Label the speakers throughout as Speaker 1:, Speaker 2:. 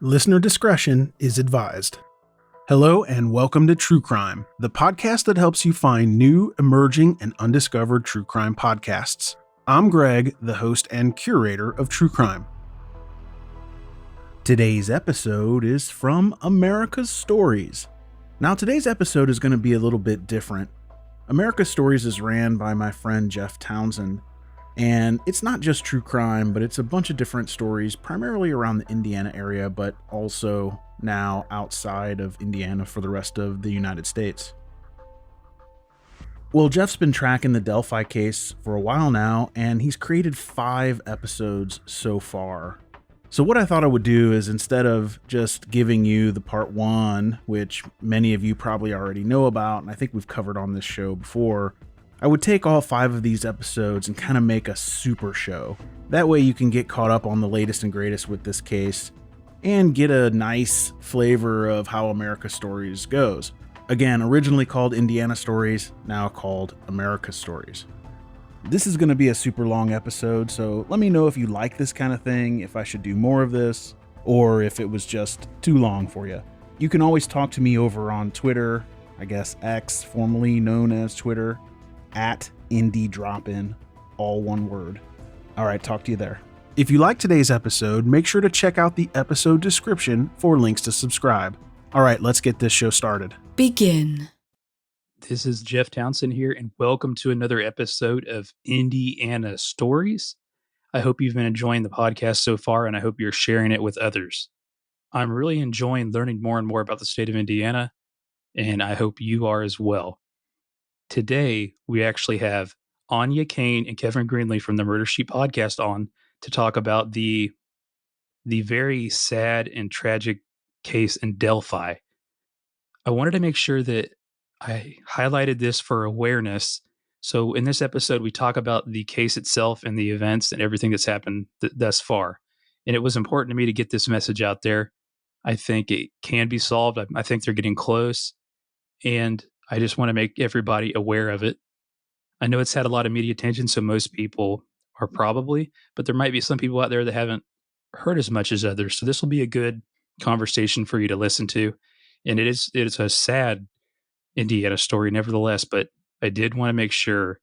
Speaker 1: Listener discretion is advised. Hello and welcome to True Crime, the podcast that helps you find new, emerging, and undiscovered true crime podcasts. I'm Greg, the host and curator of True Crime. Today's episode is from America Stories. Now, today's episode is going to be a little bit different. America Stories is ran by my friend Jeff Townsend, and it's not just true crime, but it's a bunch of different stories, primarily around the Indiana area, but also now outside of Indiana for the rest of the United States. Well, Jeff's been tracking the Delphi case for a while now, and he's created 5 episodes so far. So what I thought I would do is, instead of just giving you the part 1, which many of you probably already know about, and I think we've covered on this show before, I would take all 5 of these episodes and kind of make a super show. That way you can get caught up on the latest and greatest with this case and get a nice flavor of how America Stories goes. Again, originally called Indiana Stories, now called America Stories. This is going to be a super long episode, so let me know if you like this kind of thing, if I should do more of this, or if it was just too long for you. You can always talk to me over on Twitter, I guess X, formerly known as Twitter, at IndieDropIn, all one word. All right, talk to you there. If you like today's episode, make sure to check out the episode description for links to subscribe. All right, let's get this show started.
Speaker 2: Begin.
Speaker 3: This is Jeff Townsend here, and welcome to another episode of Indiana Stories. I hope you've been enjoying the podcast so far, and I hope you're sharing it with others. I'm really enjoying learning more and more about the state of Indiana, and I hope you are as well. Today, we actually have Anya Kane and Kevin Greenlee from the Murder Sheet podcast on to talk about the very sad and tragic case in Delphi. I wanted to make sure that I highlighted this for awareness. So in this episode, we talk about the case itself and the events and everything that's happened thus far. And it was important to me to get this message out there. I think it can be solved. I think they're getting close. And I just want to make everybody aware of it. I know it's had a lot of media attention, so most people are probably, but there might be some people out there that haven't heard as much as others. So this will be a good conversation for you to listen to. And it is a sad Indiana story nevertheless, but I did want to make sure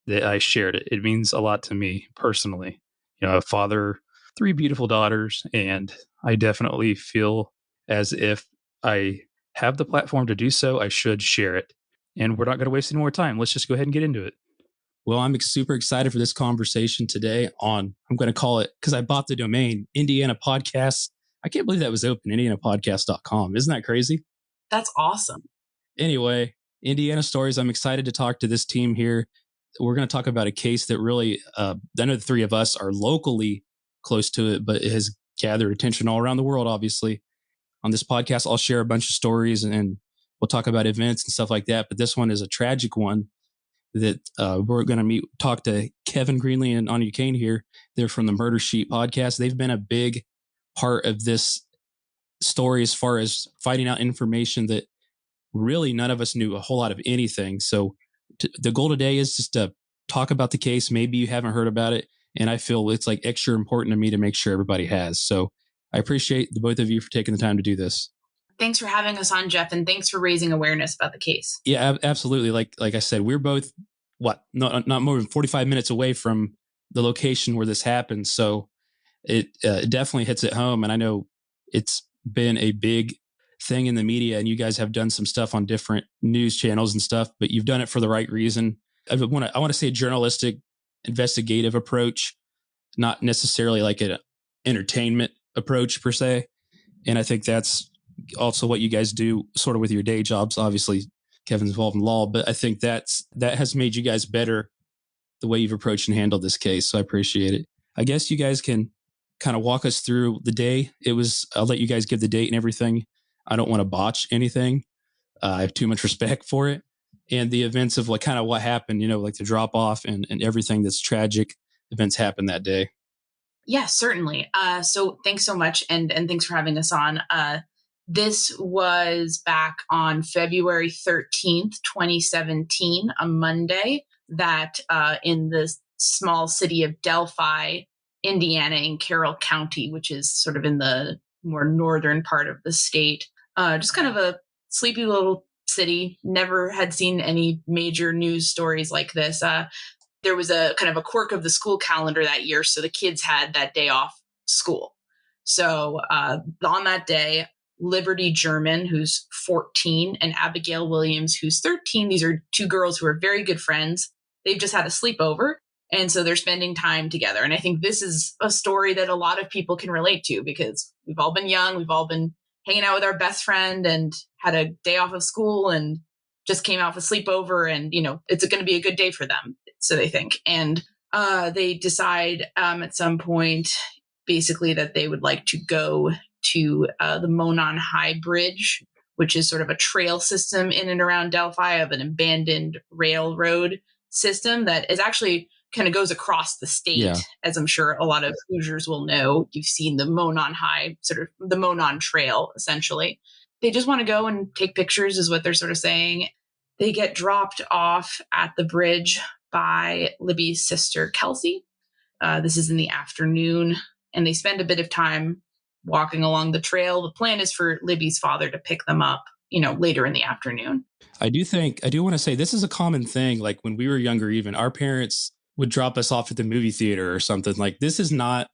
Speaker 3: that I shared it. It means a lot to me personally. You know, a father, 3 beautiful daughters, and I definitely feel as if I have the platform to do so, I should share it. And we're not going to waste any more time. Let's just go ahead and get into it. Well, I'm super excited for this conversation today on, I'm going to call it, because I bought the domain, Indiana Podcast. I can't believe that was open, indianapodcast.com. Isn't that crazy?
Speaker 2: That's awesome.
Speaker 3: Anyway, Indiana Stories, I'm excited to talk to this team here. We're going to talk about a case that really, I know the 3 of us are locally close to it, but it has gathered attention all around the world, obviously. On this podcast, I'll share a bunch of stories and we'll talk about events and stuff like that. But this one is a tragic one that we're going to talk to Kevin Greenlee and Anya Kane here. They're from the Murder Sheet podcast. They've been a big part of this story as far as finding out information that really none of us knew a whole lot of anything. So the goal today is just to talk about the case. Maybe you haven't heard about it. And I feel it's like extra important to me to make sure everybody has. So I appreciate the both of you for taking the time to do this.
Speaker 4: Thanks for having us on, Jeff, and thanks for raising awareness about the case.
Speaker 3: Yeah, absolutely. Like I said, we're both, not more than 45 minutes away from the location where this happened. So it definitely hits it home. And I know it's been a big thing in the media, and you guys have done some stuff on different news channels and stuff, but you've done it for the right reason. I want to say journalistic, investigative approach, not necessarily like an entertainment approach per se. And I think that's also what you guys do sort of with your day jobs. Obviously, Kevin's involved in law, but I think that has made you guys better the way you've approached and handled this case. So I appreciate it. I guess you guys can kind of walk us through the day. I'll let you guys give the date and everything. I don't want to botch anything. I have too much respect for it. And the events of like kind of what happened, like the drop off and everything that's tragic events happened that day.
Speaker 4: Yeah, certainly. So thanks so much. And thanks for having us on. This was back on February 13th, 2017, a Monday, that in the small city of Delphi, Indiana, in Carroll County, which is sort of in the more northern part of the state. Just kind of a sleepy little city. Never had seen any major news stories like this. There was a kind of a quirk of the school calendar that year, so the kids had that day off school. So on that day, Liberty German, who's 14, and Abigail Williams, who's 13. These are two girls who are very good friends. They've just had a sleepover, and so they're spending time together. And I think this is a story that a lot of people can relate to because we've all been young. We've all been hanging out with our best friend and had a day off of school and just came out for sleepover. And, it's going to be a good day for them, so they think. And they decide at some point, basically, that they would like to go to the Monon High Bridge, which is sort of a trail system in and around Delphi of an abandoned railroad system that is actually kind of goes across the state, as I'm sure a lot of Hoosiers will know. You've seen the Monon High, sort of the Monon Trail, essentially. They just want to go and take pictures is what they're sort of saying. They get dropped off at the bridge by Libby's sister, Kelsey. This is in the afternoon, and they spend a bit of time walking along the trail. The plan is for Libby's father to pick them up, later in the afternoon.
Speaker 3: I do want to say this is a common thing. Like when we were younger, even our parents would drop us off at the movie theater or something. Like this is not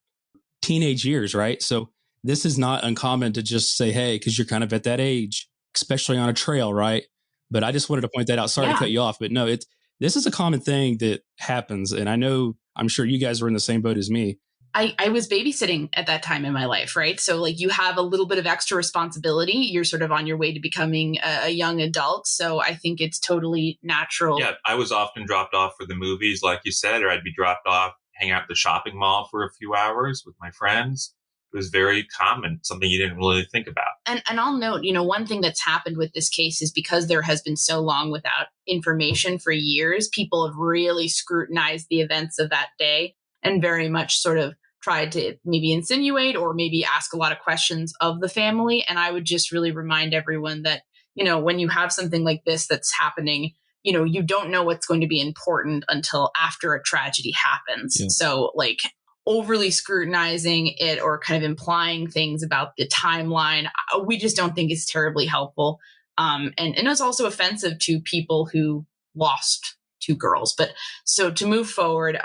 Speaker 3: teenage years, right? So this is not uncommon to just say, hey, because you're kind of at that age, especially on a trail, right? But I just wanted to point that out. Sorry to cut you off, but no, this is a common thing that happens. And I'm sure you guys were in the same boat as me.
Speaker 4: I was babysitting at that time in my life, right? So like you have a little bit of extra responsibility. You're sort of on your way to becoming a young adult. So I think it's totally natural.
Speaker 5: Yeah, I was often dropped off for the movies, like you said, or I'd be dropped off, hang out at the shopping mall for a few hours with my friends. It was very common, something you didn't really think about.
Speaker 4: And I'll note, one thing that's happened with this case is because there has been so long without information for years, people have really scrutinized the events of that day and very much sort of tried to maybe insinuate or maybe ask a lot of questions of the family. And I would just really remind everyone that, when you have something like this that's happening, you don't know what's going to be important until after a tragedy happens. Yeah. So like overly scrutinizing it or kind of implying things about the timeline, we just don't think is terribly helpful. And it's also offensive to people who lost two girls. But so to move forward,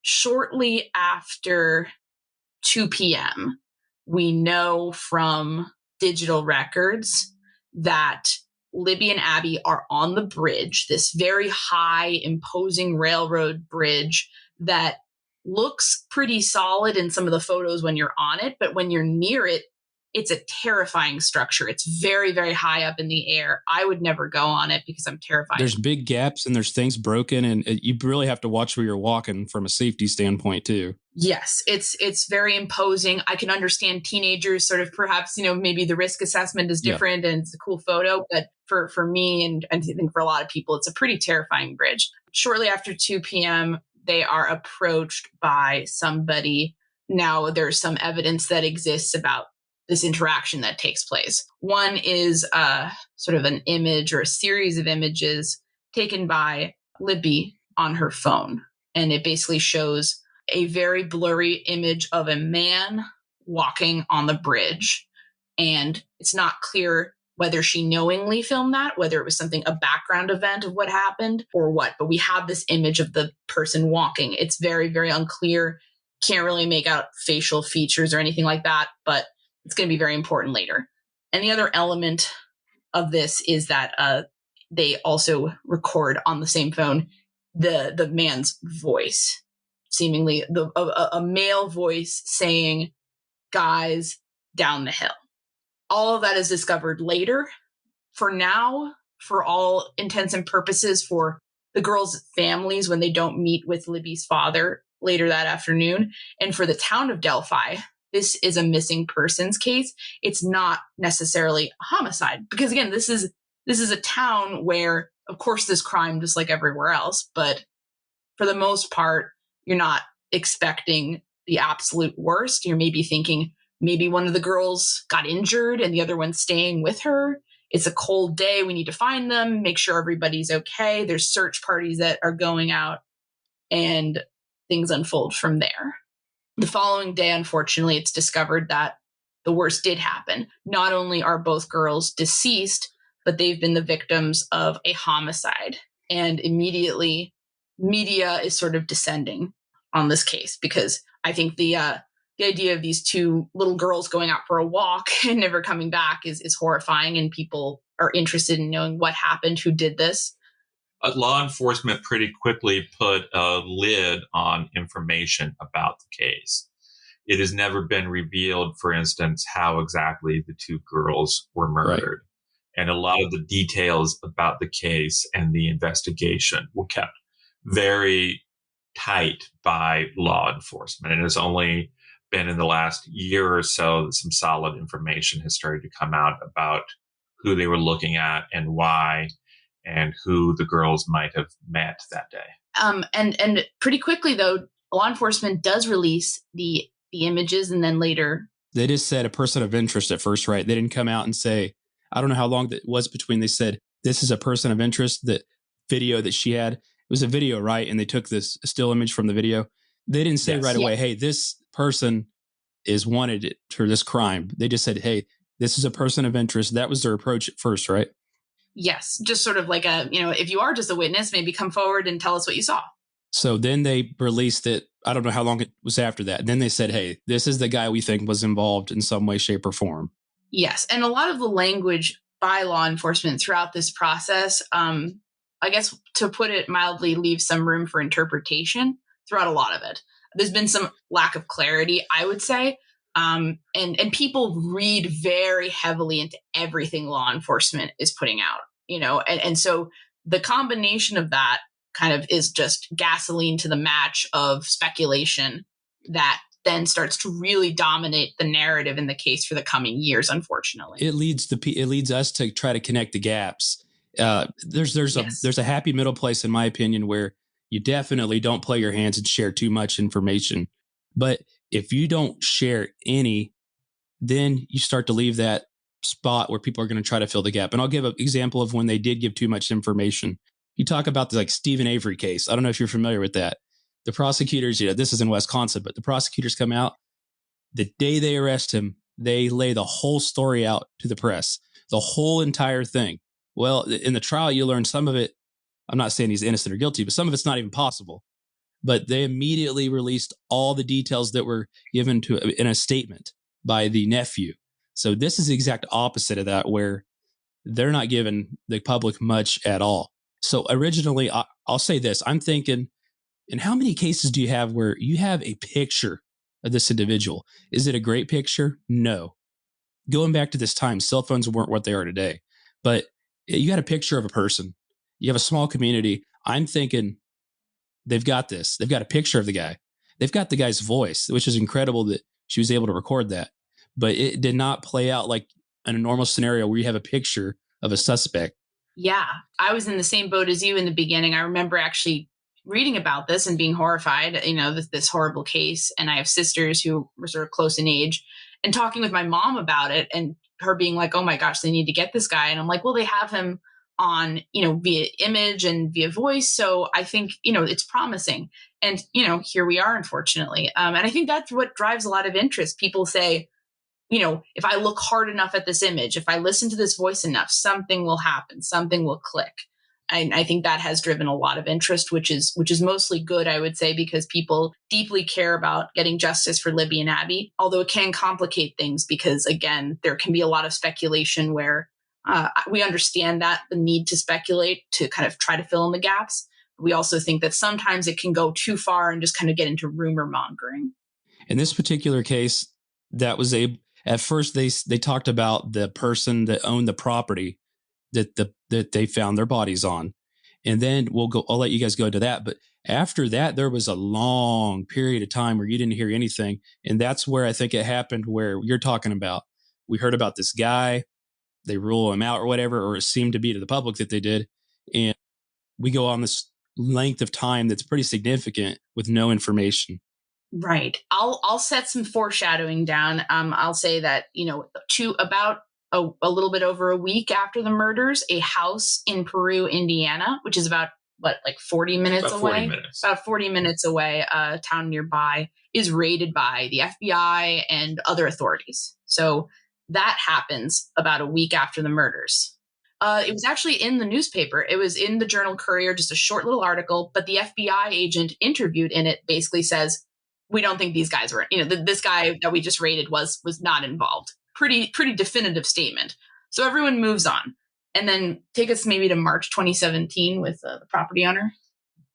Speaker 4: shortly after 2 p.m., we know from digital records that Libby and Abby are on the bridge, this very high, imposing railroad bridge that looks pretty solid in some of the photos when you're on it. But when you're near it, it's a terrifying structure. It's very, very high up in the air. I would never go on it because I'm terrified.
Speaker 3: There's big gaps and there's things broken, and you really have to watch where you're walking from a safety standpoint too.
Speaker 4: Yes, it's very imposing. I can understand teenagers sort of perhaps, maybe the risk assessment is different and it's a cool photo. But for me and I think for a lot of people, it's a pretty terrifying bridge. Shortly after 2 p.m., they are approached by somebody. Now there's some evidence that exists about this interaction that takes place. One is sort of an image or a series of images taken by Libby on her phone. And it basically shows a very blurry image of a man walking on the bridge. And it's not clear whether she knowingly filmed that, whether it was a background event of what happened or what. But we have this image of the person walking. It's very, very unclear. Can't really make out facial features or anything like that. But it's going to be very important later. And the other element of this is that they also record on the same phone the man's voice, seemingly a male voice saying, "Guys, down the hill." All of that is discovered later. For now, for all intents and purposes, for the girls' families when they don't meet with Libby's father later that afternoon, and for the town of Delphi, this is a missing persons case. It's not necessarily a homicide because, again, this is a town where, of course, there's crime just like everywhere else. But for the most part, you're not expecting the absolute worst. You're maybe thinking maybe one of the girls got injured and the other one's staying with her. It's a cold day. We need to find them, make sure everybody's okay. There's search parties that are going out and things unfold from there. The following day, unfortunately, it's discovered that the worst did happen. Not only are both girls deceased, but they've been the victims of a homicide. And immediately, media is sort of descending on this case, because I think the idea of these two little girls going out for a walk and never coming back is horrifying, and people are interested in knowing what happened, who did this.
Speaker 5: Law enforcement pretty quickly put a lid on information about the case. It has never been revealed, for instance, how exactly the two girls were murdered. Right. And a lot of the details about the case and the investigation were kept very tight by law enforcement. And it's only been in the last year or so that some solid information has started to come out about who they were looking at and why, and who the girls might have met that day.
Speaker 4: And pretty quickly, though, law enforcement does release the images, and then later
Speaker 3: they just said a person of interest at first, right? They didn't come out and say, I don't know how long that was between. They said, this is a person of interest. That video that she had, it was a video, right? And they took this still image from the video. They didn't say right away, hey, this person is wanted for this crime. They just said, hey, this is a person of interest. That was their approach at first, right?
Speaker 4: Yes. Just sort of like if you are just a witness, maybe come forward and tell us what you saw.
Speaker 3: So then they released it. I don't know how long it was after that. Then they said, hey, this is the guy we think was involved in some way, shape, or form.
Speaker 4: Yes. And a lot of the language by law enforcement throughout this process, I guess to put it mildly, leaves some room for interpretation throughout a lot of it. There's been some lack of clarity, I would say. And people read very heavily into everything law enforcement is putting out, and so the combination of that kind of is just gasoline to the match of speculation that then starts to really dominate the narrative in the case for the coming years, unfortunately.
Speaker 3: It leads us to try to connect the gaps. There's a happy middle place, in my opinion, where you definitely don't play your hands and share too much information. But if you don't share any, then you start to leave that spot where people are going to try to fill the gap. And I'll give an example of when they did give too much information. You talk about the Stephen Avery case. I don't know if you're familiar with that. The prosecutors, this is in Wisconsin, but the prosecutors come out the day they arrest him. They lay the whole story out to the press, the whole entire thing. Well, in the trial, you learn some of it. I'm not saying he's innocent or guilty, but some of it's not even possible. But they immediately released all the details that were given in a statement by the nephew. So this is the exact opposite of that, where they're not giving the public much at all. So originally, I'll say this. I'm thinking, in how many cases do you have where you have a picture of this individual? Is it a great picture? No. Going back to this time, cell phones weren't what they are today. But you got a picture of a person. You have a small community. I'm thinking they've got this. They've got a picture of the guy. They've got the guy's voice, which is incredible that she was able to record that. But it did not play out like in a normal scenario where you have a picture of a suspect.
Speaker 4: Yeah, I was in the same boat as you in the beginning. I remember actually reading about this and being horrified, this horrible case. And I have sisters who were sort of close in age, and talking with my mom about it, and her being like, oh my gosh, they need to get this guy. And I'm like, well, they have him on, via image and via voice. So I think, it's promising. And, here we are, unfortunately. And I think that's what drives a lot of interest. People say, if I look hard enough at this image, if I listen to this voice enough, something will happen, something will click. And I think that has driven a lot of interest, which is mostly good, I would say, because people deeply care about getting justice for Libby and Abby, although it can complicate things because, again, there can be a lot of speculation where we understand that the need to speculate to kind of try to fill in the gaps. We also think that sometimes it can go too far and just kind of get into rumor mongering.
Speaker 3: In this particular case, at first they talked about the person that owned the property that they found their bodies on. And then I'll let you guys go into that. But after that, there was a long period of time where you didn't hear anything. And that's where I think it happened, where you're talking about. We heard about this guy, they rule him out or whatever, or it seemed to be to the public that they did. And we go on this length of time that's pretty significant with no information.
Speaker 4: Right. I'll set some foreshadowing down. I'll say that, to about a little bit over a week after the murders, a house in Peru, Indiana, which is about like 40 minutes
Speaker 5: About
Speaker 4: away?
Speaker 5: 40 minutes.
Speaker 4: About 40 minutes away, a town nearby is raided by the FBI and other authorities. So that happens about a week after the murders. It was actually in the newspaper. It was in the Journal Courier, just a short little article, but the FBI agent interviewed in it basically says, we don't think these guys were, this guy that we just raided was not involved. Pretty definitive statement. So everyone moves on. And then take us maybe to March 2017 with the property owner.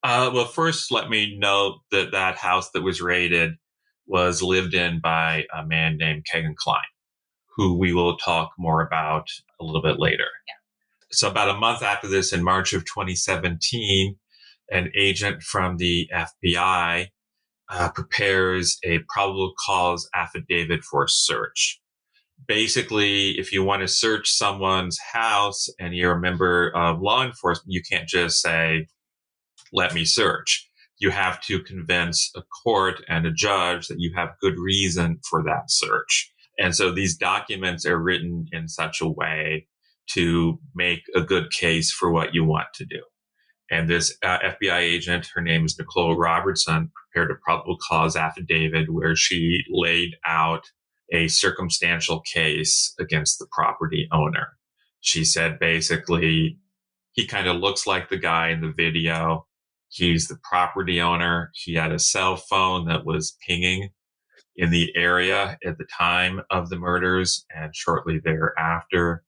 Speaker 5: Well, first, let me note that house that was raided was lived in by a man named Kegan Kline, who we will talk more about a little bit later.
Speaker 4: Yeah.
Speaker 5: So about a month after this, in March of 2017, an agent from the FBI prepares a probable cause affidavit for a search. Basically, if you want to search someone's house and you're a member of law enforcement, you can't just say, let me search. You have to convince a court and a judge that you have good reason for that search. And so these documents are written in such a way to make a good case for what you want to do. And this FBI agent, her name is Nicole Robertson, prepared a probable cause affidavit where she laid out a circumstantial case against the property owner. She said basically, he kind of looks like the guy in the video. He's the property owner. He had a cell phone that was pinging in the area at the time of the murders and shortly thereafter.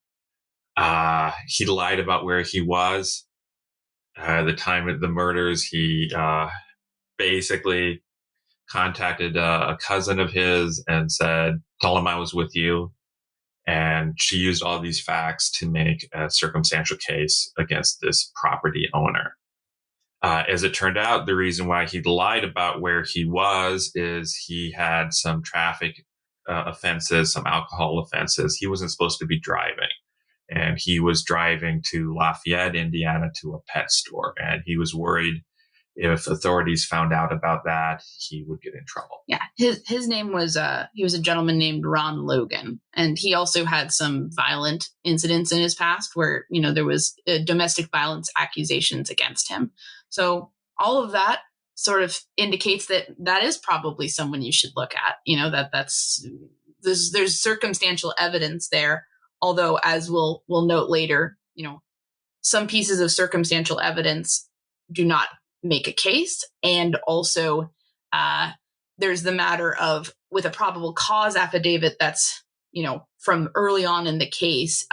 Speaker 5: He lied about where he was. The time of the murders, he basically contacted a cousin of his and said, tell him I was with you. And she used all these facts to make a circumstantial case against this property owner. As it turned out, the reason why he lied about where he was is he had some traffic offenses, some alcohol offenses. He wasn't supposed to be driving. And he was driving to Lafayette, Indiana, to a pet store. And he was worried if authorities found out about that, he would get in trouble.
Speaker 4: Yeah, his name was, he was a gentleman named Ron Logan. And he also had some violent incidents in his past where, there was domestic violence accusations against him. So all of that sort of indicates that is probably someone you should look at, there's circumstantial evidence there. Although, as we'll note later, some pieces of circumstantial evidence do not make a case. And also, there's the matter of with a probable cause affidavit that's, from early on in the case,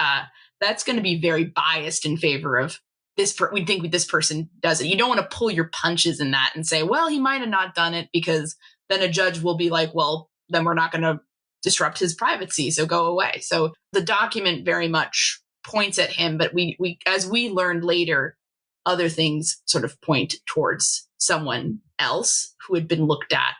Speaker 4: that's going to be very biased in favor of this. We think this person does it. You don't want to pull your punches in that and say, well, he might have not done it, because then a judge will be like, well, then we're not going to disrupt his privacy, so go away. So the document very much points at him, but we as we learned later, other things sort of point towards someone else who had been looked at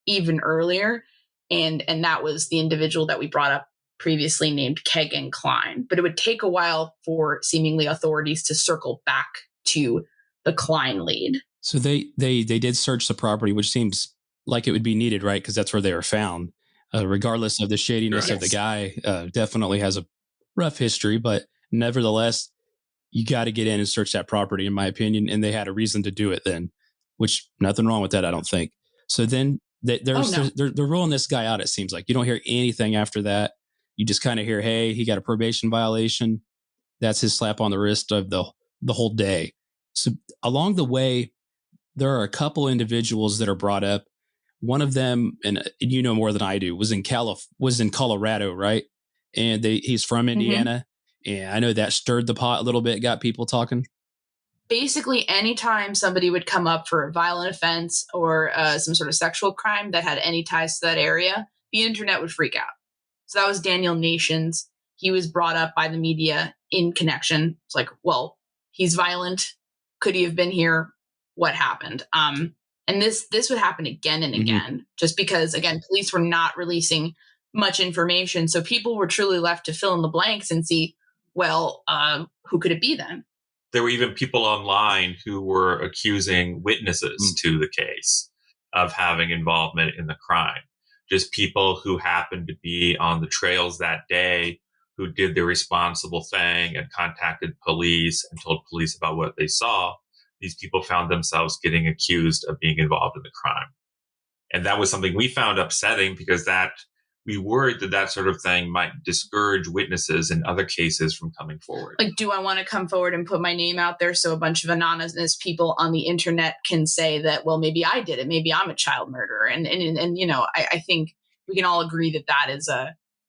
Speaker 4: even earlier, and that was the individual that we brought up previously named Kegan Kline. But it would take a while for seemingly authorities to circle back to the Kline lead.
Speaker 3: So they did search the property, which seems like it would be needed, right? Because that's where they were found. Regardless of the shadiness of the guy, definitely has a rough history, but nevertheless, you got to get in and search that property, in my opinion. And they had a reason to do it then, which nothing wrong with that, I don't think. So then they're rolling this guy out. It seems like you don't hear anything after that. You just kind of hear, hey, he got a probation violation. That's his slap on the wrist of the whole day. So along the way, there are a couple individuals that are brought up. One of them, and you know more than I do, was in Colorado, right? And he's from Indiana. Mm-hmm. And I know that stirred the pot a little bit, got people talking.
Speaker 4: Basically, anytime somebody would come up for a violent offense or some sort of sexual crime that had any ties to that area, the internet would freak out. So that was Daniel Nations. He was brought up by the media in connection. It's like, well, he's violent. Could he have been here? What happened? And this would happen again and again, just because, again, police were not releasing much information. So people were truly left to fill in the blanks and see, well, who could it be then?
Speaker 5: There were even people online who were accusing witnesses to the case of having involvement in the crime. Just people who happened to be on the trails that day who did the responsible thing and contacted police and told police about what they saw. these people found themselves getting accused of being involved in the crime. And that was something we found upsetting because we worried that sort of thing might discourage witnesses in other cases from coming forward.
Speaker 4: Like, do I want to come forward and put my name out there so a bunch of anonymous people on the internet can say that, well, maybe I did it, maybe I'm a child murderer, and I think we can all agree that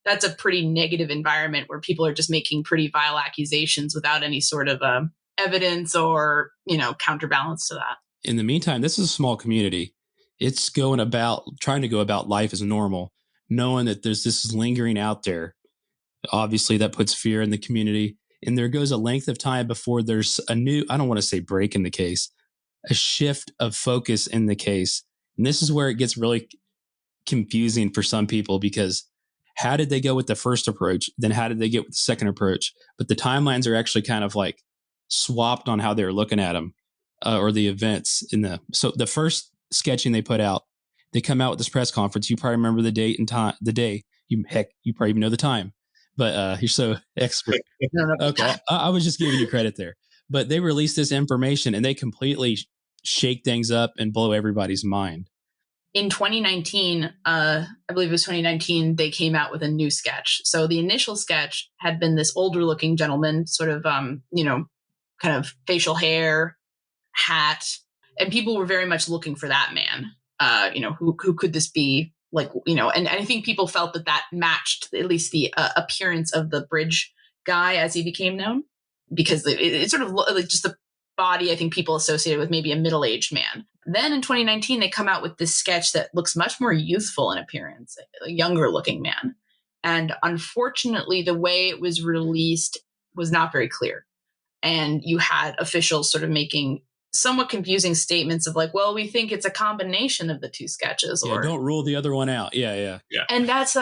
Speaker 4: that's a pretty negative environment where people are just making pretty vile accusations without any sort of evidence or counterbalance to that.
Speaker 6: In the meantime, this is a small community. It's trying to go about life as normal, knowing that this is lingering out there. Obviously, that puts fear in the community. And there goes a length of time before there's I don't want to say break in the case, a shift of focus in the case. And this is where it gets really confusing for some people, because how did they go with the first approach? Then how did they get with the second approach? But the timelines are actually kind of like swapped on how they're looking at them or the events. So the first sketching they put out, they come out with this press conference. You probably remember the date and time, the day. You probably even know the time, but you're so expert. Okay. I was just giving you credit there, but they released this information and they completely shake things up and blow everybody's mind.
Speaker 4: In 2019, I believe it was 2019, they came out with a new sketch. So the initial sketch had been this older looking gentleman, sort of, kind of facial hair, hat, and people were very much looking for that man. Who could this be? And I think people felt that matched at least the appearance of the bridge guy as he became known, because it sort of like just the body, I think people associated with maybe a middle-aged man. Then in 2019, they come out with this sketch that looks much more youthful in appearance, a younger looking man. And unfortunately, the way it was released was not very clear. And you had officials sort of making somewhat confusing statements of like, well, we think it's a combination of the two sketches.
Speaker 6: Yeah, don't rule the other one out. Yeah.
Speaker 4: And that's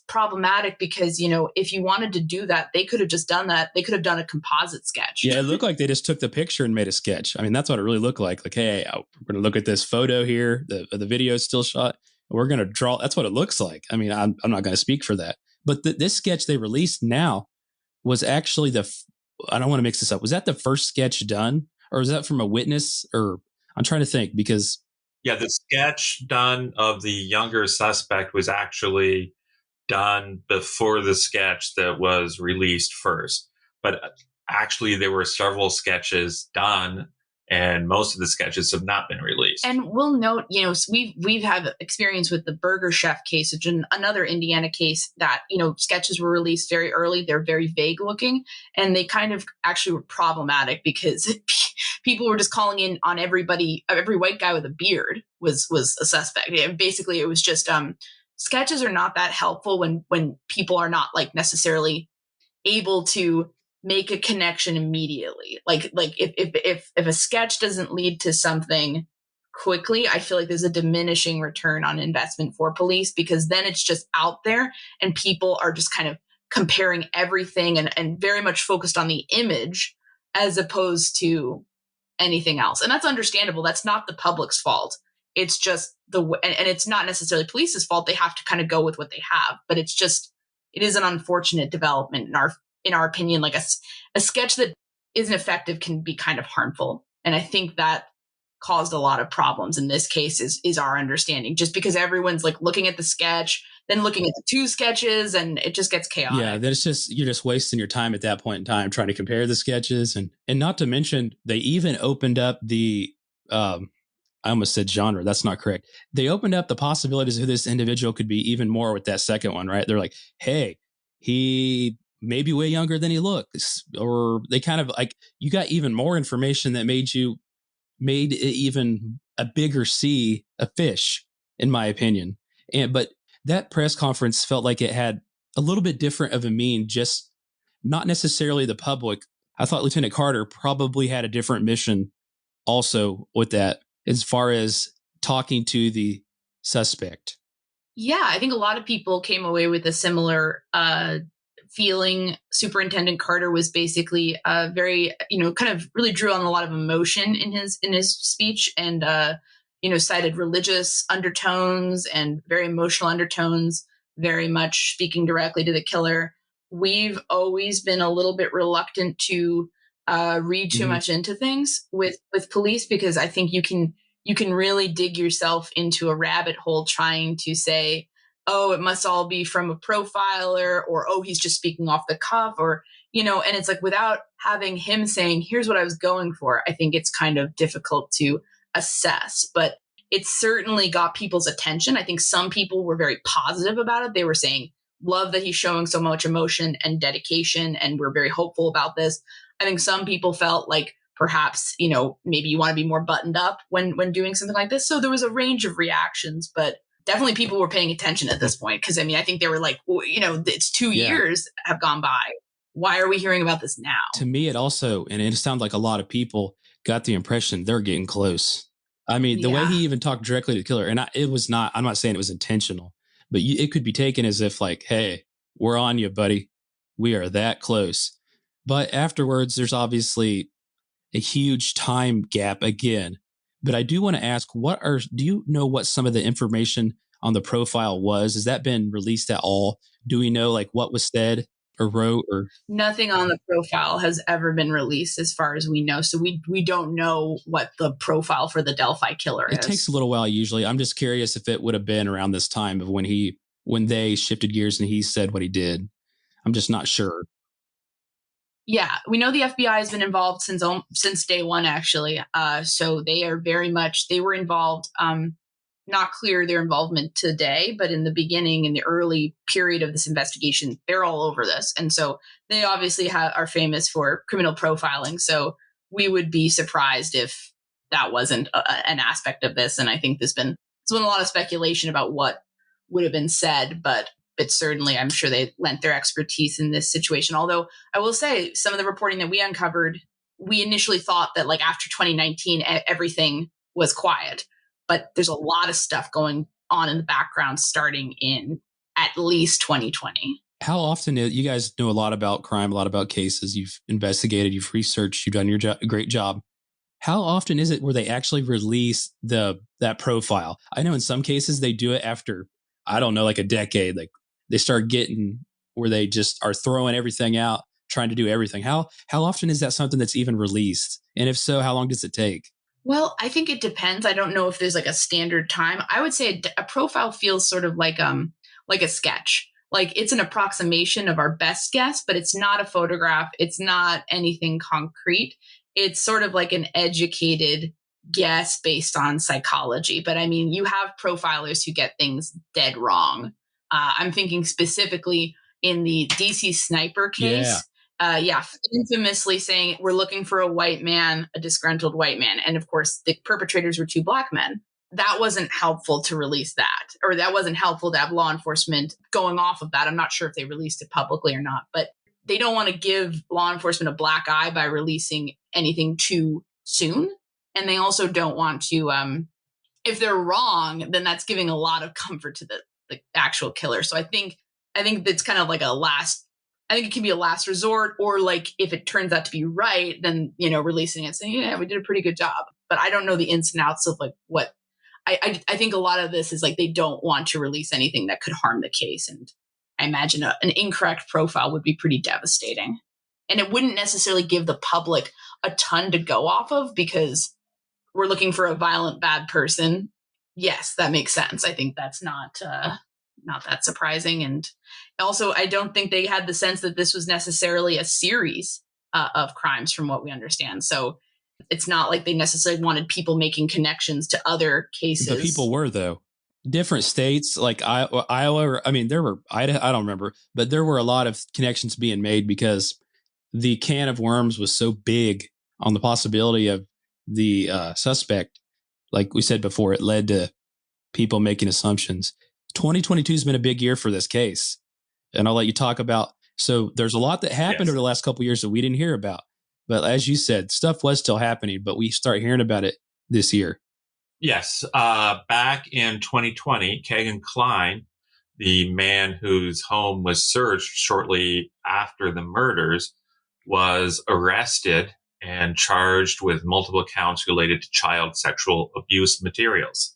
Speaker 4: problematic because, if you wanted to do that, they could have just done that. They could have done a composite sketch.
Speaker 6: Yeah, it looked like they just took the picture and made a sketch. I mean, that's what it really looked like. Like, hey, we're going to look at this photo here. The video is still shot. We're going to draw. That's what it looks like. I mean, I'm not going to speak for that. But this sketch they released now was actually I don't want to mix this up. Was that the first sketch done? Or is that from a witness? Or I'm trying to think because.
Speaker 5: Yeah, the sketch done of the younger suspect was actually done before the sketch that was released first. But actually, there were several sketches done, and most of the sketches have not been released.
Speaker 4: And we'll note, we've had experience with the Burger Chef case, which is another Indiana case that, sketches were released very early. They're very vague looking, and they kind of actually were problematic because people were just calling in on everybody. Every white guy with a beard was a suspect. Basically, it was just sketches are not that helpful when people are not like necessarily able to make a connection immediately. Like if a sketch doesn't lead to something quickly, I feel like there's a diminishing return on investment for police, because then it's just out there and people are just kind of comparing everything and very much focused on the image as opposed to anything else. And that's understandable. That's not the public's fault. It's just and it's not necessarily police's fault. They have to kind of go with what they have, but it is an unfortunate development in our opinion. Like a sketch that isn't effective can be kind of harmful. And I think that caused a lot of problems in this case is our understanding, just because everyone's like looking at the sketch, then looking at the two sketches, and it just gets chaotic.
Speaker 6: Yeah, then you're just wasting your time at that point in time trying to compare the sketches. And not to mention, they even opened up the, I almost said genre. That's not correct. They opened up the possibilities of who this individual could be even more with that second one, right? They're like, hey, he may be way younger than he looks. Or they kind of like, you got even more information that made it even a bigger sea of fish, in my opinion. But that press conference felt like it had a little bit different of a mean, just not necessarily the public. I thought Lieutenant Carter probably had a different mission also with that, as far as talking to the suspect.
Speaker 4: Yeah, I think a lot of people came away with a similar feeling. Superintendent Carter was basically very, kind of really drew on a lot of emotion in his speech, and cited religious undertones and very emotional undertones, very much speaking directly to the killer. We've always been a little bit reluctant to read too much into things with police, because I think you can really dig yourself into a rabbit hole trying to say, oh, it must all be from a profiler, or, oh, he's just speaking off the cuff, or, and it's like, without having him saying, here's what I was going for, I think it's kind of difficult to assess. But it certainly got people's attention. I think some people were very positive about it. They were saying, love that he's showing so much emotion and dedication, and we're very hopeful about this. I think some people felt like perhaps, maybe you want to be more buttoned up when doing something like this. So there was a range of reactions, but definitely people were paying attention at this point. Because, I think they were like, it's 2 years have gone by. Why are we hearing about this now?
Speaker 6: To me, it also, and it sounds like a lot of people got the impression they're getting close. The way he even talked directly to the killer, and I'm not saying it was intentional, but it could be taken as if like, hey, we're on you, buddy. We are that close. But afterwards, there's obviously a huge time gap again. But I do want to ask, do you know what some of the information on the profile was? Has that been released at all? Do we know like what was said or wrote? Or
Speaker 4: nothing on the profile has ever been released as far as we know. So we don't know what the profile for the Delphi killer is.
Speaker 6: It takes a little while usually. I'm just curious if it would have been around this time of when they shifted gears and he said what he did. I'm just not sure.
Speaker 4: Yeah, we know the FBI has been involved since day one, actually. So they were involved. Not clear their involvement today, but in the beginning, in the early period of this investigation, they're all over this. And so they obviously are famous for criminal profiling. So we would be surprised if that wasn't an aspect of this. And I think there's been a lot of speculation about what would have been said, but certainly I'm sure they lent their expertise in this situation. Although I will say some of the reporting that we uncovered, we initially thought that like after 2019, everything was quiet. But there's a lot of stuff going on in the background starting in at least 2020.
Speaker 6: How often, you guys know a lot about crime, a lot about cases, you've investigated, you've researched, you've done your great job. How often is it where they actually release that profile? I know in some cases they do it after, I don't know, like a decade. Like they start getting where they just are throwing everything out, trying to do everything. How often is that something that's even released? And if so, how long does it take?
Speaker 4: Well, I think it depends. I don't know if there's like a standard time. I would say a profile feels sort of like a sketch. Like it's an approximation of our best guess, but it's not a photograph. It's not anything concrete. It's sort of like an educated guess based on psychology. But you have profilers who get things dead wrong. I'm thinking specifically in the DC sniper case. Infamously saying we're looking for a white man, a disgruntled white man. And of course, the perpetrators were 2 Black men. That wasn't helpful to release that, or that wasn't helpful to have law enforcement going off of that. I'm not sure if they released it publicly or not, but they don't want to give law enforcement a black eye by releasing anything too soon. And they also don't want to, if they're wrong, then that's giving a lot of comfort to the actual killer. So I think it's kind of like I think it can be a last resort, or like if it turns out to be right, then, releasing it saying, yeah, we did a pretty good job. But I don't know the ins and outs of like what I think a lot of this is like they don't want to release anything that could harm the case. And I imagine an incorrect profile would be pretty devastating. And it wouldn't necessarily give the public a ton to go off of because we're looking for a violent, bad person. Yes, that makes sense. I think that's not that surprising. And also, I don't think they had the sense that this was necessarily a series of crimes from what we understand. So it's not like they necessarily wanted people making connections to other cases.
Speaker 6: But people were, though. Different states like Iowa, there were, I don't remember, but there were a lot of connections being made because the can of worms was so big on the possibility of the suspect. Like we said before, it led to people making assumptions. 2022 has been a big year for this case. And I'll let you talk about. So there's a lot that happened over the last couple of years that we didn't hear about. But as you said, stuff was still happening, but we start hearing about it this year.
Speaker 5: Yes. Back in 2020, Kagan Klein, the man whose home was searched shortly after the murders, was arrested and charged with multiple counts related to child sexual abuse materials.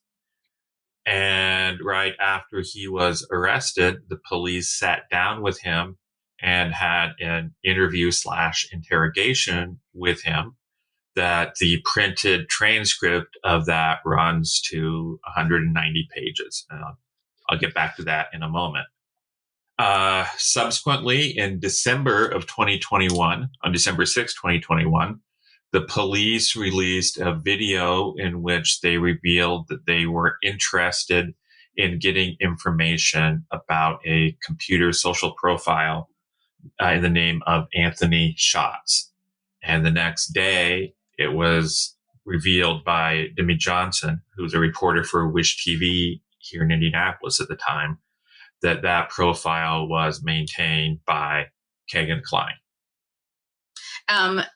Speaker 5: And right after he was arrested, the police sat down with him and had an interview / interrogation with him that the printed transcript of that runs to 190 pages. I'll get back to that in a moment. Subsequently, in December of 2021, on December 6, 2021, the police released a video in which they revealed that they were interested in getting information about a computer social profile in the name of Anthony Schatz. And the next day, it was revealed by Demi Johnson, who was a reporter for Wish TV here in Indianapolis at the time, that profile was maintained by Kegan Kline.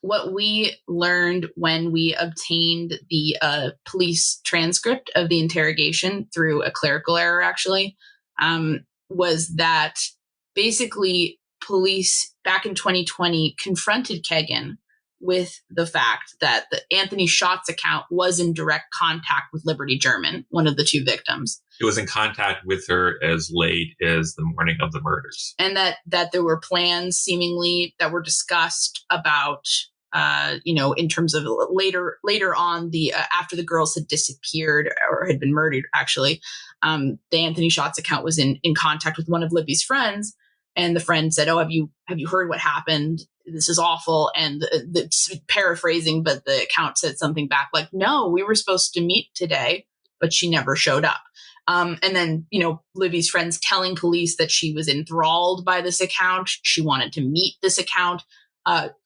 Speaker 4: What we learned when we obtained the police transcript of the interrogation through a clerical error, actually, was that basically police back in 2020 confronted Kegan with the fact that the Anthony Schatz account was in direct contact with Liberty German, one of the two victims.
Speaker 5: It was in contact with her as late as the morning of the murders.
Speaker 4: And that there were plans seemingly that were discussed about, in terms of later on after the girls had disappeared or had been murdered, actually, the Anthony Schatz account was in contact with one of Libby's friends. And the friend said, "Oh, have you heard what happened? This is awful." And it's paraphrasing, but the account said something back like, "No, we were supposed to meet today, but she never showed up." And then, Libby's friends telling police that she was enthralled by this account. She wanted to meet this account,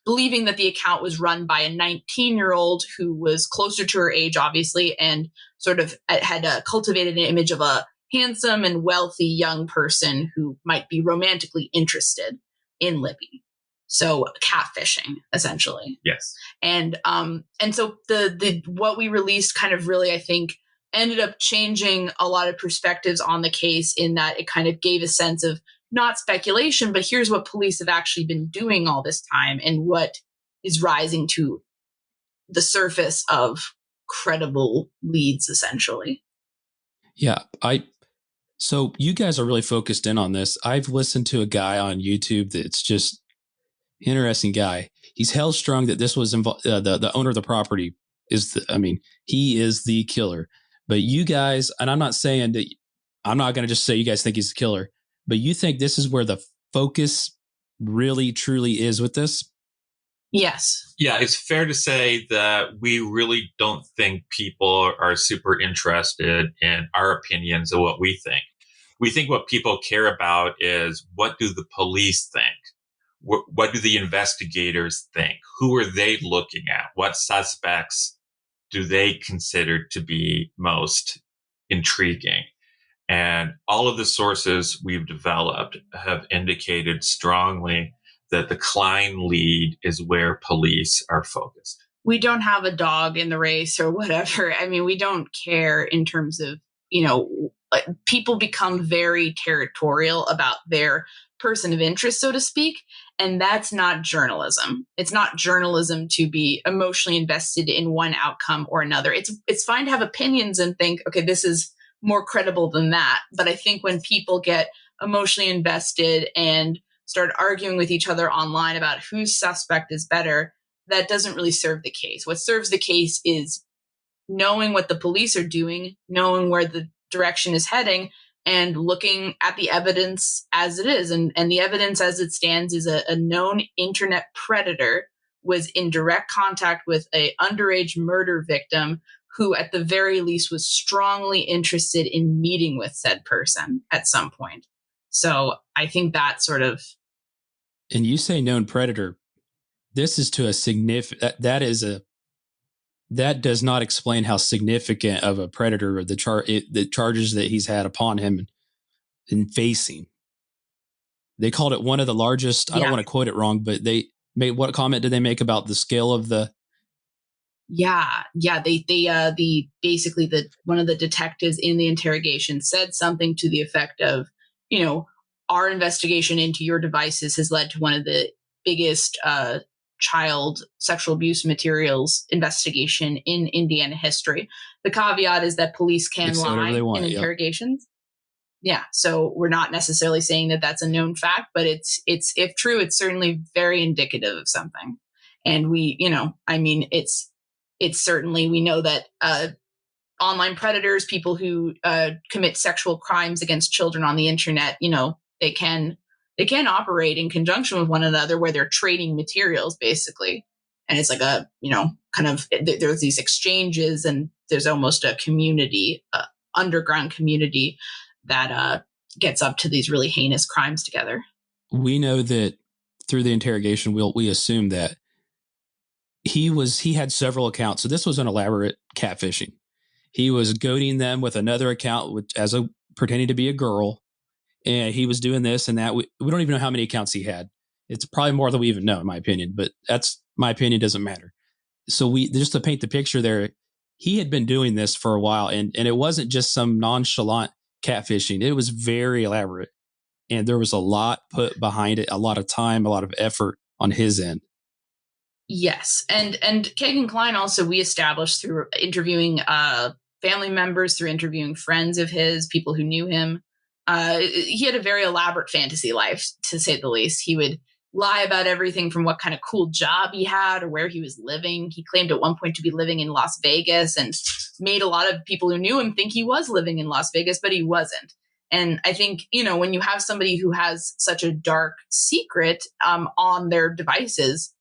Speaker 4: believing that the account was run by a 19-year-old who was closer to her age, obviously, and sort of had cultivated an image of a handsome and wealthy young person who might be romantically interested in Libby. So catfishing, essentially.
Speaker 5: Yes.
Speaker 4: And so the what we released kind of really, I think, ended up changing a lot of perspectives on the case, in that it kind of gave a sense of not speculation, but here's what police have actually been doing all this time and what is rising to the surface of credible leads, essentially.
Speaker 6: Yeah, so you guys are really focused in on this. I've listened to a guy on YouTube that's just interesting guy. He's hell-strung that this was the owner of the property he is the killer. But you guys, and I'm not saying that, I'm not going to just say you guys think he's the killer, but you think this is where the focus really truly is with this?
Speaker 4: Yes.
Speaker 5: Yeah, it's fair to say that we really don't think people are super interested in our opinions of what we think. We think what people care about is, what do the police think? What do the investigators think? Who are they looking at? What suspects do they consider to be most intriguing? And all of the sources we've developed have indicated strongly that the Kline lead is where police are focused.
Speaker 4: We don't have a dog in the race or whatever. I mean, we don't care in terms of, people become very territorial about their person of interest, so to speak. And that's not journalism. It's not journalism to be emotionally invested in one outcome or another. It's fine to have opinions and think, okay, this is more credible than that. But I think when people get emotionally invested and start arguing with each other online about whose suspect is better, that doesn't really serve the case. What serves the case is knowing what the police are doing, knowing where the direction is heading, and looking at the evidence as it is. And the evidence as it stands is a known internet predator was in direct contact with an underage murder victim who at the very least was strongly interested in meeting with said person at some point. So I think that sort of...
Speaker 6: And you say known predator, this is to a significant, that does not explain how significant of a predator or the charges that he's had upon him in facing. They called it one of the largest. Yeah. I don't want to quote it wrong, but they made, what comment did they make about the scale of the?
Speaker 4: Yeah. They basically one of the detectives in the interrogation said something to the effect of, our investigation into your devices has led to one of the biggest child sexual abuse materials investigation in Indiana history. The caveat is that police can lie in interrogations. Yeah. So we're not necessarily saying that that's a known fact, but it's if true, it's certainly very indicative of something. And we, it's certainly, we know that online predators, people who commit sexual crimes against children on the internet, they can operate in conjunction with one another where they're trading materials basically. And it's like a, kind of, there's these exchanges, and there's almost a community, underground community that gets up to these really heinous crimes together.
Speaker 6: We know that through the interrogation, we assume that he had several accounts. So this was an elaborate catfishing. He was goading them with another account pretending to be a girl. And he was doing this and that. We don't even know how many accounts he had. It's probably more than we even know, in my opinion, but that's my opinion, doesn't matter. So just to paint the picture there, he had been doing this for a while, and it wasn't just some nonchalant catfishing. It was very elaborate, and there was a lot put behind it, a lot of time, a lot of effort on his end.
Speaker 4: Yes. And Kegan Kline also, we established through interviewing family members, through interviewing friends of his, people who knew him. He had a very elaborate fantasy life, to say the least. He would lie about everything from what kind of cool job he had or where he was living. He claimed at one point to be living in Las Vegas, and made a lot of people who knew him think he was living in Las Vegas, but he wasn't. And I think, when you have somebody who has such a dark secret on their devices,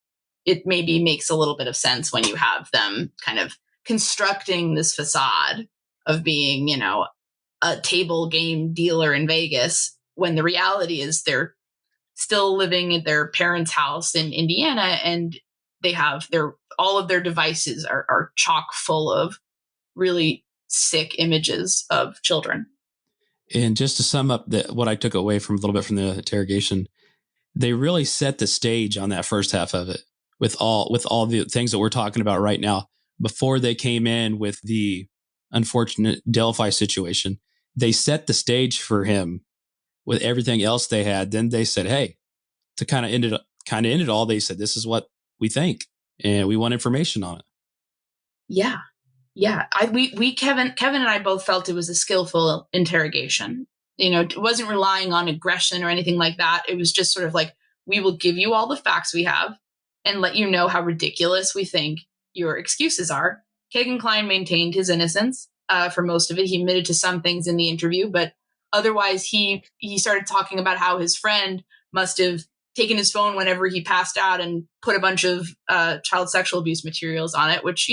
Speaker 4: it maybe makes a little bit of sense when you have them kind of constructing this facade of being, a table game dealer in Vegas, when the reality is they're still living at their parents' house in Indiana, and they have all of their devices are chock full of really sick images of children.
Speaker 6: And just to sum up what I took away from a little bit from the interrogation, they really set the stage on that first half of it with all the things that we're talking about right now. Before they came in with the unfortunate Delphi situation, they set the stage for him with everything else they had. Then they said, hey, to kind of end it all, they said, this is what we think, and we want information on it.
Speaker 4: Yeah. Yeah. Kevin and I both felt it was a skillful interrogation. It wasn't relying on aggression or anything like that. It was just sort of like, we will give you all the facts we have and let you know how ridiculous we think your excuses are. Kegan Kline maintained his innocence for most of it. He admitted to some things in the interview, but otherwise he started talking about how his friend must have taken his phone whenever he passed out and put a bunch of child sexual abuse materials on it, which,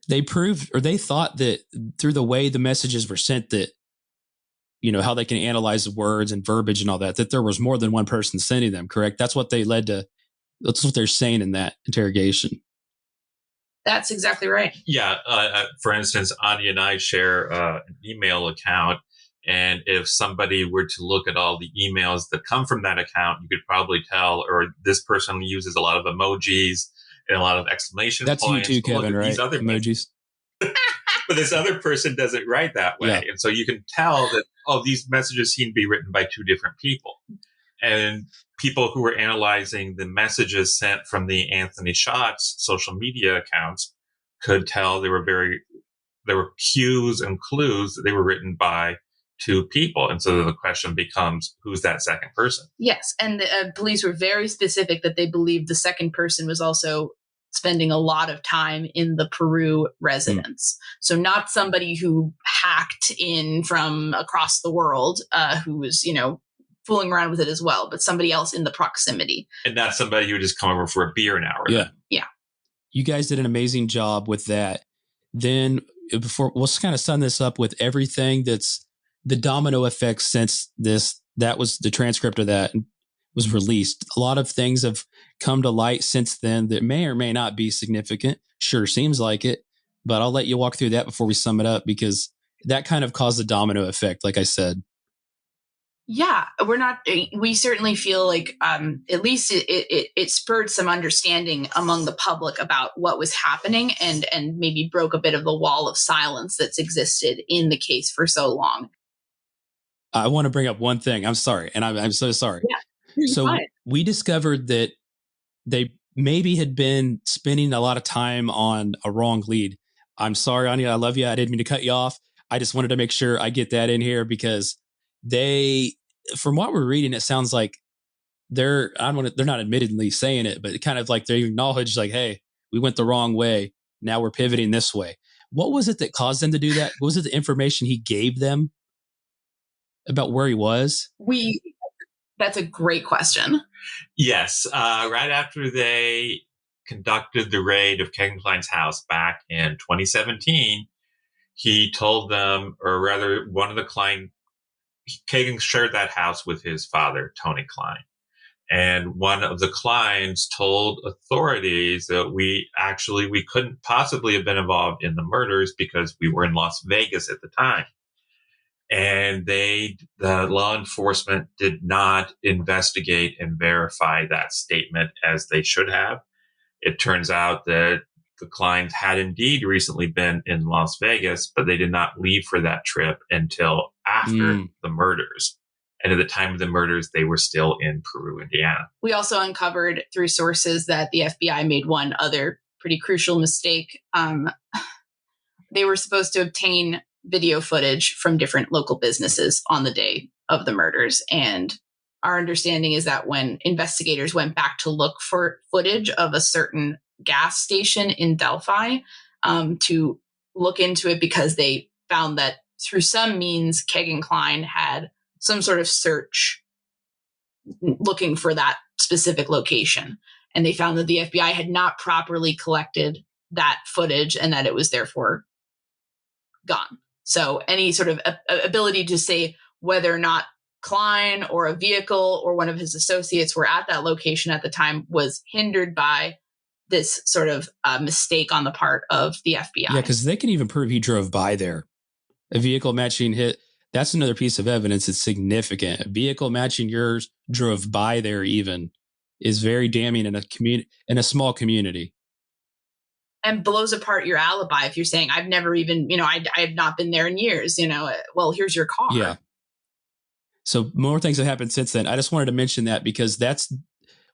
Speaker 6: they proved, or they thought that through the way the messages were sent, that, how they can analyze the words and verbiage and all that there was more than one person sending them, correct? That's what that's what they're saying in that interrogation.
Speaker 4: That's exactly right.
Speaker 5: Yeah. For instance, Anya and I share an email account. And if somebody were to look at all the emails that come from that account, you could probably tell, or this person uses a lot of emojis and a lot of exclamation
Speaker 6: points. That's you too, Kevin, right?
Speaker 5: Other
Speaker 6: emojis.
Speaker 5: But this other person doesn't write that way. Yeah. And so you can tell that, these messages seem to be written by two different people. And people who were analyzing the messages sent from the Anthony Shots social media accounts could tell there were cues and clues that they were written by two people. And so the question becomes, who's that second person?
Speaker 4: Yes. And the police were very specific that they believed the second person was also spending a lot of time in the Peru residence. So not somebody who hacked in from across the world, who was, fooling around with it as well, but somebody else in the proximity.
Speaker 5: And not somebody who would just come over for a beer an hour.
Speaker 6: Yeah.
Speaker 4: Yeah.
Speaker 6: You guys did an amazing job with that. Then we'll kind of sum this up with everything that's the domino effect since that was the transcript of that was released. A lot of things have come to light since then that may or may not be significant. Sure, seems like it, but I'll let you walk through that before we sum it up, because that kind of caused a domino effect, like I said.
Speaker 4: Yeah, we certainly feel like at least it spurred some understanding among the public about what was happening, and maybe broke a bit of the wall of silence that's existed in the case for so long.
Speaker 6: I want to bring up one thing. I'm sorry. And I'm so sorry.
Speaker 4: Yeah,
Speaker 6: so
Speaker 4: fine.
Speaker 6: We discovered that they maybe had been spending a lot of time on a wrong lead. I'm sorry, Anya. I love you. I didn't mean to cut you off. I just wanted to make sure I get that in here because from what we're reading, it sounds like they're not admittedly saying it, but kind of like they acknowledge like, hey, we went the wrong way. Now we're pivoting this way. What was it that caused them to do that? Was it the information he gave them about where he was?
Speaker 4: That's a great question.
Speaker 5: Yes. Right after they conducted the raid of Kagan Klein's house back in 2017, he told them, or rather, one of the Kagan shared that house with his father, Tony Klein. And one of the Kleins told authorities that we couldn't possibly have been involved in the murders because we were in Las Vegas at the time. And the law enforcement did not investigate and verify that statement as they should have. It turns out that the Kleins had indeed recently been in Las Vegas, but they did not leave for that trip until after the murders. And at the time of the murders, they were still in Peru, Indiana.
Speaker 4: We also uncovered through sources that the FBI made one other pretty crucial mistake. They were supposed to obtain video footage from different local businesses on the day of the murders. And our understanding is that when investigators went back to look for footage of a certain gas station in Delphi, to look into it because they found that through some means, Kagan Klein had some sort of search looking for that specific location. And they found that the FBI had not properly collected that footage and that it was therefore gone. So any sort of ability to say whether or not Klein or a vehicle or one of his associates were at that location at the time was hindered by this sort of mistake on the part of the FBI.
Speaker 6: Yeah, because they can even prove he drove by there. A vehicle matching hit. That's another piece of evidence that's significant. A vehicle matching yours drove by there even is very damning in a small community.
Speaker 4: And blows apart your alibi if you're saying, I've never even, I have not been there in years, well, here's your car.
Speaker 6: Yeah. So more things have happened since then. I just wanted to mention that because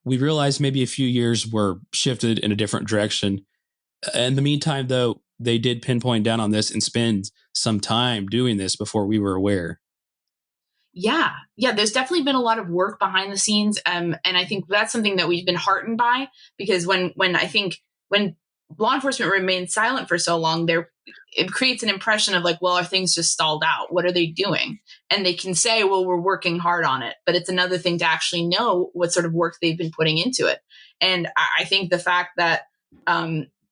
Speaker 6: we realized maybe a few years were shifted in a different direction. In the meantime, though, they did pinpoint down on this and spend some time doing this before we were aware.
Speaker 4: Yeah. There's definitely been a lot of work behind the scenes. And I think that's something that we've been heartened by, because when law enforcement remains silent for so long, it creates an impression of like, well, are things just stalled out? What are they doing? And they can say, well, we're working hard on it. But it's another thing to actually know what sort of work they've been putting into it. And I think the fact that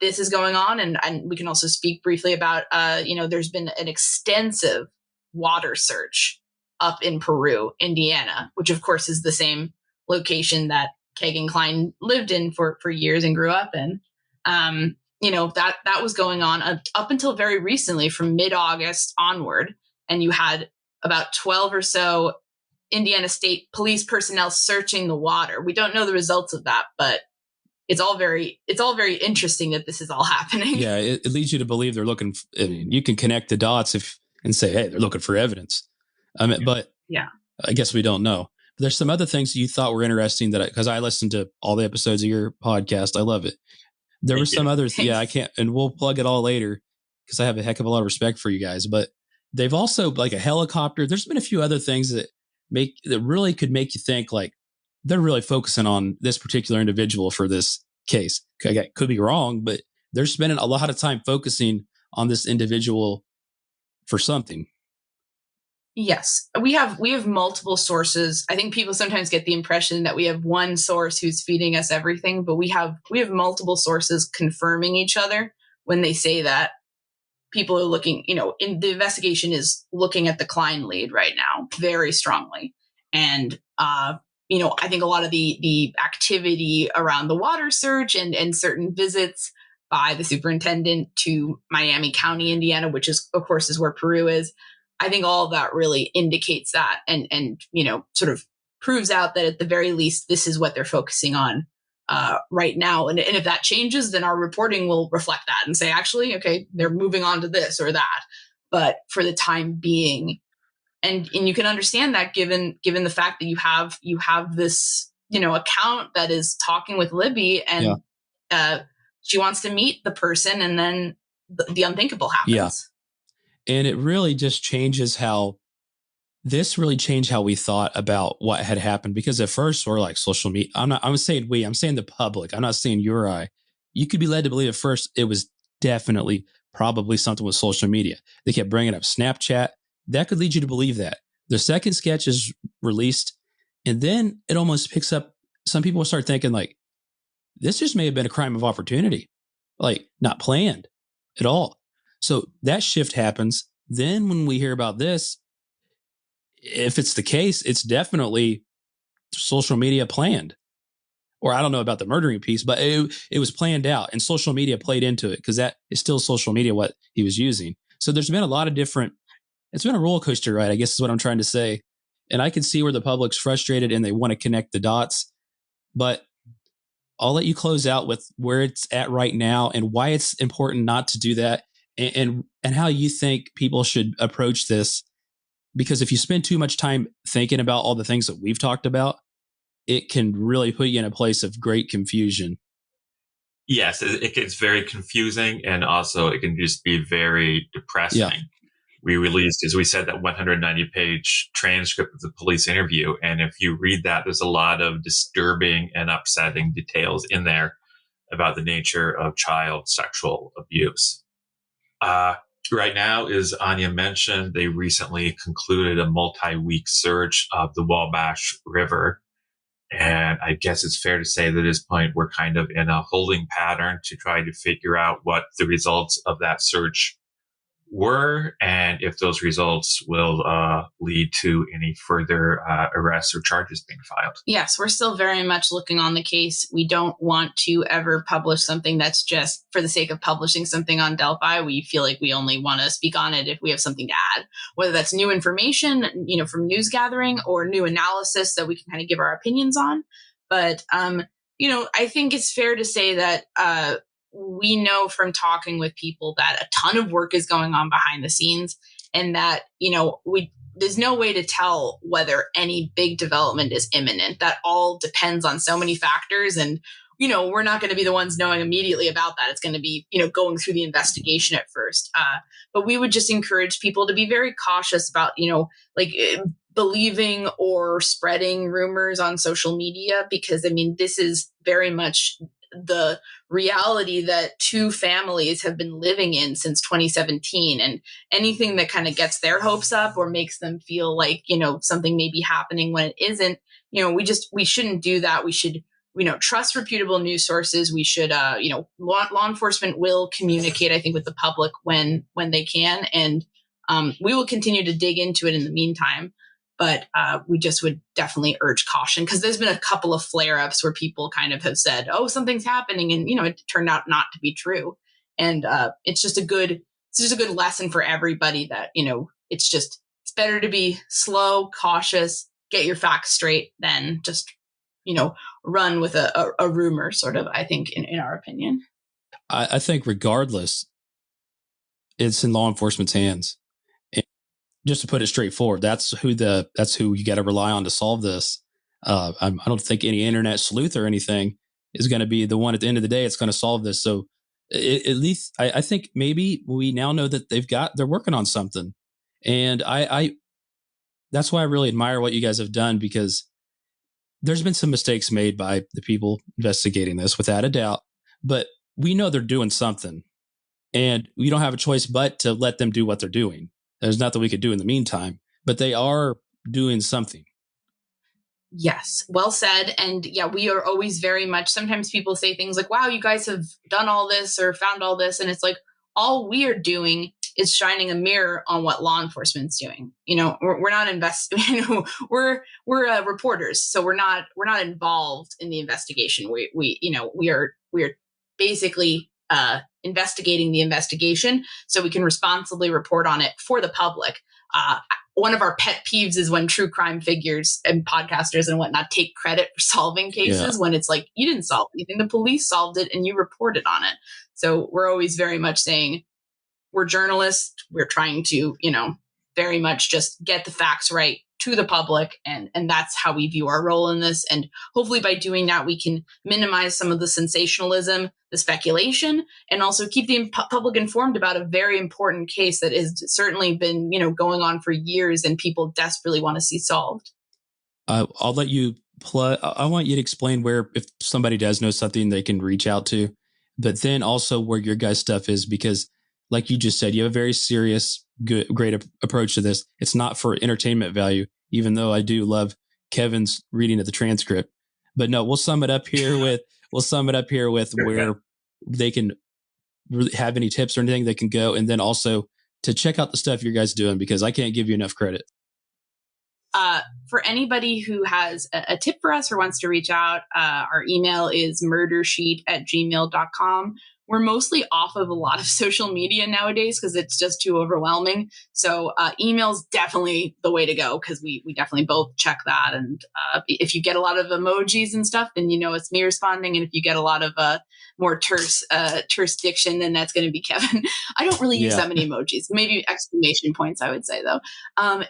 Speaker 4: this is going on, and we can also speak briefly about, there's been an extensive water search up in Peru, Indiana, which of course is the same location that Kagan Klein lived in for years and grew up in. That was going on up until very recently, from mid-August onward. And you had about 12 or so Indiana State Police personnel searching the water. We don't know the results of that, but it's all very interesting that this is all happening.
Speaker 6: Yeah, it leads you to believe they're looking. You can connect the dots and say, hey, they're looking for evidence. But
Speaker 4: yeah,
Speaker 6: I guess we don't know. But there's some other things you thought were interesting because I listened to all the episodes of your podcast. I love it. There were some others. Yeah, I can't, and we'll plug it all later because I have a heck of a lot of respect for you guys. But they've also, like a helicopter. There's been a few other things that really could make you think like they're really focusing on this particular individual for this case. I could be wrong, but they're spending a lot of time focusing on this individual for something.
Speaker 4: Yes, we have multiple sources. I think people sometimes get the impression that we have one source who's feeding us everything, but we have multiple sources confirming each other when they say that people are looking, in the investigation is looking at the Klein lead right now very strongly. And, I think a lot of the activity around the water search and certain visits by the superintendent to Miami County, Indiana, which is, of course, is where Peru is. I think all of that really indicates that and sort of proves out that at the very least, this is what they're focusing on right now. And if that changes, then our reporting will reflect that and say, actually, okay, they're moving on to this or that. But for the time being, and you can understand that given the fact that you have this, account that is talking with Libby and she wants to meet the person and then the unthinkable happens.
Speaker 6: Yeah. And it really just changes how this really changed how we thought about what had happened. Because at first we're like social media. I'm saying we, I'm saying the public. I'm not saying your eye. You could be led to believe at first it was definitely probably something with social media. They kept bringing up Snapchat. That could lead you to believe that. The second sketch is released, and then it almost picks up. Some people start thinking like, this just may have been a crime of opportunity, like not planned at all. So that shift happens. Then when we hear about this, if it's the case, it's definitely social media planned. Or I don't know about the murdering piece, but it was planned out, and social media played into it because that is still social media, what he was using. So there's been a lot of different, it's been a roller coaster ride, I guess is what I'm trying to say. And I can see where the public's frustrated and they want to connect the dots, but I'll let you close out with where it's at right now and why it's important not to do that, and how you think people should approach this. Because if you spend too much time thinking about all the things that we've talked about, it can really put you in a place of great confusion.
Speaker 5: Yes, it gets very confusing, and also it can just be very depressing.
Speaker 6: Yeah.
Speaker 5: We released, as we said, that 190-page transcript of the police interview. And if you read that, there's a lot of disturbing and upsetting details in there about the nature of child sexual abuse. Right now, as Anya mentioned, they recently concluded a multi-week search of the Wabash River. And I guess it's fair to say that at this point, we're kind of in a holding pattern to try to figure out what the results of that search were, and if those results will lead to any further arrests or charges being filed.
Speaker 4: Yes, we're still very much looking on the case. We don't want to ever publish something that's just for the sake of publishing something on Delphi. We feel like we only want to speak on it if we have something to add, whether that's new information, from news gathering, or new analysis that we can kind of give our opinions on. But, I think it's fair to say that we know from talking with people that a ton of work is going on behind the scenes, and that, there's no way to tell whether any big development is imminent. That all depends on so many factors. And, we're not going to be the ones knowing immediately about that. It's going to be, going through the investigation at first. But we would just encourage people to be very cautious about, believing or spreading rumors on social media, because, this is very much the reality that two families have been living in since 2017, and anything that kind of gets their hopes up or makes them feel like, something may be happening when it isn't, we shouldn't do that. We should, trust reputable news sources. We should, law enforcement will communicate, I think, with the public when they can. And we will continue to dig into it in the meantime. But we just would definitely urge caution, because there's been a couple of flare-ups where people kind of have said, oh, something's happening. And, it turned out not to be true. And it's just a good lesson for everybody that, it's better to be slow, cautious, get your facts straight than just, run with a rumor, sort of, I think, in our opinion.
Speaker 6: I think regardless, it's in law enforcement's hands. Just to put it straightforward, that's who you got to rely on to solve this. I don't think any internet sleuth or anything is going to be the one at the end of the day. It's going to solve this. So at least I think maybe we now know that they're working on something, and I that's why I really admire what you guys have done, because there's been some mistakes made by the people investigating this, without a doubt. But we know they're doing something, and we don't have a choice but to let them do what they're doing. There's nothing we could do in the meantime, but they are doing something.
Speaker 4: Yes, well said. And yeah, we are always very much, sometimes people say things like, wow, you guys have done all this or found all this. And it's like, all we are doing is shining a mirror on what law enforcement's doing. We're not we're reporters. So we're not involved in the investigation. We are basically investigating the investigation so we can responsibly report on it for the public. One of our pet peeves is when true crime figures and podcasters and whatnot take credit for solving cases, when it's like, you didn't solve anything. The police solved it and you reported on it. So we're always very much saying, we're journalists. We're trying to, very much just get the facts right to the public. And that's how we view our role in this. And hopefully by doing that, we can minimize some of the sensationalism, the speculation, and also keep the public informed about a very important case that has certainly been, going on for years and people desperately want to see solved.
Speaker 6: I'll let you I want you to explain where, if somebody does know something, they can reach out to, but then also where your guys' stuff is, because like you just said, you have a very serious, great approach to this. It's not for entertainment value, even though I do love Kevin's reading of the transcript. But no, we'll sum it up here with where they can have any tips or anything they can go, and then also to check out the stuff you guys doing, because I can't give you enough credit.
Speaker 4: For anybody who has a tip for us or wants to reach out, our email is murdersheet@gmail.com. We're mostly off of a lot of social media nowadays because it's just too overwhelming. So email's definitely the way to go, because we definitely both check that. And if you get a lot of emojis and stuff, then it's me responding. And if you get a lot of more terse diction, then that's going to be Kevin. I don't really use that many emojis, maybe exclamation points, I would say, though.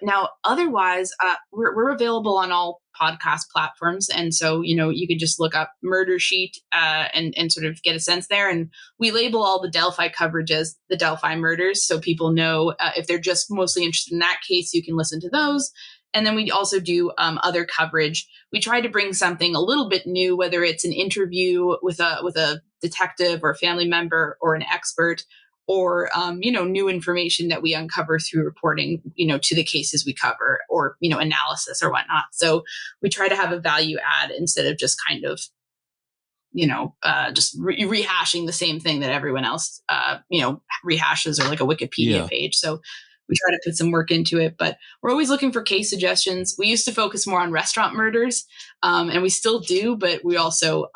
Speaker 4: Now, otherwise, we're available on all podcast platforms. And so, you could just look up Murder Sheet and sort of get a sense there. And we label all the Delphi coverage as the Delphi Murders. So people know if they're just mostly interested in that case, you can listen to those. And then we also do other coverage. We try to bring something a little bit new, whether it's an interview with a detective or a family member or an expert, or new information that we uncover through reporting, to the cases we cover, or analysis or whatnot. So we try to have a value add instead of just kind of just rehashing the same thing that everyone else rehashes, or like a Wikipedia page. So we try to put some work into it, but we're always looking for case suggestions. We used to focus more on restaurant murders, and we still do, but we also,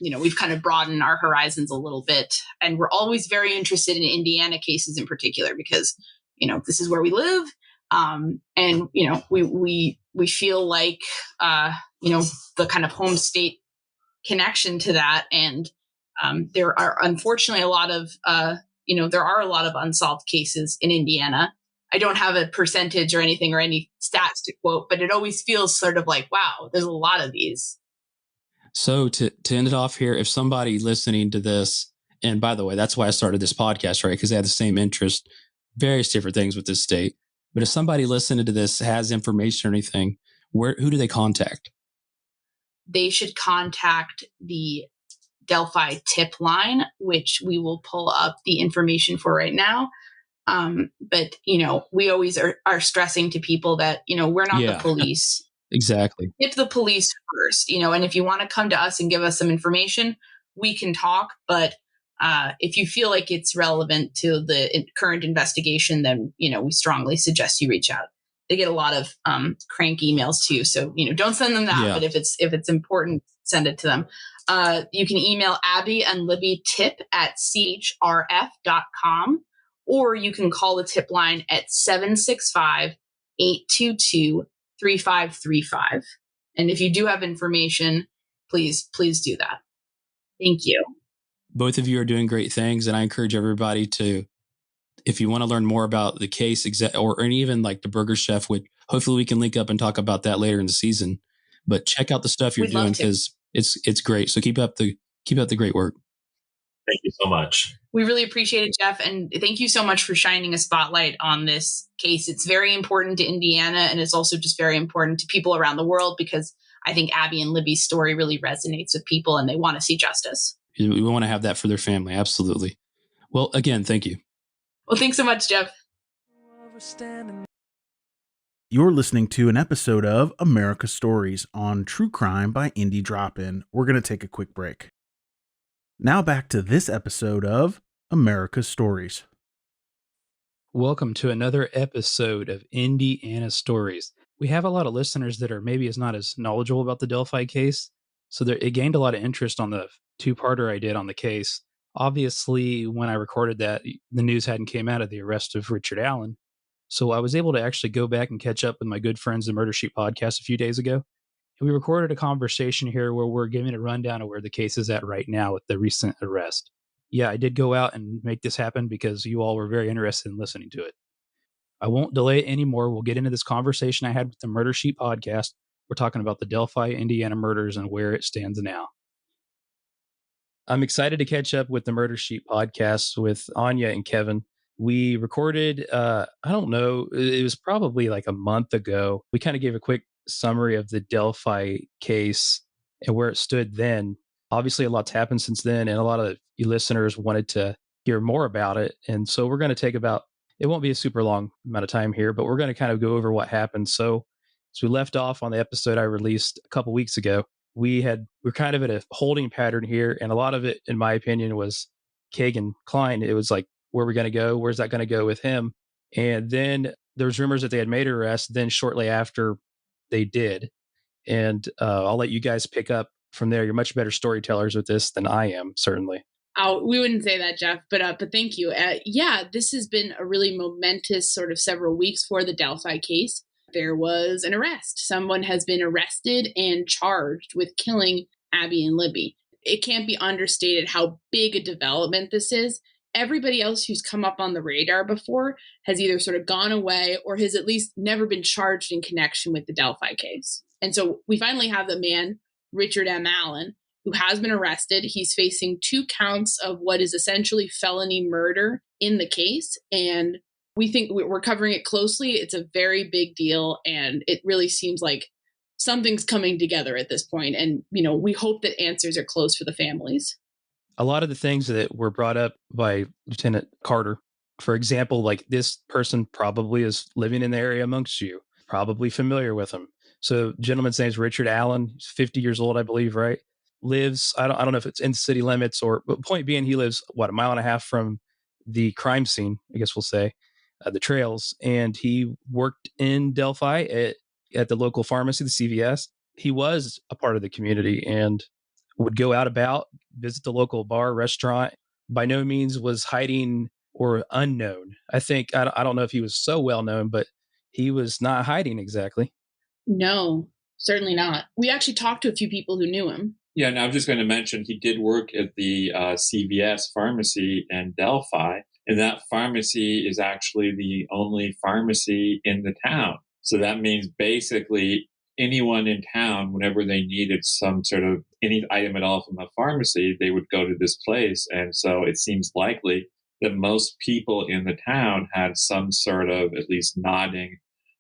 Speaker 4: we've kind of broadened our horizons a little bit. And we're always very interested in Indiana cases in particular, because, this is where we live. And, we feel like, the kind of home state connection to that. And there are unfortunately a lot of, there are a lot of unsolved cases in Indiana. I don't have a percentage or anything or any stats to quote, but it always feels sort of like, wow, there's a lot of these.
Speaker 6: So to end it off here, if somebody listening to this, and by the way, that's why I started this podcast, right? Because they have the same interest, various different things with this state. But if somebody listening to this has information or anything, who do they contact?
Speaker 4: They should contact the Delphi tip line, which we will pull up the information for right now. But, we always are stressing to people that, we're not the police.
Speaker 6: Exactly.
Speaker 4: Tip the police first, and if you want to come to us and give us some information, we can talk. But if you feel like it's relevant to the current investigation, then, we strongly suggest you reach out. They get a lot of crank emails too. So, don't send them that. But if it's important, send it to them. You can email Abby and Libby tip@chrf.com, or you can call the tip line at 765-822-3535. And if you do have information, please do that. Thank you.
Speaker 6: Both of you are doing great things. And I encourage everybody to, if you want to learn more about the case, or even like the Burger Chef, which hopefully we can link up and talk about that later in the season. But check out the stuff you're doing, because it's great. So keep up the great work.
Speaker 5: Thank you so much.
Speaker 4: We really appreciate it, Jeff. And thank you so much for shining a spotlight on this case. It's very important to Indiana, and it's also just very important to people around the world, because I think Abby and Libby's story really resonates with people and they want to see justice.
Speaker 6: We want to have that for their family. Absolutely. Well, again, thank you.
Speaker 4: Well, thanks so much, Jeff.
Speaker 1: You're listening to an episode of America Stories on True Crime by Indie Drop-In. We're going to take a quick break. Now back to this episode of America Stories.
Speaker 3: Welcome to another episode of Indiana Stories. We have a lot of listeners that are maybe not as knowledgeable about the Delphi case, so it gained a lot of interest on the two-parter I did on the case. Obviously, when I recorded that, the news hadn't came out of the arrest of Richard Allen, so I was able to actually go back and catch up with my good friends, the Murder Sheet podcast, a few days ago. And we recorded a conversation here where we're giving a rundown of where the case is at right now with the recent arrest. Yeah, I did go out and make this happen because you all were very interested in listening to it. I won't delay it anymore. We'll get into this conversation I had with the Murder Sheet podcast. We're talking about the Delphi, Indiana murders and where it stands now. I'm excited to catch up with the Murder Sheet podcast with Anya and Kevin. We recorded, I don't know, it was probably like a month ago. We kind of gave a quick summary of the Delphi case and where it stood then. Obviously, a lot's happened since then, and a lot of you listeners wanted to hear more about it. And so we're going to take about, it won't be a super long amount of time here, but we're going to kind of go over what happened. So we left off on the episode I released a couple weeks ago. We're kind of at a holding pattern here, and a lot of it, in my opinion, was Kagan Klein. It was like, where are we going to go? Where's that going to go with him? And then there was rumors that they had made an arrest. Then shortly after, they did. And I'll let you guys pick up from there. You're much better storytellers with this than I am, certainly.
Speaker 4: Oh, we wouldn't say that, Jeff, but thank you. Yeah, this has been a really momentous sort of several weeks for the Delphi case. There was an arrest. Someone has been arrested and charged with killing Abby and Libby. It can't be understated how big a development this is. Everybody else who's come up on the radar before has either sort of gone away or has at least never been charged in connection with the Delphi case. And so we finally have the man, Richard M. Allen, who has been arrested. He's facing 2 counts of what is essentially felony murder in the case. And we think we're covering it closely. It's a very big deal. And it really seems like something's coming together at this point. And, we hope that answers are close for the families.
Speaker 3: A lot of the things that were brought up by Lieutenant Carter, for example, like this person probably is living in the area amongst you, probably familiar with him. So gentleman's name is Richard Allen. He's 50 years old, I believe, right? Lives, I don't know if it's in city limits but point being, he lives, a mile and a half from the crime scene, I guess we'll say, the trails. And he worked in Delphi at the local pharmacy, the CVS. He was a part of the community and would go out about, visit the local bar, restaurant. By no means was hiding or unknown. I think, I don't know if he was so well known, but he was not hiding exactly.
Speaker 4: No, certainly not. We actually talked to a few people who knew him.
Speaker 5: Yeah, and I'm just going to mention he did work at the CVS pharmacy in Delphi, and that pharmacy is actually the only pharmacy in the town. So that means basically anyone in town, whenever they needed some sort of any item at all from a pharmacy, they would go to this place. And so it seems likely that most people in the town had some sort of at least nodding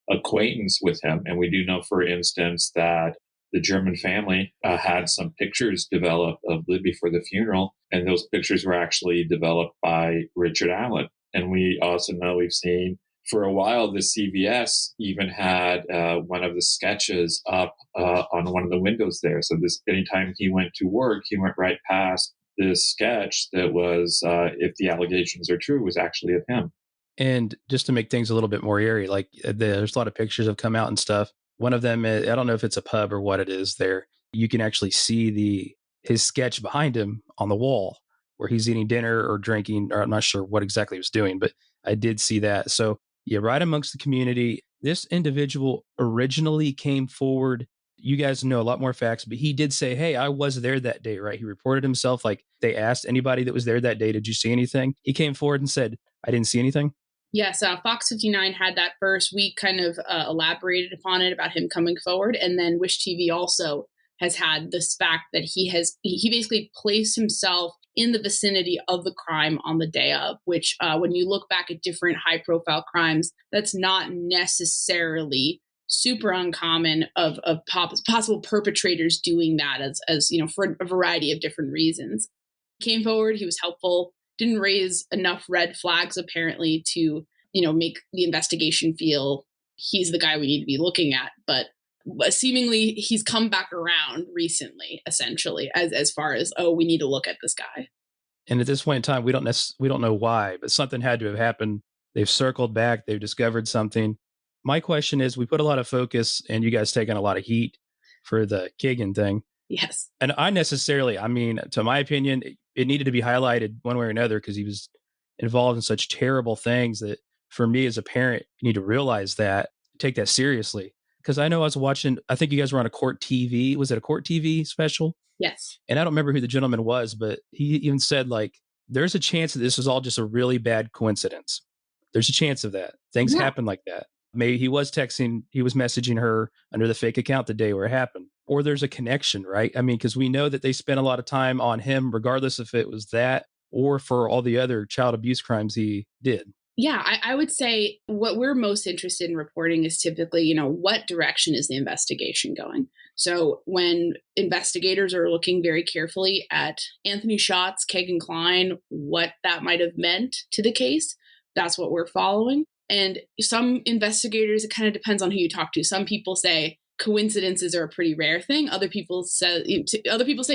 Speaker 5: acquaintance with him. And we do know, for instance, that the German family had some pictures developed of Libby for the funeral, and those pictures were actually developed by Richard Allen. And we also know we've seen for a while the CVS even had one of the sketches up on one of the windows there. So this, anytime he went to work, he went right past this sketch that was, if the allegations are true, was actually of him.
Speaker 3: And just to make things a little bit more eerie, like there's a lot of pictures have come out and stuff. One of them, I don't know if it's a pub or what it is there. You can actually see his sketch behind him on the wall where he's eating dinner or drinking, or I'm not sure what exactly he was doing, but I did see that. So yeah, right amongst the community, this individual originally came forward. You guys know a lot more facts, but he did say, hey, I was there that day, right? He reported himself. Like they asked anybody that was there that day, did you see anything? He came forward and said, I didn't see anything.
Speaker 4: Yes, Fox 59 had that first. We kind of elaborated upon it about him coming forward. And then Wish TV also has had this fact that he basically placed himself in the vicinity of the crime on the day of, which when you look back at different high profile crimes, that's not necessarily super uncommon of possible perpetrators doing that as for a variety of different reasons. He came forward, he was helpful, didn't raise enough red flags apparently to, make the investigation feel he's the guy we need to be looking at. But seemingly he's come back around recently, essentially, as far as, we need to look at this guy.
Speaker 3: And at this point in time, we don't know why, but something had to have happened. They've circled back. They've discovered something. My question is, we put a lot of focus and you guys taking a lot of heat for the Kagan thing.
Speaker 4: Yes.
Speaker 3: And to my opinion, it needed to be highlighted one way or another because he was involved in such terrible things that for me as a parent, you need to realize that, take that seriously. Because I know I was watching, I think you guys were on a Court TV. Was it a Court TV special?
Speaker 4: Yes.
Speaker 3: And I don't remember who the gentleman was, but he even said, like, there's a chance that this was all just a really bad coincidence. There's a chance of that. Things
Speaker 4: Yeah.
Speaker 3: happen like that. Maybe he was messaging her under the fake account the day where it happened. Or there's a connection, right? I mean, because we know that they spent a lot of time on him, regardless if it was that or for all the other child abuse crimes he did.
Speaker 7: Yeah, I would say what we're most interested in reporting is typically, what direction is the investigation going? So when investigators are looking very carefully at Anthony Shots, Kegan Kline, what that might have meant to the case, that's what we're following. And some investigators, it kind of depends on who you talk to. Some people say coincidences are a pretty rare thing. Other people say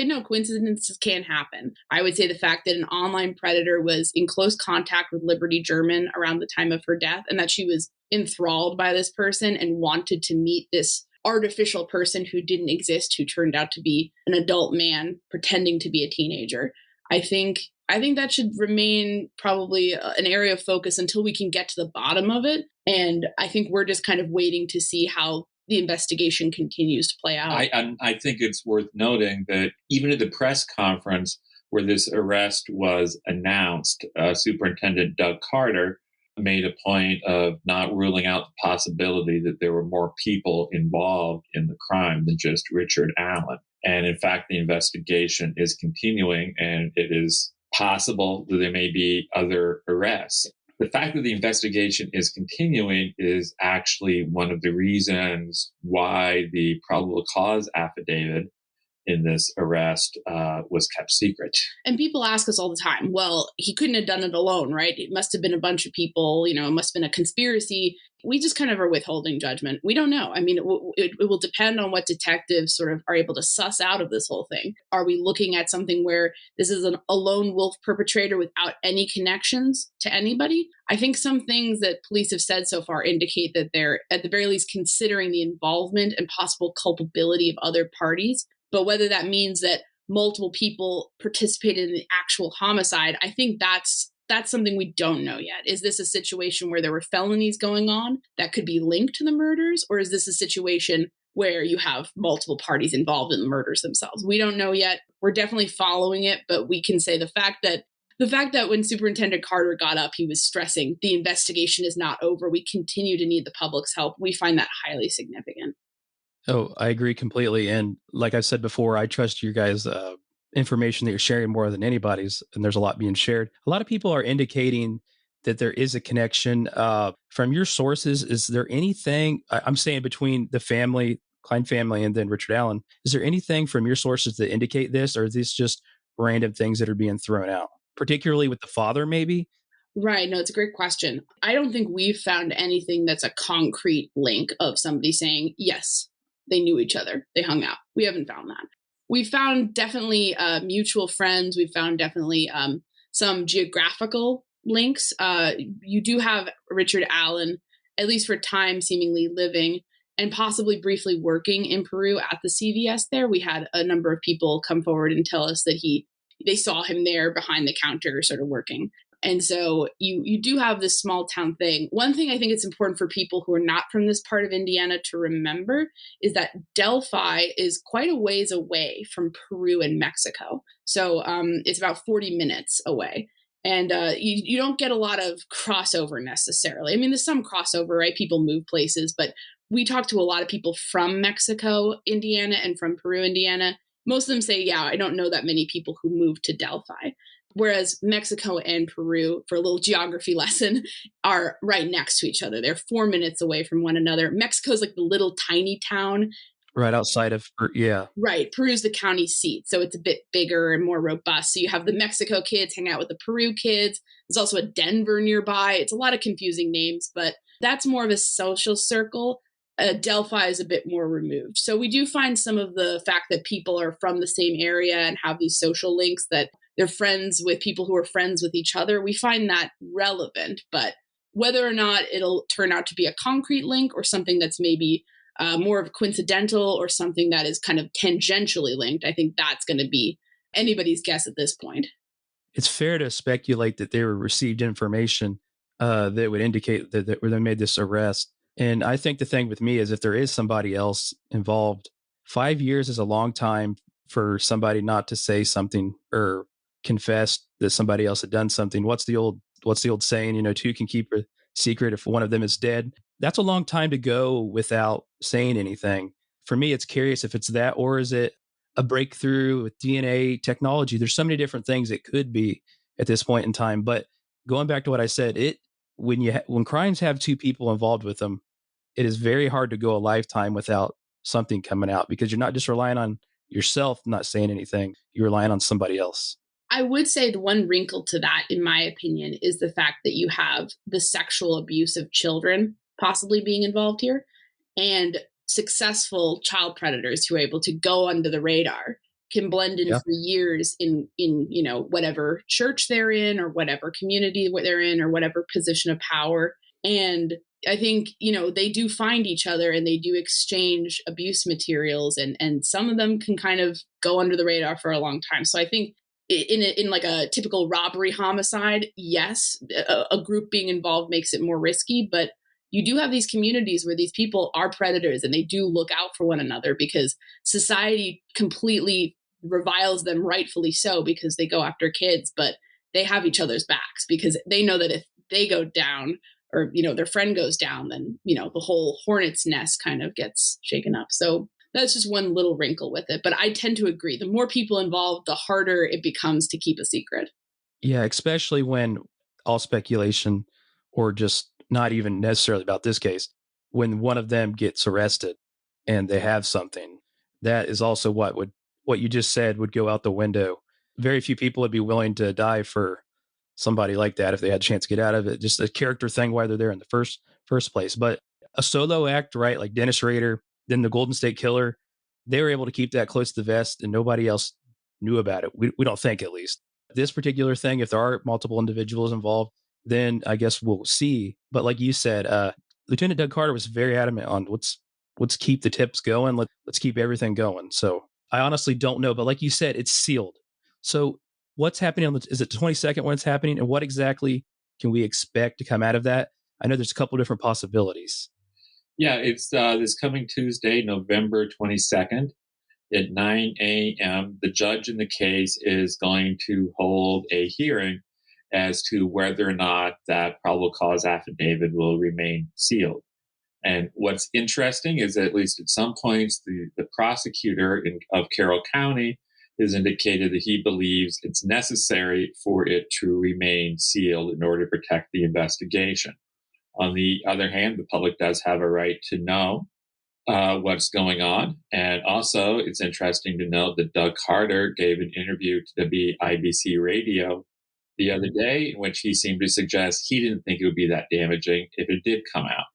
Speaker 7: no, coincidences can happen. I would say the fact that an online predator was in close contact with Liberty German around the time of her death, and that she was enthralled by this person and wanted to meet this artificial person who didn't exist, who turned out to be an adult man pretending to be a teenager. I think that should remain probably an area of focus until we can get to the bottom of it. And I think we're just kind of waiting to see how the investigation continues to play out.
Speaker 5: I think it's worth noting that even at the press conference where this arrest was announced, Superintendent Doug Carter made a point of not ruling out the possibility that there were more people involved in the crime than just Richard Allen. And in fact, the investigation is continuing, and it is possible that there may be other arrests. The fact that the investigation is continuing is actually one of the reasons why the probable cause affidavit in this arrest was kept secret.
Speaker 7: And people ask us all the time, well, he couldn't have done it alone, right? It must have been a bunch of people, it must have been a conspiracy. We just kind of are withholding judgment. We don't know. I mean, it will depend on what detectives sort of are able to suss out of this whole thing. Are we looking at something where this is a lone wolf perpetrator without any connections to anybody? I think some things that police have said so far indicate that they're at the very least considering the involvement and possible culpability of other parties. But whether that means that multiple people participated in the actual homicide, I think that's something we don't know yet. Is this a situation where there were felonies going on that could be linked to the murders? Or is this a situation where you have multiple parties involved in the murders themselves? We don't know yet. We're definitely following it, but we can say the fact that when Superintendent Carter got up, he was stressing the investigation is not over. We continue to need the public's help. We find that highly significant.
Speaker 3: Oh, I agree completely. And like I said before, I trust your guys' information that you're sharing more than anybody's, and there's a lot being shared. A lot of people are indicating that there is a connection. From your sources, is there anything, I'm saying between the family, Klein family, and then Richard Allen, is there anything from your sources that indicate this, or is this just random things that are being thrown out, particularly with the father maybe?
Speaker 7: Right. No, it's a great question. I don't think we've found anything that's a concrete link of somebody saying, yes, they knew each other, they hung out. We haven't found that. We found definitely mutual friends. We found definitely some geographical links. You do have Richard Allen, at least for time, seemingly living and possibly briefly working in Peru at the CVS there. We had a number of people come forward and tell us that they saw him there behind the counter sort of working. And so you do have this small town thing. One thing I think it's important for people who are not from this part of Indiana to remember is that Delphi is quite a ways away from Peru and Mexico. So it's about 40 minutes away. And you don't get a lot of crossover necessarily. I mean, there's some crossover, right? People move places, but we talk to a lot of people from Mexico, Indiana, and from Peru, Indiana. Most of them say, yeah, I don't know that many people who moved to Delphi. Whereas Mexico and Peru, for a little geography lesson, are right next to each other. They're 4 minutes away from one another. Mexico's like the little tiny town.
Speaker 3: Right outside of, yeah.
Speaker 7: Right. Peru's the county seat. So it's a bit bigger and more robust. So you have the Mexico kids hang out with the Peru kids. There's also a Denver nearby. It's a lot of confusing names, but that's more of a social circle. Delphi is a bit more removed. So we do find some of the fact that people are from the same area and have these social links, that they're friends with people who are friends with each other. We find that relevant, but whether or not it'll turn out to be a concrete link or something that's maybe more of a coincidental or something that is kind of tangentially linked, I think that's going to be anybody's guess at this point.
Speaker 3: It's fair to speculate that they received information that would indicate that they made this arrest. And I think the thing with me is if there is somebody else involved, 5 years is a long time for somebody not to say something or confess that somebody else had done something. What's the old saying? Two can keep a secret if one of them is dead. That's a long time to go without saying anything. For me, it's curious if it's that, or is it a breakthrough with DNA technology? There's so many different things it could be at this point in time. But going back to what I said, when crimes have two people involved with them, it is very hard to go a lifetime without something coming out, because you're not just relying on yourself not saying anything, you're relying on somebody else.
Speaker 7: I would say the one wrinkle to that, in my opinion, is the fact that you have the sexual abuse of children possibly being involved here, and successful child predators who are able to go under the radar can blend in
Speaker 3: Yeah.
Speaker 7: for years in whatever church they're in, or whatever community they're in, or whatever position of power. And I think, they do find each other and they do exchange abuse materials, and some of them can kind of go under the radar for a long time. So I think in like a typical robbery homicide, yes, a group being involved makes it more risky, but you do have these communities where these people are predators and they do look out for one another, because society completely reviles them, rightfully so, because they go after kids, but they have each other's backs because they know that if they go down, or their friend goes down, then the whole hornet's nest kind of gets shaken up. So that's just one little wrinkle with it. But I tend to agree. The more people involved, the harder it becomes to keep a secret.
Speaker 3: Yeah, especially when all speculation, or just not even necessarily about this case, when one of them gets arrested and they have something, that is also what you just said would go out the window. Very few people would be willing to die for somebody like that if they had a chance to get out of it. Just a character thing why they're there in the first place. But a solo act, right? Like Dennis Rader, then the Golden State Killer, they were able to keep that close to the vest and nobody else knew about it. We don't think, at least. This particular thing, if there are multiple individuals involved, then I guess we'll see. But like you said, Lieutenant Doug Carter was very adamant on let's keep the tips going. Let's keep everything going. So I honestly don't know. But like you said, it's sealed. So what's happening is it the 22nd when it's happening? And what exactly can we expect to come out of that? I know there's a couple different possibilities.
Speaker 5: Yeah, it's this coming Tuesday, November 22nd at 9 a.m. The judge in the case is going to hold a hearing as to whether or not that probable cause affidavit will remain sealed. And what's interesting is that at least at some points, the prosecutor of Carroll County has indicated that he believes it's necessary for it to remain sealed in order to protect the investigation. On the other hand, the public does have a right to know what's going on. And also, it's interesting to note that Doug Carter gave an interview to WIBC Radio the other day in which he seemed to suggest he didn't think it would be that damaging if it did come out.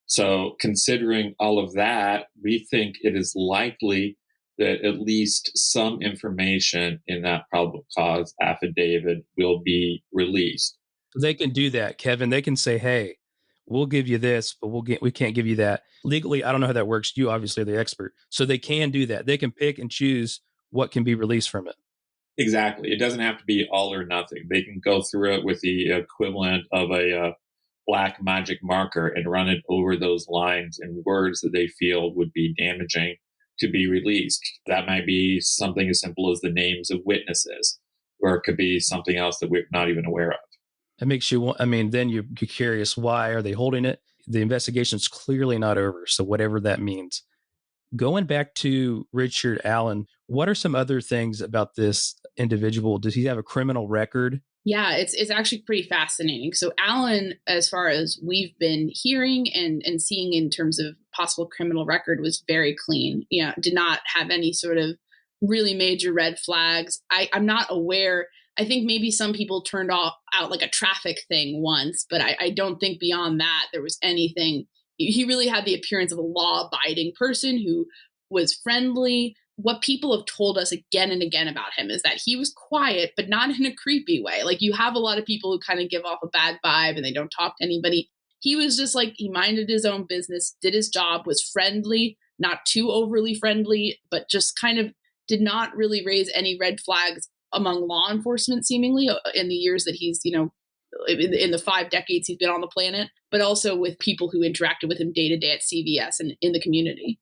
Speaker 5: So considering all of that, we think it is likely that at least some information in that probable cause affidavit will be released.
Speaker 3: They can do that, Kevin. They can say, hey, we'll give you this, but we can't give you that. Legally, I don't know how that works. You obviously are the expert. So they can do that. They can pick and choose what can be released from it.
Speaker 5: Exactly. It doesn't have to be all or nothing. They can go through it with the equivalent of a black magic marker and run it over those lines and words that they feel would be damaging to be released. That might be something as simple as the names of witnesses, or it could be something else that we're not even aware of.
Speaker 3: It makes you want, then you're curious, why are they holding it? The investigation's clearly not over. So whatever that means. Going back to Richard Allen, what are some other things about this individual? Does he have a criminal record?
Speaker 7: Yeah, it's actually pretty fascinating. So Allen, as far as we've been hearing and seeing in terms of possible criminal record, was very clean. Did not have any sort of really major red flags. I'm not aware. I think maybe some people turned out like a traffic thing once, but I don't think beyond that there was anything. He really had the appearance of a law-abiding person who was friendly. What people have told us again and again about him is that he was quiet, but not in a creepy way. Like, you have a lot of people who kind of give off a bad vibe and they don't talk to anybody. He was just like, he minded his own business, did his job, was friendly, not too overly friendly, but just kind of did not really raise any red flags among law enforcement, seemingly, in the years that he's, in the 5 decades he's been on the planet, but also with people who interacted with him day to day at CVS and in the community.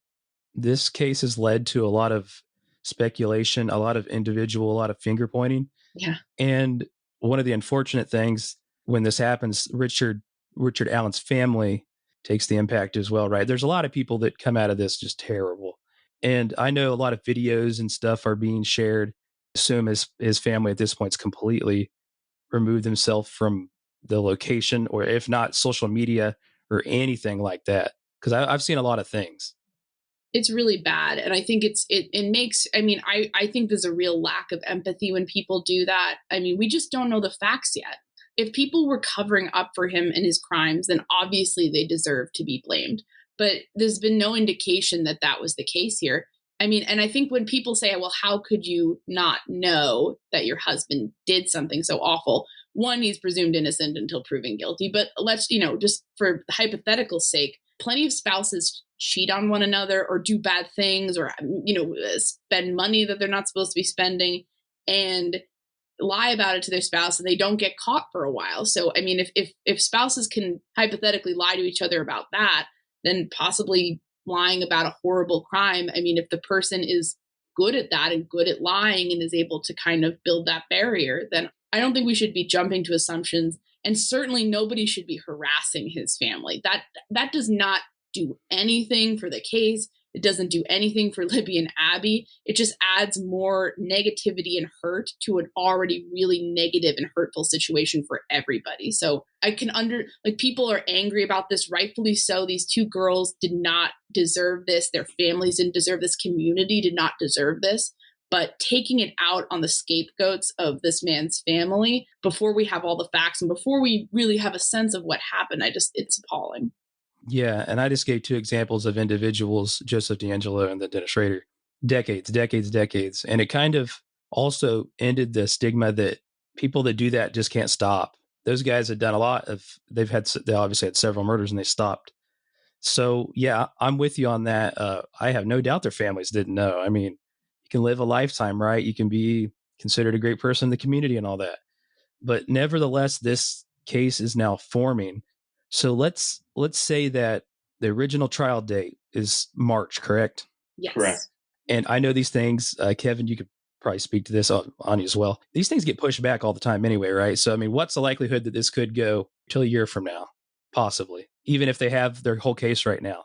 Speaker 3: This case has led to a lot of speculation, a lot of finger pointing.
Speaker 7: Yeah.
Speaker 3: And one of the unfortunate things when this happens, Richard Richard Allen's family takes the impact as well, right? There's a lot of people that come out of this just terrible. And I know a lot of videos and stuff are being shared. Assume his family at this point is completely removed themselves from the location, or if not social media or anything like that. Because I've seen a lot of things.
Speaker 7: It's really bad. And I think it makes, I mean, I think there's a real lack of empathy when people do that. I mean, we just don't know the facts yet. If people were covering up for him and his crimes, then obviously they deserve to be blamed. But there's been no indication that that was the case here. I mean, and I think when people say, well, how could you not know that your husband did something so awful? One, he's presumed innocent until proven guilty. But let's, just for hypothetical sake, plenty of spouses cheat on one another or do bad things or, spend money that they're not supposed to be spending and lie about it to their spouse, and they don't get caught for a while. So, I mean, if spouses can hypothetically lie to each other about that, then possibly lying about a horrible crime. I mean, if the person is good at that and good at lying and is able to kind of build that barrier, then I don't think we should be jumping to assumptions. And certainly nobody should be harassing his family. That does not do anything for the case. It doesn't do anything for Libby and Abby. It just adds more negativity and hurt to an already really negative and hurtful situation for everybody. So I can people are angry about this, rightfully so. These two girls did not deserve this. Their families didn't deserve this. Community did not deserve this. But taking it out on the scapegoats of this man's family before we have all the facts and before we really have a sense of what happened, it's appalling.
Speaker 3: Yeah, and I just gave two examples of individuals, Joseph D'Angelo and then Dennis Rader, decades. And it kind of also ended the stigma that people that do that just can't stop. Those guys had done a lot of, they obviously had several murders and they stopped. So yeah, I'm with you on that. I have no doubt their families didn't know. I mean, you can live a lifetime, right? You can be considered a great person in the community and all that. But nevertheless, this case is now forming. So let's say that the original trial date is March, correct?
Speaker 7: Yes.
Speaker 5: Correct.
Speaker 3: And I know these things, Kevin, you could probably speak to this on you as well. These things get pushed back all the time anyway, right? So, I mean, what's the likelihood that this could go till a year from now, possibly, even if they have their whole case right now?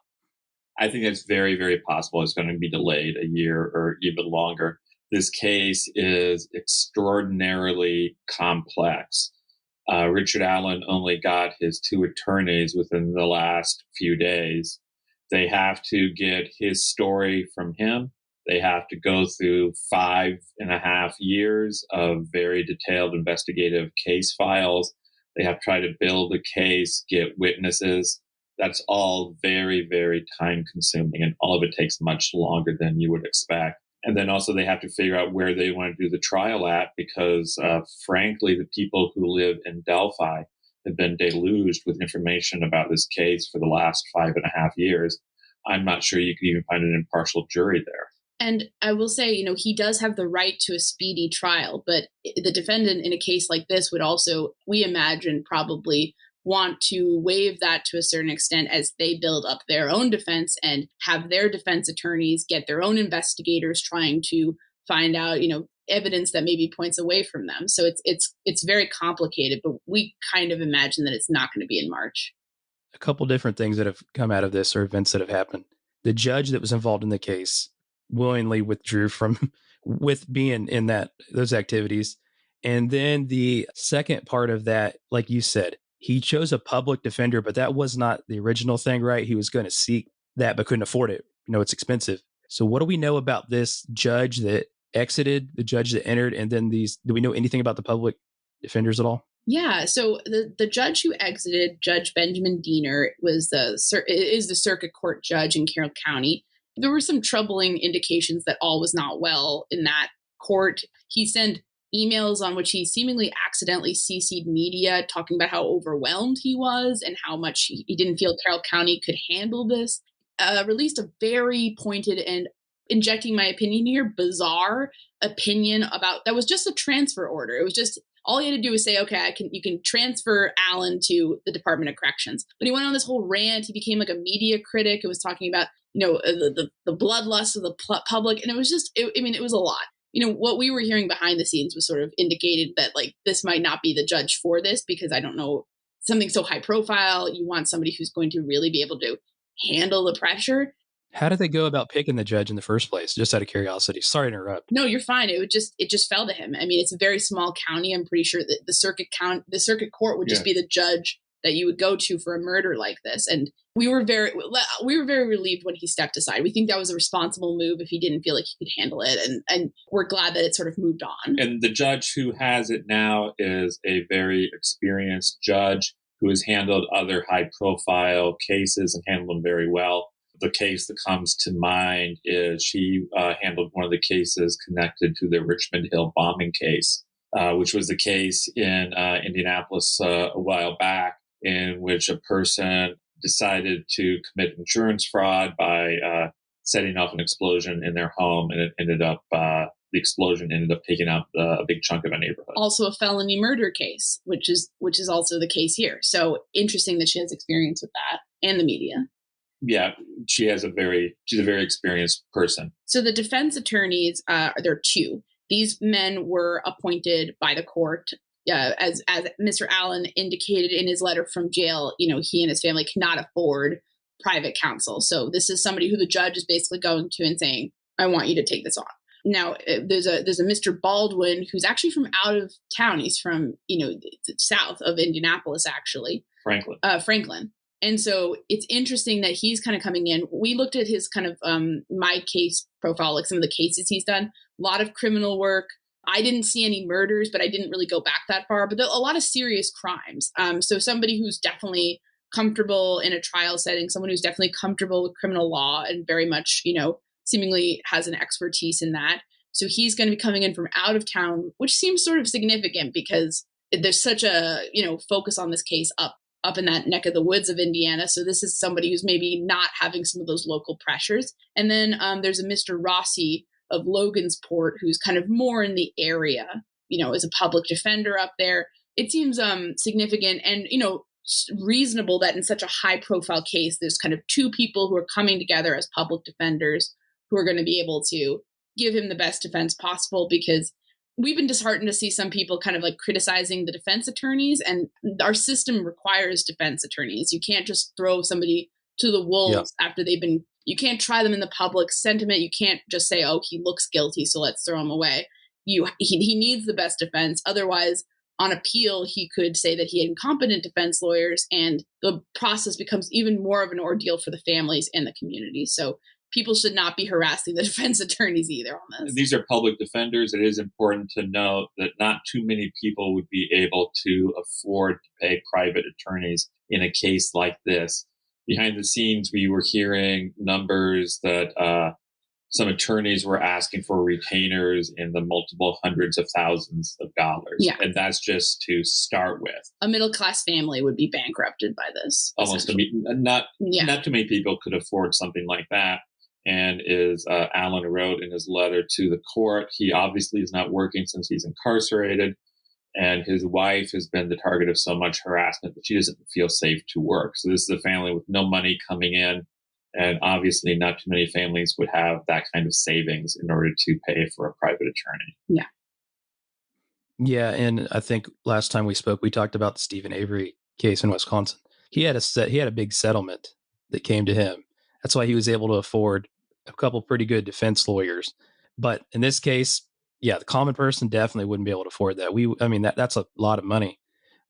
Speaker 5: I think it's very, very possible it's going to be delayed a year or even longer. This case is extraordinarily complex. Richard Allen only got his two attorneys within the last few days. They have to get his story from him. They have to go through 5.5 years of very detailed investigative case files. They have to try to build a case, get witnesses. That's all very, very time consuming, and all of it takes much longer than you would expect. And then also they have to figure out where they want to do the trial at because, frankly, the people who live in Delphi have been deluged with information about this case for the last 5.5 years. I'm not sure you could even find an impartial jury there.
Speaker 7: And I will say, he does have the right to a speedy trial, but the defendant in a case like this would also, we imagine, probably want to waive that to a certain extent as they build up their own defense and have their defense attorneys get their own investigators trying to find out, evidence that maybe points away from them. So it's very complicated, but we kind of imagine that it's not going to be in March.
Speaker 3: A couple different things that have come out of this or events that have happened. The judge that was involved in the case willingly withdrew from with being in those activities. And then the second part of that, like you said, he chose a public defender, but that was not the original thing, right? He was going to seek that, but couldn't afford it. It's expensive. So what do we know about this judge that exited, the judge that entered, and then do we know anything about the public defenders at all?
Speaker 7: Yeah, so the judge who exited, Judge Benjamin Diener, is the circuit court judge in Carroll County. There were some troubling indications that all was not well in that court. He sent emails on which he seemingly accidentally CC'd media talking about how overwhelmed he was and how much he didn't feel Carroll County could handle this. Released a very pointed and, injecting my opinion here, bizarre opinion about that was just a transfer order. It was just all he had to do was say, okay, you can transfer Allen to the Department of Corrections. But he went on this whole rant. He became like a media critic. It was talking about, the bloodlust of the public. And it was just, it was a lot. What we were hearing behind the scenes was sort of indicated that like this might not be the judge for this because I don't know something so high profile. You want somebody who's going to really be able to handle the pressure.
Speaker 3: How did they go about picking the judge in the first place? Just out of curiosity. Sorry to interrupt.
Speaker 7: No, you're fine. It just fell to him. I mean, it's a very small county. I'm pretty sure that the circuit court would just be the judge that you would go to for a murder like this. And we were very relieved when he stepped aside. We think that was a responsible move if he didn't feel like he could handle it. And we're glad that it sort of moved on.
Speaker 5: And the judge who has it now is a very experienced judge who has handled other high profile cases and handled them very well. The case that comes to mind is she handled one of the cases connected to the Richmond Hill bombing case, which was the case in Indianapolis a while back, in which a person decided to commit insurance fraud by setting off an explosion in their home, and it ended up the explosion ended up taking out a big chunk of a neighborhood.
Speaker 7: Also a felony murder case, which is also the case here. So interesting that she has experience with that and the media.
Speaker 5: Yeah, she's a very experienced person.
Speaker 7: So the defense attorneys, there are two. These men were appointed by the court. As Mr. Allen indicated in his letter from jail, he and his family cannot afford private counsel. So this is somebody who the judge is basically going to and saying, I want you to take this on. Now, there's a Mr. Baldwin who's actually from out of town. He's from, south of Indianapolis, actually. Franklin. And so it's interesting that he's kind of coming in. We looked at his kind of my case profile, like some of the cases he's done, a lot of criminal work. I didn't see any murders, but I didn't really go back that far. But a lot of serious crimes. So somebody who's definitely comfortable in a trial setting, someone who's definitely comfortable with criminal law and very much, seemingly has an expertise in that. So he's going to be coming in from out of town, which seems sort of significant because there's such a, focus on this case up in that neck of the woods of Indiana. So this is somebody who's maybe not having some of those local pressures. And then there's a Mr. Rossi of Logansport, who's kind of more in the area, as a public defender up there. It seems significant and, reasonable that in such a high profile case, there's kind of two people who are coming together as public defenders who are going to be able to give him the best defense possible, because we've been disheartened to see some people kind of like criticizing the defense attorneys, and our system requires defense attorneys. You can't just throw somebody to the wolves after you can't try them in the public sentiment. You can't just say, oh, he looks guilty, so let's throw him away. He needs the best defense. Otherwise, on appeal, he could say that he had incompetent defense lawyers, and the process becomes even more of an ordeal for the families and the community. So people should not be harassing the defense attorneys either on this.
Speaker 5: These are public defenders. It is important to note that not too many people would be able to afford to pay private attorneys in a case like this. Behind the scenes, we were hearing numbers that some attorneys were asking for retainers in the multiple hundreds of thousands of dollars. Yeah. And that's just to start with.
Speaker 7: A middle-class family would be bankrupted by this.
Speaker 5: Almost not too many people could afford something like that. And as Alan wrote in his letter to the court, he obviously is not working since he's incarcerated. And his wife has been the target of so much harassment that she doesn't feel safe to work. So this is a family with no money coming in. And obviously not too many families would have that kind of savings in order to pay for a private attorney.
Speaker 7: Yeah.
Speaker 3: Yeah. And I think last time we spoke, we talked about the Stephen Avery case in Wisconsin. He had a big settlement that came to him. That's why he was able to afford a couple pretty good defense lawyers. But in this case, the common person definitely wouldn't be able to afford that. That's a lot of money.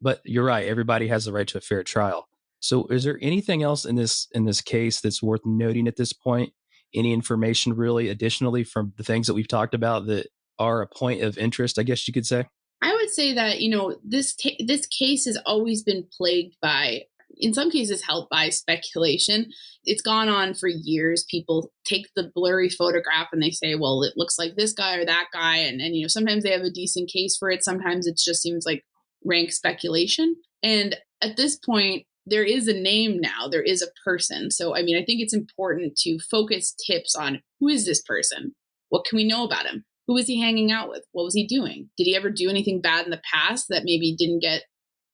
Speaker 3: But you're right. Everybody has the right to a fair trial. So is there anything else in this case that's worth noting at this point? Any information really additionally from the things that we've talked about that are a point of interest, I guess you could say?
Speaker 7: I would say that, this case has always been plagued by, in some cases, helped by speculation. It's gone on for years. People take the blurry photograph and they say, well, it looks like this guy or that guy. And sometimes they have a decent case for it. Sometimes it just seems like rank speculation. And at this point, there is a name now. There is a person. So, I think it's important to focus tips on who is this person? What can we know about him? Who is he hanging out with? What was he doing? Did he ever do anything bad in the past that maybe didn't get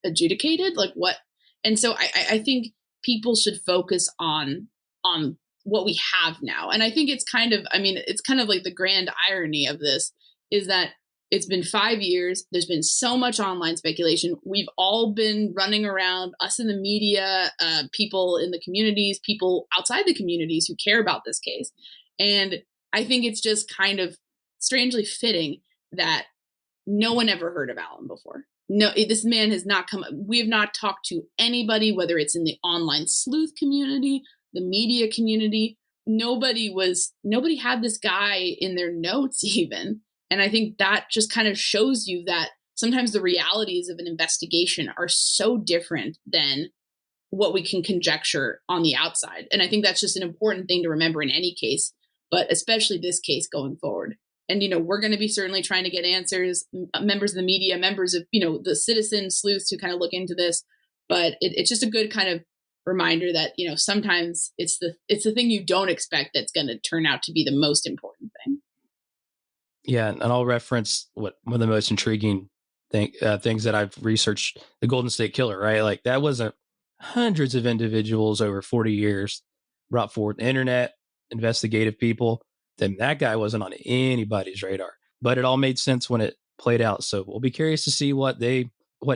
Speaker 7: adjudicated? Like what? And so I think people should focus on what we have now. And I think it's kind of like the grand irony of this is that It's been 5 years. There's been so much online speculation. We've all been running around, us in the media, people in the communities, people outside the communities who care about this case. And I think it's just kind of strangely fitting that no one ever heard of Alan before. No, this man has not come. We have not talked to anybody, whether it's in the online sleuth community, the media community. Nobody had this guy in their notes even. And I think that just kind of shows you that sometimes the realities of an investigation are so different than what we can conjecture on the outside. And I think that's just an important thing to remember in any case, but especially this case going forward. And, we're going to be certainly trying to get answers, members of the media, members of, the citizen sleuths who kind of look into this. But it's just a good kind of reminder that, sometimes it's the thing you don't expect that's going to turn out to be the most important thing.
Speaker 3: Yeah, and I'll reference one of the most intriguing things that I've researched, the Golden State Killer, right? Like that was hundreds of individuals over 40 years brought forward, internet, investigative people. Then that guy wasn't on anybody's radar, but it all made sense when it played out. So we'll be curious to see what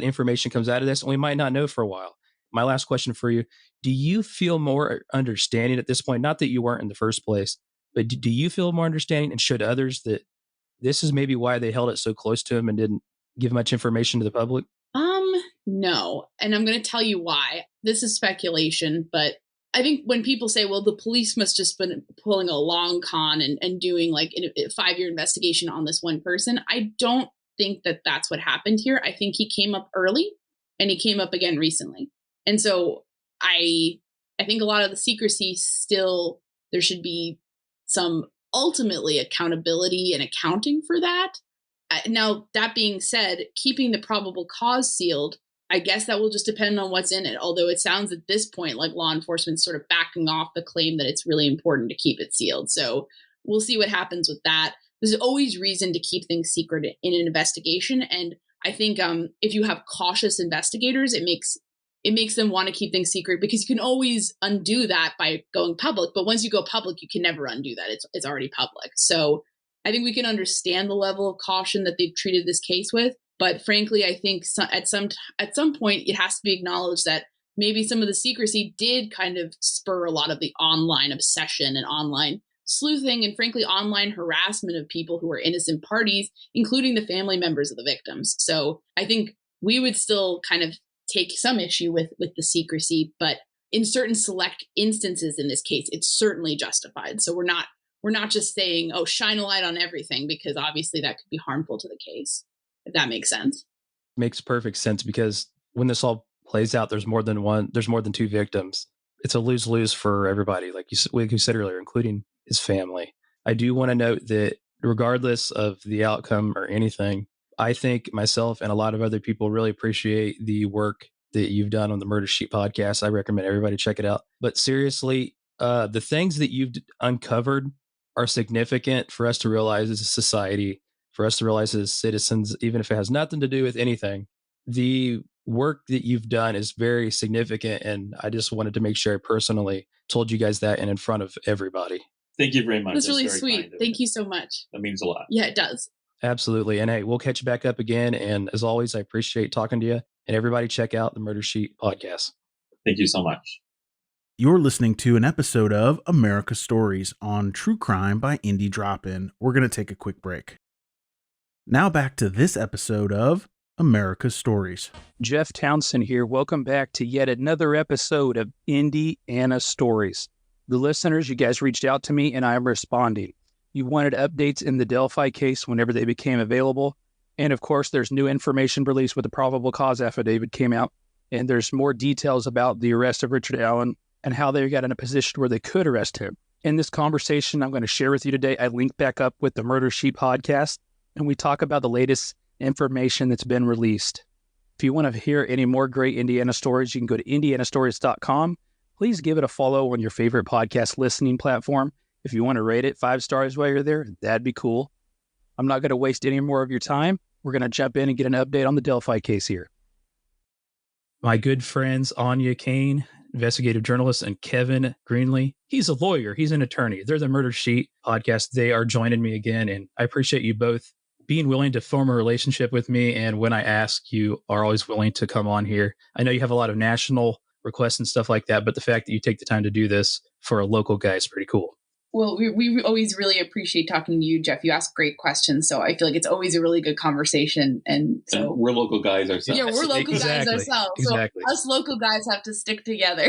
Speaker 3: information comes out of this, and we might not know for a while. My last question for you: do you feel more understanding at this point? Not that you weren't in the first place, but do you feel more understanding, and should others that this is maybe why they held it so close to him and didn't give much information to the public?
Speaker 7: No. And I'm going to tell you why. This is speculation, but I think when people say, well, the police must just been pulling a long con and doing like a 5-year investigation on this one person, I don't think that that's what happened here. I think he came up early and he came up again recently. And so I think a lot of the secrecy still, there should be some ultimately accountability and accounting for that. Now, that being said, keeping the probable cause sealed, I guess that will just depend on what's in it. Although it sounds at this point like law enforcement's sort of backing off the claim that it's really important to keep it sealed. So we'll see what happens with that. There's always reason to keep things secret in an investigation. And I think if you have cautious investigators, it makes them want to keep things secret because you can always undo that by going public. But once you go public, you can never undo that. It's already public. So I think we can understand the level of caution that they've treated this case with. But frankly, I think at some point, it has to be acknowledged that maybe some of the secrecy did kind of spur a lot of the online obsession and online sleuthing and frankly, online harassment of people who are innocent parties, including the family members of the victims. So I think we would still kind of take some issue with the secrecy, but in certain select instances in this case, it's certainly justified. So we're not just saying, oh, shine a light on everything, because obviously that could be harmful to the case, if that makes sense.
Speaker 3: Makes perfect sense, because when this all plays out, there's more than two victims. It's a lose-lose for everybody, like you said earlier, including his family. I do want to note that regardless of the outcome or anything, I think myself and a lot of other people really appreciate the work that you've done on the Murder Sheet podcast. I recommend everybody check it out. But seriously, the things that you've uncovered are significant for us to realize as a society, for us to realize as citizens, even if it has nothing to do with anything. The work that you've done is very significant, and I just wanted to make sure I personally told you guys that and in front of everybody.
Speaker 5: Thank you very much.
Speaker 7: That's really sweet. Thank you so much.
Speaker 5: That means a lot.
Speaker 7: Yeah, it does.
Speaker 3: Absolutely. And hey, we'll catch you back up again. And as always, I appreciate talking to you. And everybody check out the Murder Sheet podcast.
Speaker 5: Thank you so much.
Speaker 1: You're listening to an episode of America Stories on True Crime by Indie Drop-In. We're going to take a quick break. Now back to this episode of America Stories.
Speaker 3: Jeff Townsend here. Welcome back to yet another episode of Indiana Stories. The listeners, you guys reached out to me and I'm responding. You wanted updates in the Delphi case whenever they became available. And of course, there's new information released with the probable cause affidavit came out. And there's more details about the arrest of Richard Allen and how they got in a position where they could arrest him. In this conversation I'm going to share with you today, I link back up with the Murder Sheet podcast, and we talk about the latest information that's been released. If you want to hear any more great Indiana stories, you can go to indianastories.com. Please give it a follow on your favorite podcast listening platform. If you want to rate it 5 stars while you're there, that'd be cool. I'm not going to waste any more of your time. We're going to jump in and get an update on the Delphi case here. My good friends, Anya Kane, investigative journalist, and Kevin Greenlee. He's a lawyer. He's an attorney. They're the Murder Sheet podcast. They are joining me again, and I appreciate you both being willing to form a relationship with me. And when I ask, you are always willing to come on here. I know you have a lot of national requests and stuff like that, but the fact that you take the time to do this for a local guy is pretty cool.
Speaker 7: Well, we always really appreciate talking to you, Jeff. You ask great questions, so I feel like it's always a really good conversation. And so
Speaker 6: we're local guys ourselves.
Speaker 7: Yeah, we're local guys ourselves.
Speaker 3: Exactly.
Speaker 7: So us local guys have to stick together.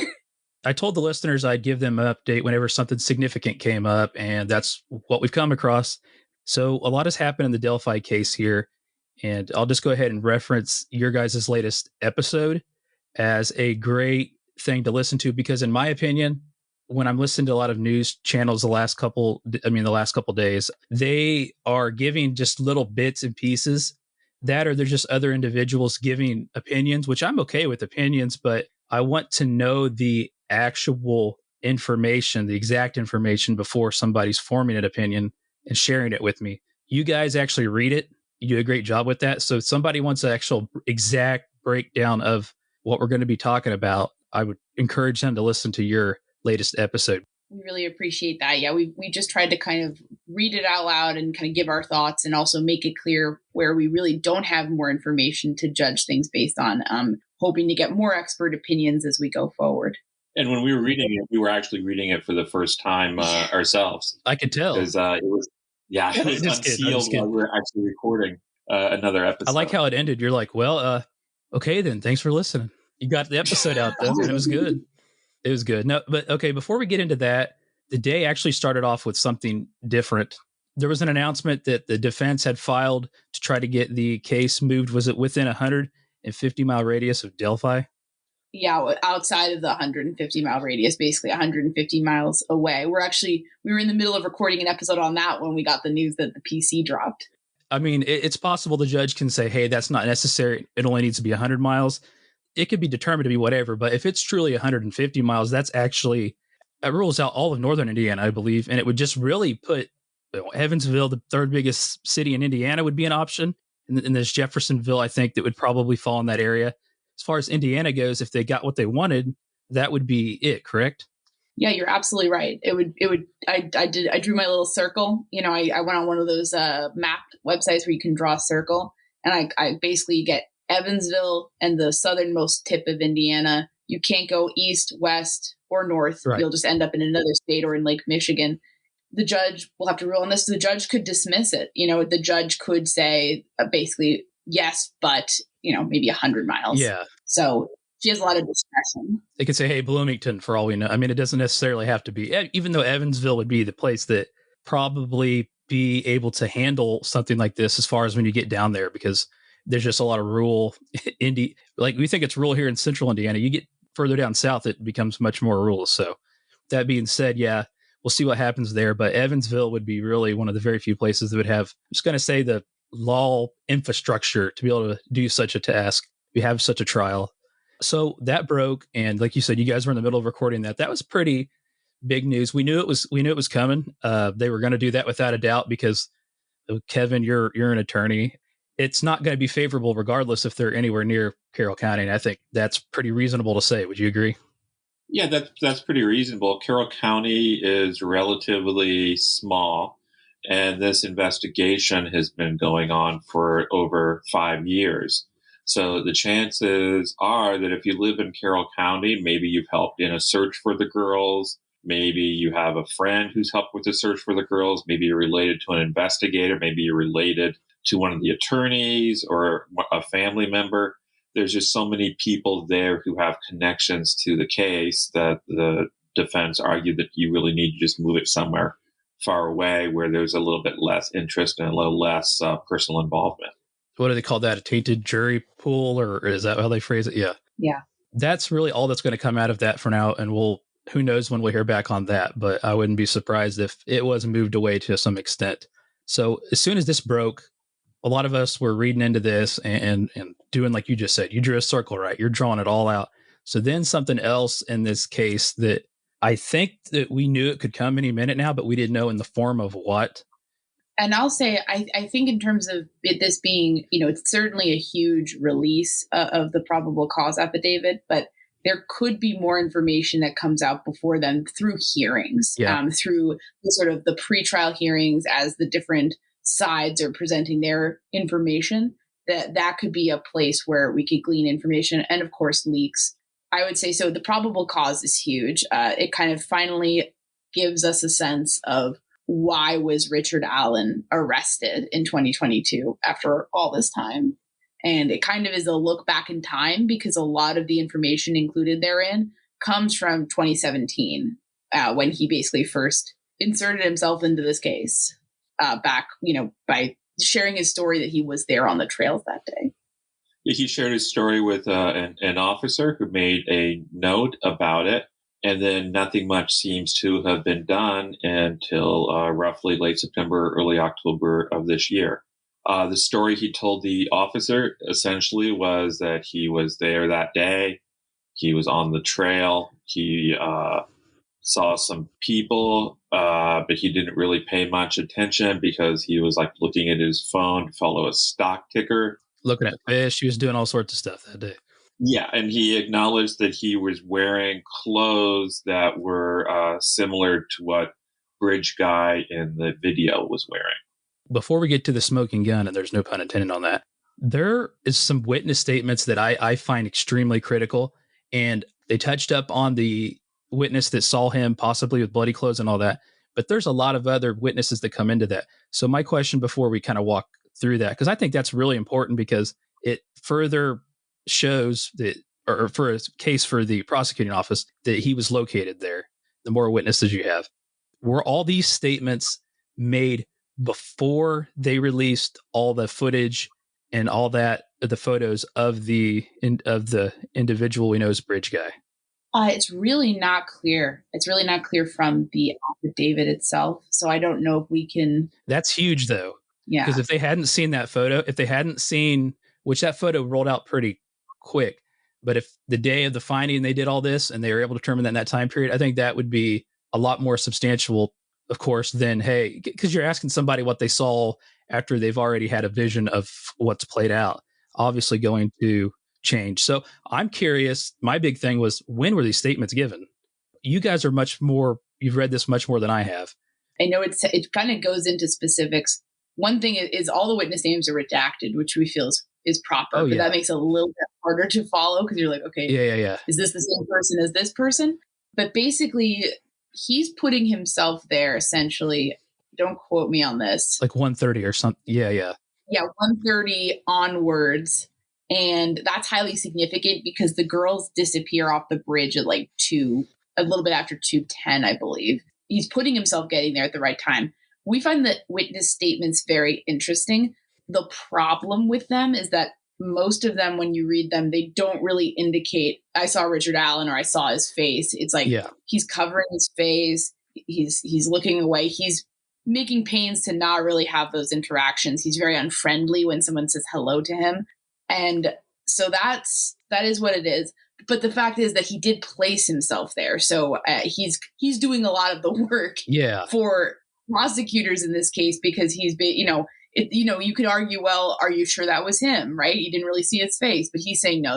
Speaker 3: I told the listeners I'd give them an update whenever something significant came up, and that's what we've come across. So a lot has happened in the Delphi case here, and I'll just go ahead and reference your guys' latest episode as a great thing to listen to, because in my opinion, when I'm listening to a lot of news channels the last couple days, they are giving just little bits and pieces that, or they're just other individuals giving opinions, which I'm okay with opinions, but I want to know the actual information, the exact information before somebody's forming an opinion and sharing it with me. You guys actually read it. You do a great job with that. So if somebody wants an actual exact breakdown of what we're going to be talking about, I would encourage them to listen to your latest episode.
Speaker 7: We really appreciate that. Yeah, we just tried to kind of read it out loud and kind of give our thoughts and also make it clear where we really don't have more information to judge things based on, hoping to get more expert opinions as we go forward.
Speaker 6: And when we were reading it, we were actually reading it for the first time ourselves.
Speaker 3: I could tell.
Speaker 6: Because it was unsealed while we were actually recording another episode.
Speaker 3: I like how it ended. You're like, well, okay then, thanks for listening. You got the episode out though, and it was good. It was good. No, but okay, before we get into that, the day actually started off with something different. There was an announcement that the defense had filed to try to get the case moved. Was it within a 150-mile radius of Delphi?
Speaker 7: Yeah, outside of the 150-mile radius, basically 150 miles away. We were in the middle of recording an episode on that when we got the news that the PC dropped.
Speaker 3: I mean, it's possible the judge can say, hey, that's not necessary. It only needs to be 100 miles. It could be determined to be whatever, but if it's truly 150 miles, that rules out all of northern Indiana, I believe, and it would just really put Evansville, the third biggest city in Indiana, would be an option, and there's Jeffersonville, I think, that would probably fall in that area. As far as Indiana goes, if they got what they wanted, that would be it, correct?
Speaker 7: Yeah, you're absolutely right. I drew my little circle. I went on one of those map websites where you can draw a circle, and I basically get Evansville and the southernmost tip of Indiana. You can't go east, west, or north.
Speaker 3: Right.
Speaker 7: You'll just end up in another state or in Lake Michigan. The judge will have to rule on this. The judge could dismiss it. The judge could say basically yes, but maybe 100 miles.
Speaker 3: Yeah.
Speaker 7: So she has a lot of discretion.
Speaker 3: They could say, hey, Bloomington, for all we know. I mean, it doesn't necessarily have to be, even though Evansville would be the place that probably be able to handle something like this as far as when you get down there, because there's just a lot of rural like we think it's rural here in central Indiana. You get further down south, it becomes much more rural. So that being said, yeah, we'll see what happens there. But Evansville would be really one of the very few places that would have, I'm just going to say, the law infrastructure to be able to do such a task. We have such a trial. So that broke. And like you said, you guys were in the middle of recording that. That was pretty big news. We knew it was coming. They were going to do that without a doubt, because Kevin, you're an attorney. It's not going to be favorable regardless if they're anywhere near Carroll County. And I think that's pretty reasonable to say. Would you agree?
Speaker 6: Yeah, that's pretty reasonable. Carroll County is relatively small, and this investigation has been going on for over 5 years. So the chances are that if you live in Carroll County, maybe you've helped in a search for the girls. Maybe you have a friend who's helped with the search for the girls. Maybe you're related to an investigator. Maybe you're related to one of the attorneys or a family member. There's just so many people there who have connections to the case that the defense argued that you really need to just move it somewhere far away where there's a little bit less interest and a little less personal involvement.
Speaker 3: What do they call that? A tainted jury pool, or is that how they phrase it? Yeah.
Speaker 7: Yeah.
Speaker 3: That's really all that's going to come out of that for now. And who knows when we'll hear back on that, but I wouldn't be surprised if it was moved away to some extent. So as soon as this broke, a lot of us were reading into this and doing, like you just said, you drew a circle, right? You're drawing it all out. So then something else in this case that I think that we knew it could come any minute now, but we didn't know in the form of what.
Speaker 7: And I'll say, I think in terms of this being, it's certainly a huge release of the probable cause affidavit, but there could be more information that comes out before then through hearings, through the sort of the pretrial hearings as the different sides are presenting their information, that could be a place where we could glean information, and of course leaks. I would say so. The probable cause is huge. It kind of finally gives us a sense of why was Richard Allen arrested in 2022 after all this time. And it kind of is a look back in time because a lot of the information included therein comes from 2017, when he basically first inserted himself into this case, back, by sharing his story that he was there on the trails that day.
Speaker 5: He shared his story with an officer who made a note about it, and then nothing much seems to have been done until roughly late September, early October of this year. The story he told the officer essentially was that he was there that day. He was on the trail. He saw some people, but he didn't really pay much attention because he was like looking at his phone to follow a stock ticker.
Speaker 3: Looking at fish. He was doing all sorts of stuff that day.
Speaker 5: Yeah, and he acknowledged that he was wearing clothes that were similar to what Bridge Guy in the video was wearing.
Speaker 3: Before we get to the smoking gun, and there's no pun intended on that, there is some witness statements that I find extremely critical. And they touched up on the witness that saw him possibly with bloody clothes and all that. But there's a lot of other witnesses that come into that. So my question before we kind of walk through that, because I think that's really important because it further shows that, or for a case for the prosecuting office, that he was located there. The more witnesses you have. Were all these statements made before they released all the footage and all that, the photos of the individual we know as Bridge Guy?
Speaker 7: It's really not clear. It's really not clear from the affidavit itself. So I don't know if we can.
Speaker 3: That's huge, though.
Speaker 7: Yeah.
Speaker 3: Because if they hadn't seen that photo, if they hadn't seen, which that photo rolled out pretty quick, but if the day of the finding they did all this and they were able to determine that in that time period, I think that would be a lot more substantial, of course, than, hey, because you're asking somebody what they saw after they've already had a vision of what's played out, obviously going to change. So I'm curious. My big thing was, when were these statements given? You guys are much more, you've read this much more than I have.
Speaker 7: I know it kind of goes into specifics. One thing is all the witness names are redacted, which we feel is proper, but that makes it a little bit harder to follow because you're like, okay,
Speaker 3: yeah.
Speaker 7: Is this the same person as this person? But basically, he's putting himself there essentially. Don't quote me on this.
Speaker 3: Like 1:30 or something. Yeah.
Speaker 7: Yeah, 1:30 onwards. And that's highly significant because the girls disappear off the bridge at like a little bit after 2:10, I believe. He's putting himself getting there at the right time. We find the witness statements very interesting. The problem with them is that most of them, when you read them, they don't really indicate, I saw Richard Allen or I saw his face. It's like he's covering his face. He's looking away. He's making pains to not really have those interactions. He's very unfriendly when someone says hello to him. And so that is what it is. But the fact is that he did place himself there. So he's doing a lot of the work for prosecutors in this case, because he's been, you could argue, well, are you sure that was him? Right? You didn't really see his face, but he's saying, no,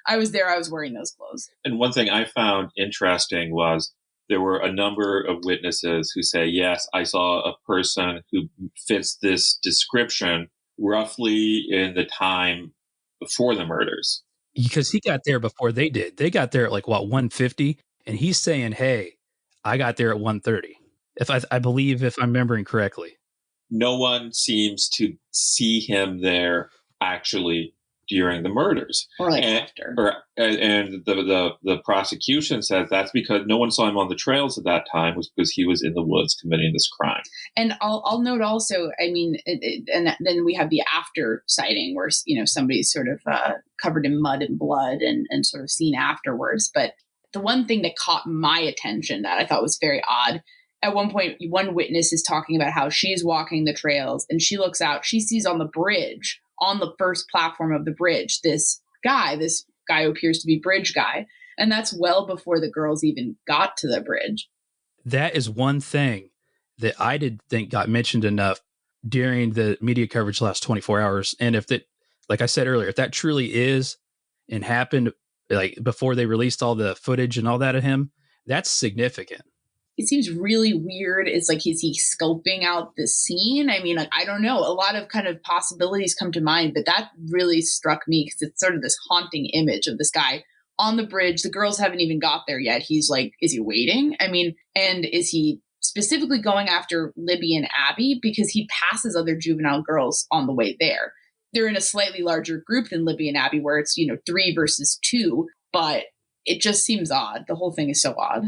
Speaker 7: I was there. I was wearing those clothes.
Speaker 5: And one thing I found interesting was there were a number of witnesses who say, yes, I saw a person who fits this description roughly in the time before the murders.
Speaker 3: Because he got there before they did. They got there at like, 1:50, and he's saying, hey, I got there at 1:30. If I believe, if I'm remembering correctly.
Speaker 5: No one seems to see him there actually during the murders.
Speaker 7: Or like after.
Speaker 5: And the prosecution says that's because no one saw him on the trails at that time, was because he was in the woods committing this crime.
Speaker 7: And I'll note also, I mean, and then we have the after sighting where, somebody's sort of covered in mud and blood and sort of seen afterwards. But the one thing that caught my attention that I thought was very odd, at one point, one witness is talking about how she's walking the trails and she looks out, she sees on the bridge, on the first platform of the bridge, this guy who appears to be Bridge Guy. And that's well before the girls even got to the bridge.
Speaker 3: That is one thing that I did think got mentioned enough during the media coverage the last 24 hours. And if that, like I said earlier, if that truly is and happened like before they released all the footage and all that of him, that's significant.
Speaker 7: it seems really weird. It's like, is he scoping out the scene? I mean, like, I don't know. A lot of kind of possibilities come to mind, but that really struck me because it's sort of this haunting image of this guy on the bridge. The girls haven't even got there yet. He's like, is he waiting? I mean, and is he specifically going after Libby and Abby? Because he passes other juvenile girls on the way there. They're in a slightly larger group than Libby and Abby, where it's, 3 versus 2, but it just seems odd. The whole thing is so odd.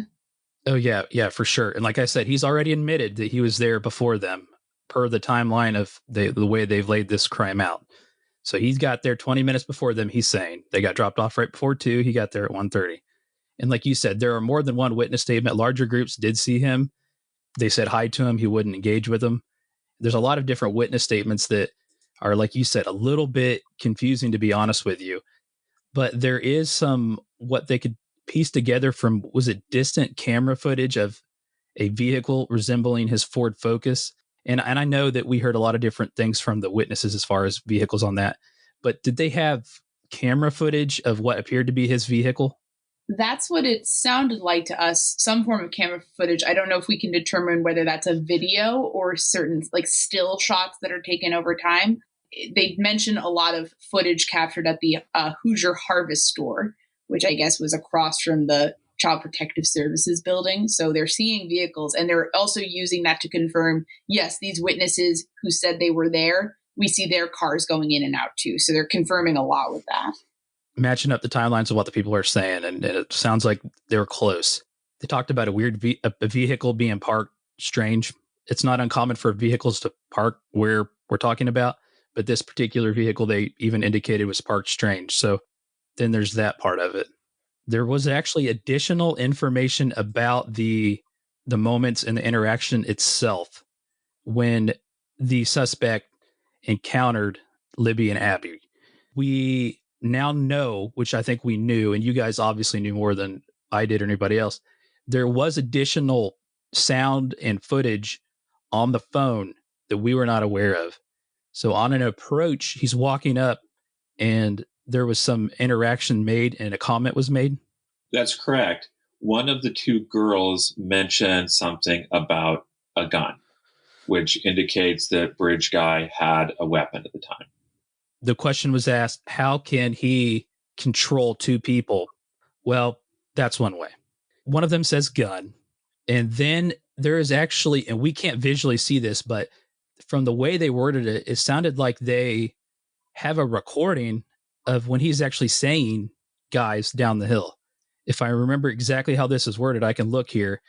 Speaker 3: Oh, yeah, for sure. And like I said, he's already admitted that he was there before them, per the timeline of the way they've laid this crime out. So he's got there 20 minutes before them, he's saying. They got dropped off right before 2. He got there at 1:30. And like you said, there are more than one witness statement. Larger groups did see him. They said hi to him. He wouldn't engage with them. There's a lot of different witness statements that are, like you said, a little bit confusing, to be honest with you. But there is some, what they could piece together from, was it distant camera footage of a vehicle resembling his Ford Focus? And I know that we heard a lot of different things from the witnesses as far as vehicles on that. But did they have camera footage of what appeared to be his vehicle?
Speaker 7: That's what it sounded like to us, some form of camera footage. I don't know if we can determine whether that's a video or certain like still shots that are taken over time. They mention a lot of footage captured at the Hoosier Harvest store, which I guess was across from the Child Protective Services building. So they're seeing vehicles, and they're also using that to confirm, yes, these witnesses who said they were there, we see their cars going in and out too. So they're confirming a lot with that.
Speaker 3: Matching up the timelines of what the people are saying, and it sounds like they were close. They talked about a weird a vehicle being parked strange. It's not uncommon for vehicles to park where we're talking about, but this particular vehicle they even indicated was parked strange. So then there's that part of it. There was actually additional information about the moments and the interaction itself when the suspect encountered Libby and Abby. We now know, which I think we knew, and you guys obviously knew more than I did or anybody else, there was additional sound and footage on the phone that we were not aware of. So on an approach, he's walking up and there was some interaction made and a comment was made.
Speaker 5: That's correct. One of the 2 girls mentioned something about a gun, which indicates that Bridge Guy had a weapon at the time.
Speaker 3: The question was asked, how can he control 2 people? Well, that's one way. One of them says gun. And then there is actually, and we can't visually see this, but from the way they worded it, it sounded like they have a recording of when he's actually saying guys down the hill. If I remember exactly how this is worded, I can look here.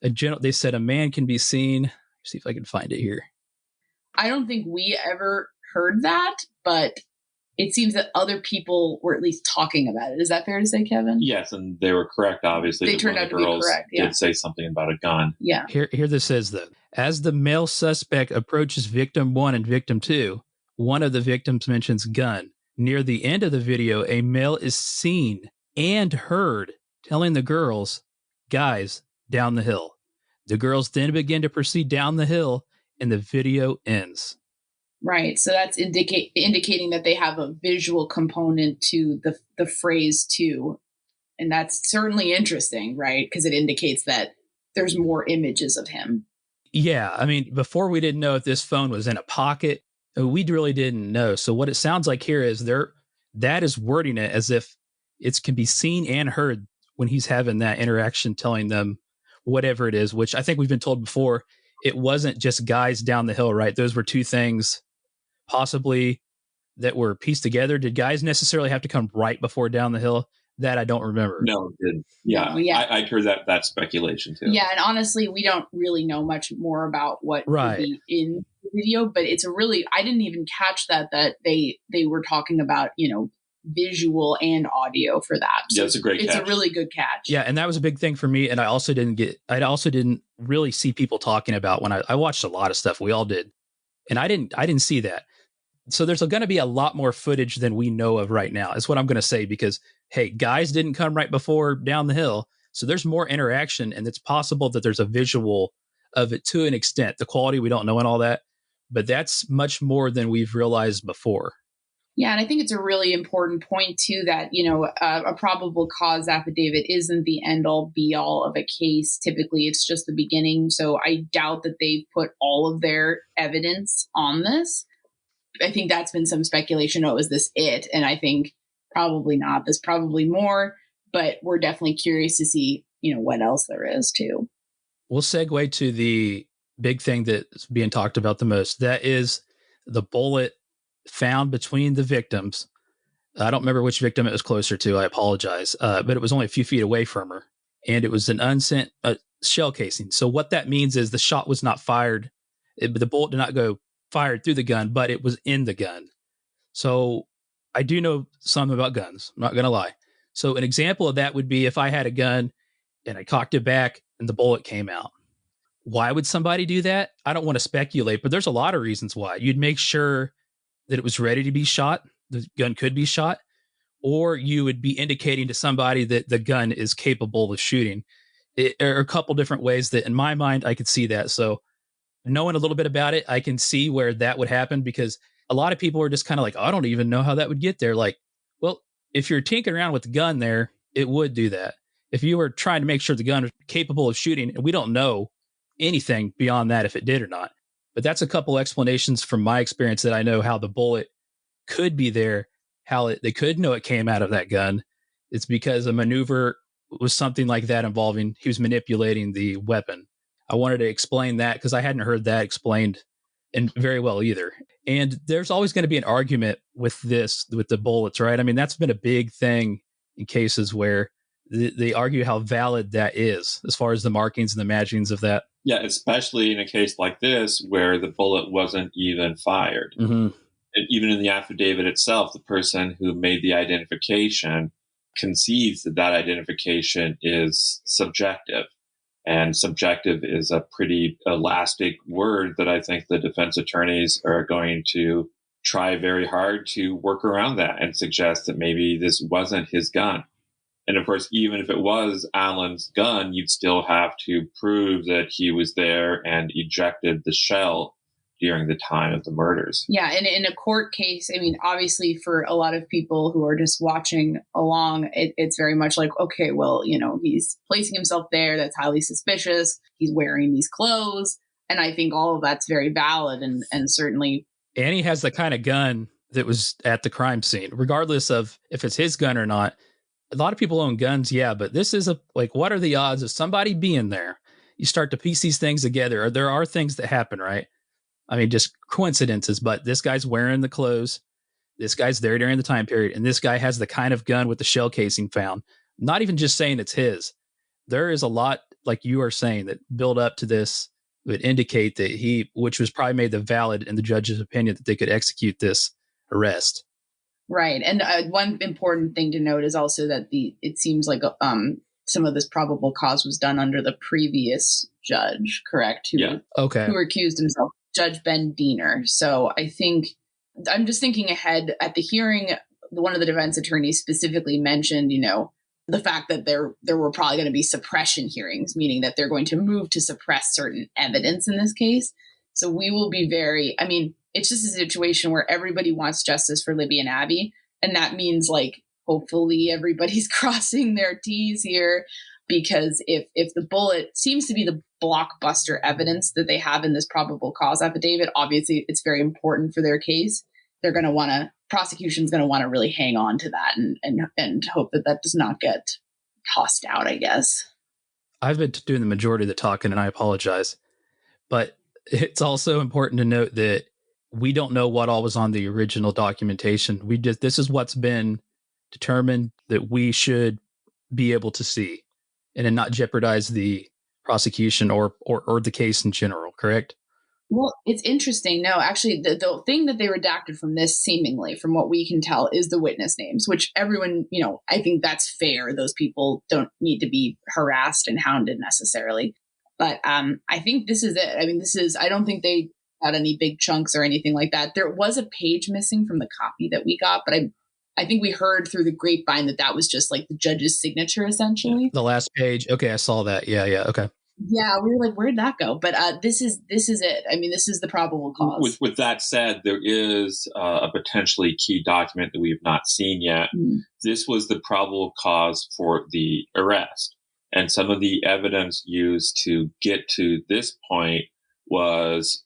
Speaker 3: They said a man can be seen. See if I can find it here.
Speaker 7: I don't think we ever heard that, but it seems that other people were at least talking about it. Is that fair to say, Kevin?
Speaker 5: Yes, and they were correct, obviously.
Speaker 7: They turned out to be correct, yeah.
Speaker 5: Did say something about a gun.
Speaker 7: Yeah.
Speaker 3: Here this says, though, as the male suspect approaches victim 1 and victim 2, one of the victims mentions gun. Near the end of the video, a male is seen and heard telling the girls, guys, down the hill. The girls then begin to proceed down the hill, and the video ends.
Speaker 7: Right. So that's indicating that they have a visual component to the phrase too. And that's certainly interesting, right? Because it indicates that there's more images of him.
Speaker 3: Yeah. I mean, before we didn't know if this phone was in a pocket. We really didn't know. So what it sounds like here is that is wording it as if it can be seen and heard when he's having that interaction, telling them whatever it is, which I think we've been told before. It wasn't just guys down the hill, right? Those were 2 things possibly that were pieced together. Did guys necessarily have to come right before down the hill? That I don't remember.
Speaker 5: No, it didn't. Yeah,
Speaker 7: yeah.
Speaker 5: I'd heard that speculation too.
Speaker 7: Yeah, and honestly, we don't really know much more about what would be in the video, but it's I didn't even catch that they were talking about, visual and audio for that. So
Speaker 5: yeah, it's a great catch.
Speaker 7: It's a really good catch.
Speaker 3: Yeah, and that was a big thing for me. And I also didn't really see people talking about when I watched a lot of stuff. We all did. And I didn't see that. So there's going to be a lot more footage than we know of right now, is what I'm going to say, because, hey, guys didn't come right before down the hill. So there's more interaction, and it's possible that there's a visual of it to an extent. The quality, we don't know and all that, but that's much more than we've realized before.
Speaker 7: Yeah, and I think it's a really important point too that, a probable cause affidavit isn't the end all be all of a case. Typically, it's just the beginning. So I doubt that they've put all of their evidence on this. I think that's been some speculation. Oh, is this it? And I think probably not. There's probably more, but we're definitely curious to see, what else there is too.
Speaker 3: We'll segue to the big thing that's being talked about the most. That is the bullet found between the victims. I don't remember which victim it was closer to. I apologize. But it was only a few feet away from her. And it was an unsent shell casing. So what that means is the shot was not fired. The bullet did not go fired through the gun, but it was in the gun. So I do know something about guns. I'm not going to lie. So an example of that would be if I had a gun and I cocked it back and the bullet came out. Why would somebody do that? I don't want to speculate, but there's a lot of reasons why. You'd make sure that it was ready to be shot. The gun could be shot, or you would be indicating to somebody that the gun is capable of shooting. There are a couple different ways that in my mind, I could see that. So knowing a little bit about it, I can see where that would happen because a lot of people are just kind of like, I don't even know how that would get there. Like, well, if you're tinkering around with the gun there, it would do that. If you were trying to make sure the gun is capable of shooting, and we don't know anything beyond that if it did or not. But that's a couple explanations from my experience that I know how the bullet could be there, how they could know it came out of that gun. It's because a maneuver was something like that involving he was manipulating the weapon. I wanted to explain that because I hadn't heard that explained and very well either. And there's always going to be an argument with the bullets, right? I mean, that's been a big thing in cases where they argue how valid that is as far as the markings and the matchings of that.
Speaker 5: Yeah, especially in a case like this where the bullet wasn't even fired.
Speaker 3: Mm-hmm.
Speaker 5: And even in the affidavit itself, the person who made the identification concedes that that identification is subjective. And subjective is a pretty elastic word that I think the defense attorneys are going to try very hard to work around that and suggest that maybe this wasn't his gun. And of course, even if it was Alan's gun, you'd still have to prove that he was there and ejected the shell during the time of the murders.
Speaker 7: Yeah, and in a court case, I mean, obviously for a lot of people who are just watching along, it's very much like, okay, well, he's placing himself there. That's highly suspicious. He's wearing these clothes. And I think all of that's very valid and certainly.
Speaker 3: And he has the kind of gun that was at the crime scene, regardless of if it's his gun or not. A lot of people own guns, yeah, but this is what are the odds of somebody being there? You start to piece these things together. There are things that happen, right? I mean, just coincidences, but this guy's wearing the clothes. This guy's there during the time period. And this guy has the kind of gun with the shell casing found. Not even just saying it's his. There is a lot, like you are saying, that build up to this would indicate that which was probably made the valid in the judge's opinion that they could execute this arrest.
Speaker 7: Right. And one important thing to note is also that it seems like some of this probable cause was done under the previous judge, correct? Who recused himself, Judge Ben Diener. So I think I'm just thinking ahead at the hearing. One of the defense attorneys specifically mentioned, the fact that there were probably going to be suppression hearings, meaning that they're going to move to suppress certain evidence in this case. So we will be it's just a situation where everybody wants justice for Libby and Abby. And that means hopefully everybody's crossing their T's here, because if the bullet seems to be the blockbuster evidence that they have in this probable cause affidavit, obviously it's very important for their case. They're going to prosecution's going to want to really hang on to that and hope that does not get tossed out, I guess.
Speaker 3: I've been doing the majority of the talking and I apologize, but it's also important to note that we don't know what all was on the original documentation. This is what's been determined that we should be able to see and then not jeopardize the prosecution or the case in general, correct?
Speaker 7: Well, it's interesting. No, actually, the thing that they redacted from this, seemingly, from what we can tell, is the witness names, which everyone, I think that's fair. Those people don't need to be harassed and hounded necessarily. But I think this is it. I mean, I don't think they had any big chunks or anything like that. There was a page missing from the copy that we got, but I think we heard through the grapevine that was just the judge's signature, essentially.
Speaker 3: The last page. Okay, I saw that. Yeah, okay.
Speaker 7: Yeah, we were like, where'd that go? But this is it. I mean, this is the probable cause.
Speaker 5: With that said, there is a potentially key document that we have not seen yet. This was the probable cause for the arrest. And some of the evidence used to get to this point was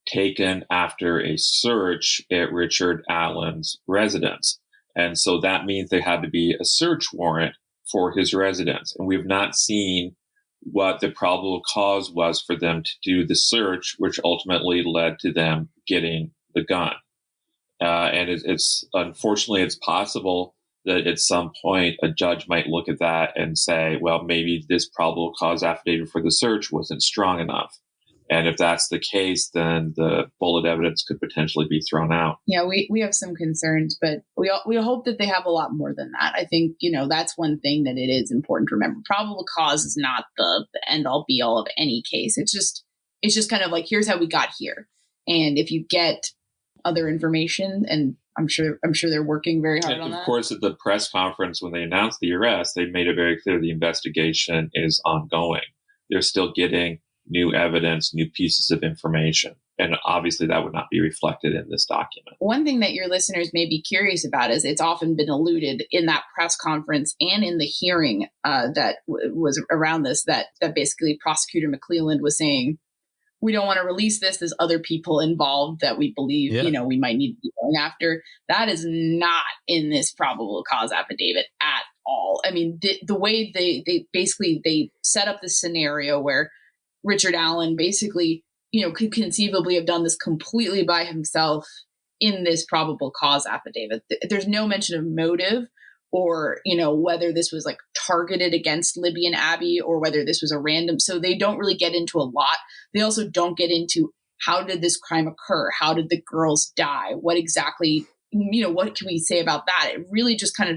Speaker 5: taken after a search at Richard Allen's residence. And so that means there had to be a search warrant for his residence. And we've not seen what the probable cause was for them to do the search, which ultimately led to them getting the gun. And it's unfortunately, it's possible that at some point a judge might look at that and say, well, maybe this probable cause affidavit for the search wasn't strong enough. And if that's the case, then the bullet evidence could potentially be thrown out.
Speaker 7: Yeah, we have some concerns, but we hope that they have a lot more than that. I think, that's one thing that it is important to remember. Probable cause is not the end all be all of any case. It's just kind of like, here's how we got here. And if you get other information, and I'm sure they're working very hard on that.
Speaker 5: Of course, at the press conference, when they announced the arrest, they made it very clear the investigation is ongoing. They're still getting new evidence, new pieces of information. And obviously that would not be reflected in this document.
Speaker 7: One thing that your listeners may be curious about is it's often been alluded in that press conference and in the hearing that was around this, that basically Prosecutor McClelland was saying, we don't want to release this. There's other people involved that we believe, we might need to be going after. That is not in this probable cause affidavit at all. I mean, the way they set up this scenario where Richard Allen basically, could conceivably have done this completely by himself in this probable cause affidavit. There's no mention of motive or, whether this was like targeted against Libby and Abby or whether this was a random. So they don't really get into a lot. They also don't get into how did this crime occur? How did the girls die? What exactly, what can we say about that? It really just kind of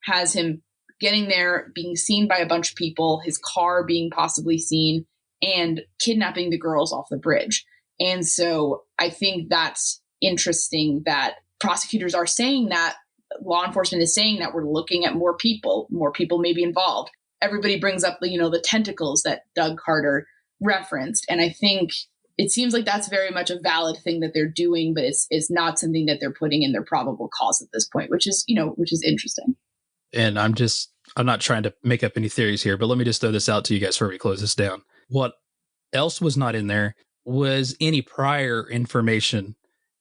Speaker 7: has him getting there, being seen by a bunch of people, his car being possibly seen, and kidnapping the girls off the bridge. And so I think that's interesting that prosecutors are saying that, law enforcement is saying that we're looking at more people may be involved. Everybody brings up the tentacles that Doug Carter referenced. And I think it seems like that's very much a valid thing that they're doing, but it's not something that they're putting in their probable cause at this point, which is interesting.
Speaker 3: And I'm not trying to make up any theories here, but let me just throw this out to you guys before we close this down. What else was not in there was any prior information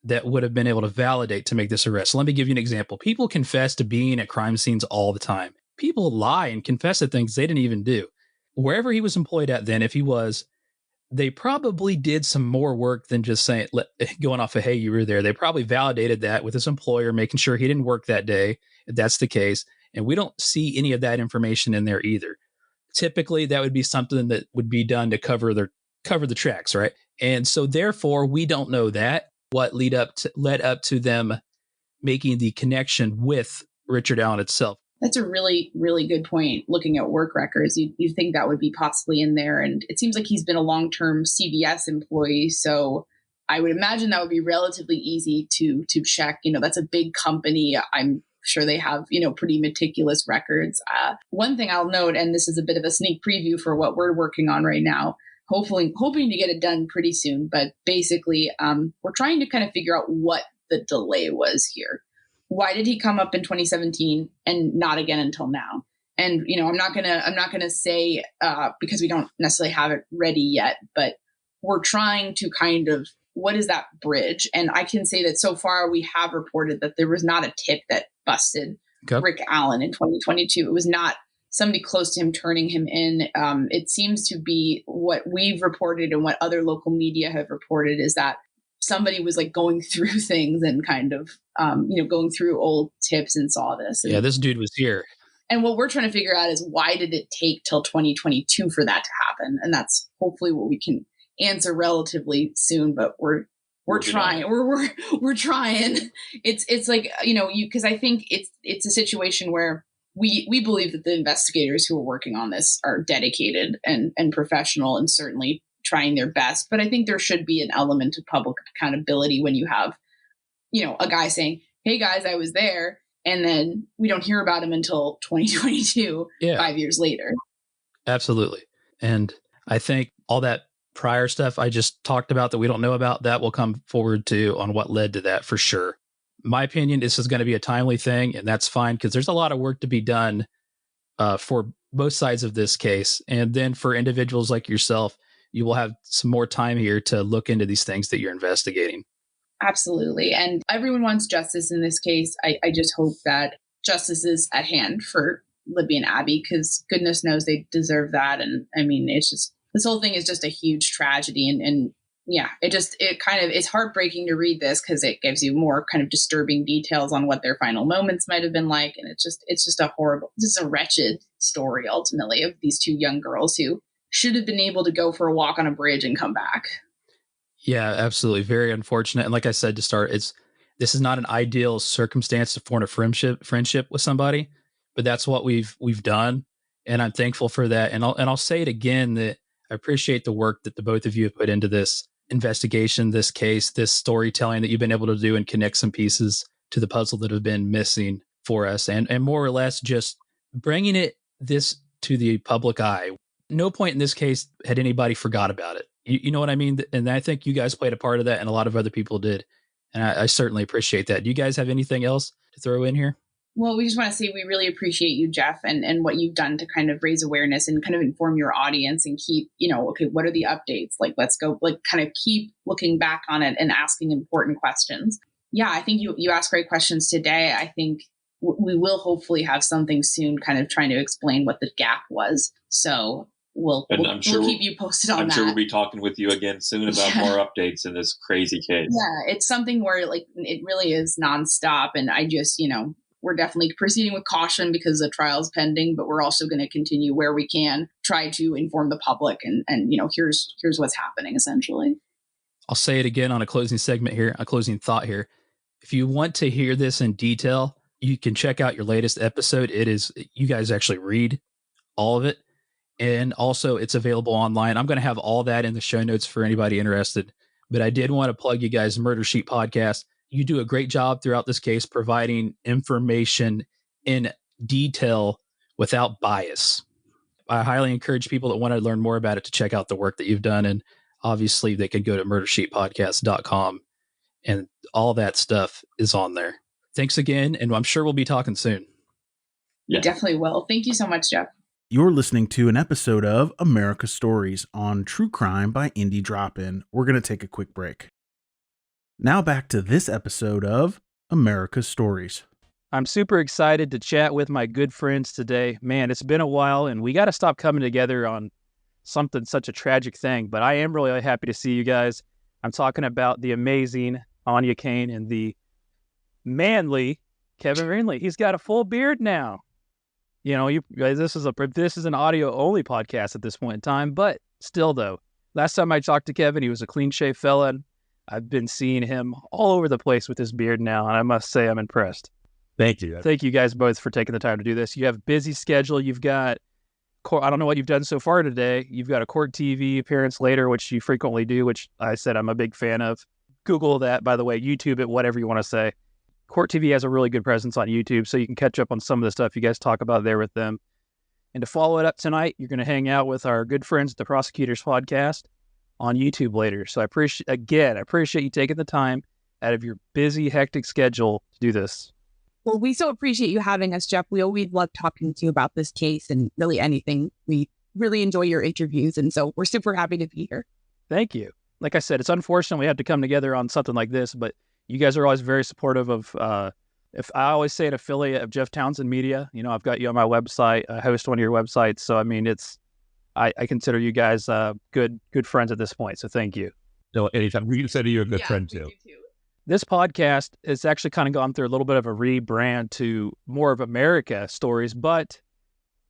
Speaker 3: that would have been able to validate to make this arrest. So let me give you an example. People confess to being at crime scenes all the time. People lie and confess to things they didn't even do. Wherever he was employed at then, if he was, they probably did some more work than just saying, going off of, hey, you were there. They probably validated that with his employer, making sure he didn't work that day, if that's the case. And we don't see any of that information in there either. Typically, that would be something that would be done to cover the tracks, right? And so therefore, we don't know that. What led up to them making the connection with Richard Allen itself.
Speaker 7: That's a really, really good point. Looking at work records, you think that would be possibly in there. And it seems like he's been a long-term CBS employee. So I would imagine that would be relatively easy to check. That's a big company. I'm sure they have, pretty meticulous records. One thing I'll note, and this is a bit of a sneak preview for what we're working on right now, hoping to get it done pretty soon. But basically, we're trying to kind of figure out what the delay was here. Why did he come up in 2017 and not again until now? And, I'm not gonna say because we don't necessarily have it ready yet, but we're trying to kind of, what is that bridge? And I can say that so far we have reported that there was not a tip that busted Rick Allen in 2022. It was not somebody close to him turning him in. It seems to be what we've reported and what other local media have reported is that somebody was like going through things and kind of, going through old tips and saw this.
Speaker 3: Yeah, this dude was here.
Speaker 7: And what we're trying to figure out is why did it take till 2022 for that to happen? And that's hopefully what we can answer relatively soon, but we're trying. We're trying. It's like, because I think it's a situation where we believe that the investigators who are working on this are dedicated and professional and certainly trying their best. But I think there should be an element of public accountability when you have, a guy saying, hey guys, I was there. And then we don't hear about him until 2022, 5 years later.
Speaker 3: Absolutely. And I think all that prior stuff I just talked about that we don't know about, that will come forward too on what led to that for sure. My opinion, this is going to be a timely thing, and that's fine because there's a lot of work to be done for both sides of this case. And then for individuals like yourself, you will have some more time here to look into these things that you're investigating.
Speaker 7: Absolutely. And everyone wants justice in this case. I just hope that justice is at hand for Libby and Abby, because goodness knows they deserve that. And I mean, it's just, this whole thing is just a huge tragedy. And yeah, it's heartbreaking to read this because it gives you more kind of disturbing details on what their final moments might have been like. And it's just a wretched story ultimately of these two young girls who should have been able to go for a walk on a bridge and come back.
Speaker 3: Yeah, absolutely. Very unfortunate. And like I said to start, this is not an ideal circumstance to form a friendship with somebody, but that's what we've done, and I'm thankful for that. And I'll say it again that I appreciate the work that the both of you have put into this investigation, this case, this storytelling that you've been able to do and connect some pieces to the puzzle that have been missing for us, and more or less just bringing this to the public eye. No point in this case had anybody forgot about it. You know what I mean? And I think you guys played a part of that, and a lot of other people did. And I certainly appreciate that. Do you guys have anything else to throw in here?
Speaker 7: Well, we just want to say we really appreciate you, Jeff, and what you've done to kind of raise awareness and kind of inform your audience and keep, okay, what are the updates? Like, let's go, like, kind of keep looking back on it and asking important questions. Yeah, I think you asked great questions today. I think we will hopefully have something soon kind of trying to explain what the gap was. So we'll keep you posted on that.
Speaker 5: I'm sure we'll be talking with you again soon about more updates in this crazy case.
Speaker 7: Yeah, it's something where like it really is nonstop. And I just, we're definitely proceeding with caution because the trial's pending, but we're also going to continue where we can try to inform the public and here's what's happening essentially.
Speaker 3: I'll say it again on a closing thought here. If you want to hear this in detail, you can check out your latest episode. You guys actually read all of it. And also it's available online. I'm going to have all that in the show notes for anybody interested, but I did want to plug you guys' Murder Sheet podcast. You do a great job throughout this case, providing information in detail without bias. I highly encourage people that want to learn more about it to check out the work that you've done. And obviously they can go to murdersheetpodcast.com and all that stuff is on there. Thanks again. And I'm sure we'll be talking soon.
Speaker 7: Yeah. We definitely will. Thank you so much, Jeff.
Speaker 1: You're listening to an episode of America Stories on True Crime by Indie Drop-In. We're going to take a quick break. Now back to this episode of America Stories.
Speaker 8: I'm super excited to chat with my good friends today. Man, it's been a while, and we got to stop coming together on something such a tragic thing, but I am really happy to see you guys. I'm talking about the amazing Anya Kane and the manly Kevin Rinley. He's got a full beard now. You guys, this is an audio only podcast at this point in time, but still though, last time I talked to Kevin, he was a clean shaved fella. I've been seeing him all over the place with his beard now, and I must say I'm impressed.
Speaker 9: Thank you.
Speaker 8: Thank you guys both for taking the time to do this. You have a busy schedule. You've got, I don't know what you've done so far today. You've got a court TV appearance later, which you frequently do, which I said I'm a big fan of. Google that, by the way, YouTube it, whatever you want to say. Court TV has a really good presence on YouTube, so you can catch up on some of the stuff you guys talk about there with them. And to follow it up tonight, you're going to hang out with our good friends at the Prosecutors Podcast on YouTube later. So I appreciate you taking the time out of your busy, hectic schedule to do this.
Speaker 10: Well, we so appreciate you having us, Jeff. We always love talking to you about this case and really anything. We really enjoy your interviews, and so we're super happy to be here.
Speaker 8: Thank you. Like I said, it's unfortunate we had to come together on something like this, but you guys are always very supportive of, if I always say an affiliate of Jeff Townsend Media. I've got you on my website. I host one of your websites. So, I mean, I consider you guys good friends at this point. So thank you.
Speaker 9: No, anytime. We consider you a good friend too.
Speaker 8: This podcast has actually kind of gone through a little bit of a rebrand to more of America Stories, but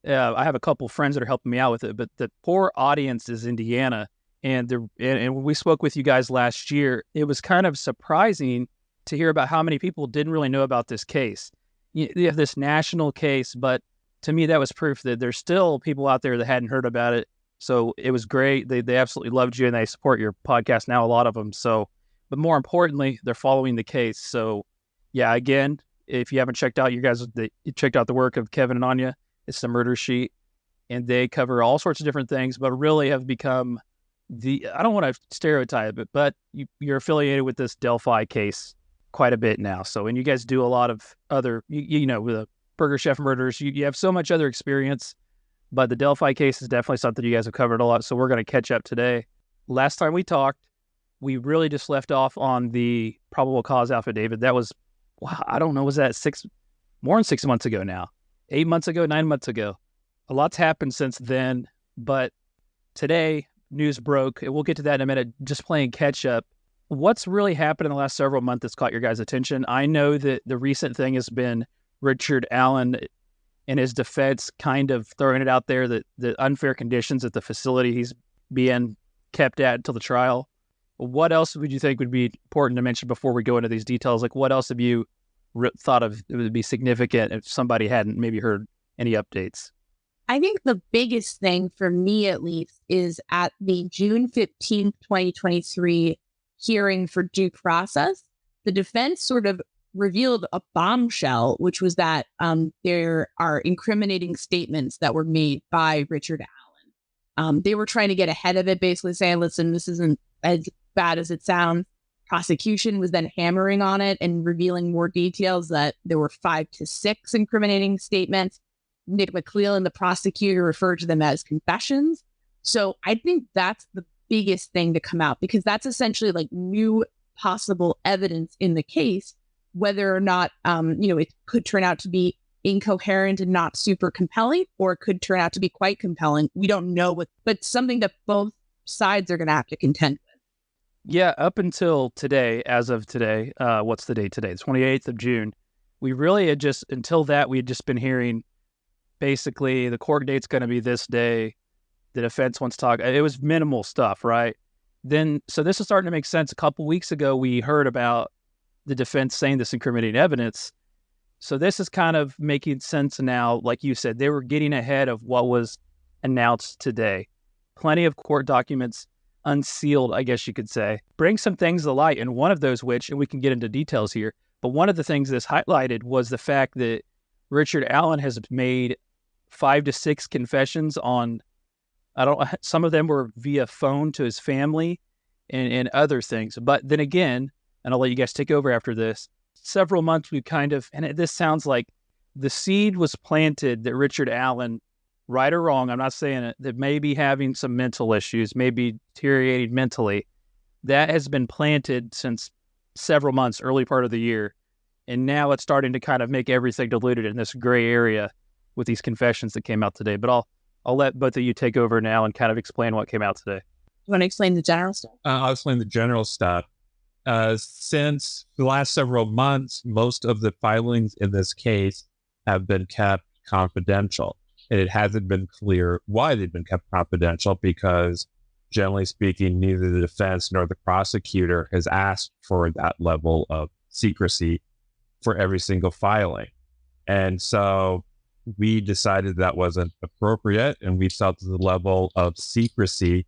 Speaker 8: I have a couple friends that are helping me out with it. But the core audience is Indiana. And when we spoke with you guys last year, it was kind of surprising to hear about how many people didn't really know about this case. You have this national case, but to me, that was proof that there's still people out there that hadn't heard about it. So it was great. They absolutely loved you, and they support your podcast now, a lot of them. So, but more importantly, they're following the case. So yeah, again, if you haven't checked out, you checked out the work of Kevin and Anya, it's the Murder Sheet. and they cover all sorts of different things, but really have become I don't want to stereotype it, but you're affiliated with this Delphi case quite a bit now. So, and you guys do a lot of other, with the Burger Chef Murders, you have so much other experience, but the Delphi case is definitely something you guys have covered a lot. So we're going to catch up today. Last time we talked, we really just left off on the probable cause affidavit. That was, I don't know, was that more than 6 months ago now? 8 months ago, 9 months ago. A lot's happened since then, but today news broke, and we'll get to that in a minute, just playing catch up. What's really happened in the last several months that's caught your guys' attention? I know that the recent thing has been Richard Allen in his defense kind of throwing it out there that the unfair conditions at the facility he's being kept at until the trial. What else would you think would be important to mention before we go into these details? Like, what else have you thought of it would be significant if somebody hadn't maybe heard any updates?
Speaker 10: I think the biggest thing for me, at least, is at the June 15th, 2023 hearing for due process, the defense sort of revealed a bombshell, which was that there are incriminating statements that were made by Richard Allen. They were trying to get ahead of it, basically saying, listen, this isn't as bad as it sounds. Prosecution was then hammering on it and revealing more details that there were 5 to 6 incriminating statements. Nick McClellan, the prosecutor, referred to them as confessions. So I think that's the biggest thing to come out, because that's essentially like new possible evidence in the case, whether or not, it could turn out to be incoherent and not super compelling, or it could turn out to be quite compelling. We don't know but something that both sides are going to have to contend with.
Speaker 8: Yeah, up until today, as of today, what's the date today? The 28th of June. We really had until that, we had just been hearing basically the court date's going to be this day. The defense wants to talk. It was minimal stuff, right? So this is starting to make sense. A couple weeks ago, we heard about the defense saying this incriminating evidence. So this is kind of making sense now. Like you said, they were getting ahead of what was announced today. Plenty of court documents unsealed, I guess you could say, bring some things to light. And one of those and we can get into details here, but one of the things this highlighted was the fact that Richard Allen has made 5 to 6 confessions on, some of them were via phone to his family and other things. But then again, and I'll let you guys take over after this, several months we this sounds like the seed was planted that Richard Allen, right or wrong, I'm not saying it, that may be having some mental issues, may be deteriorating mentally. That has been planted since several months, early part of the year. And now it's starting to kind of make everything diluted in this gray area with these confessions that came out today. But I'll let both of you take over now and kind of explain what came out today.
Speaker 10: You want to explain the general stuff?
Speaker 9: I'll explain the general stuff. Since the last several months, most of the filings in this case have been kept confidential. And it hasn't been clear why they've been kept confidential, because generally speaking, neither the defense nor the prosecutor has asked for that level of secrecy for every single filing. And so we decided that wasn't appropriate, and we felt that the level of secrecy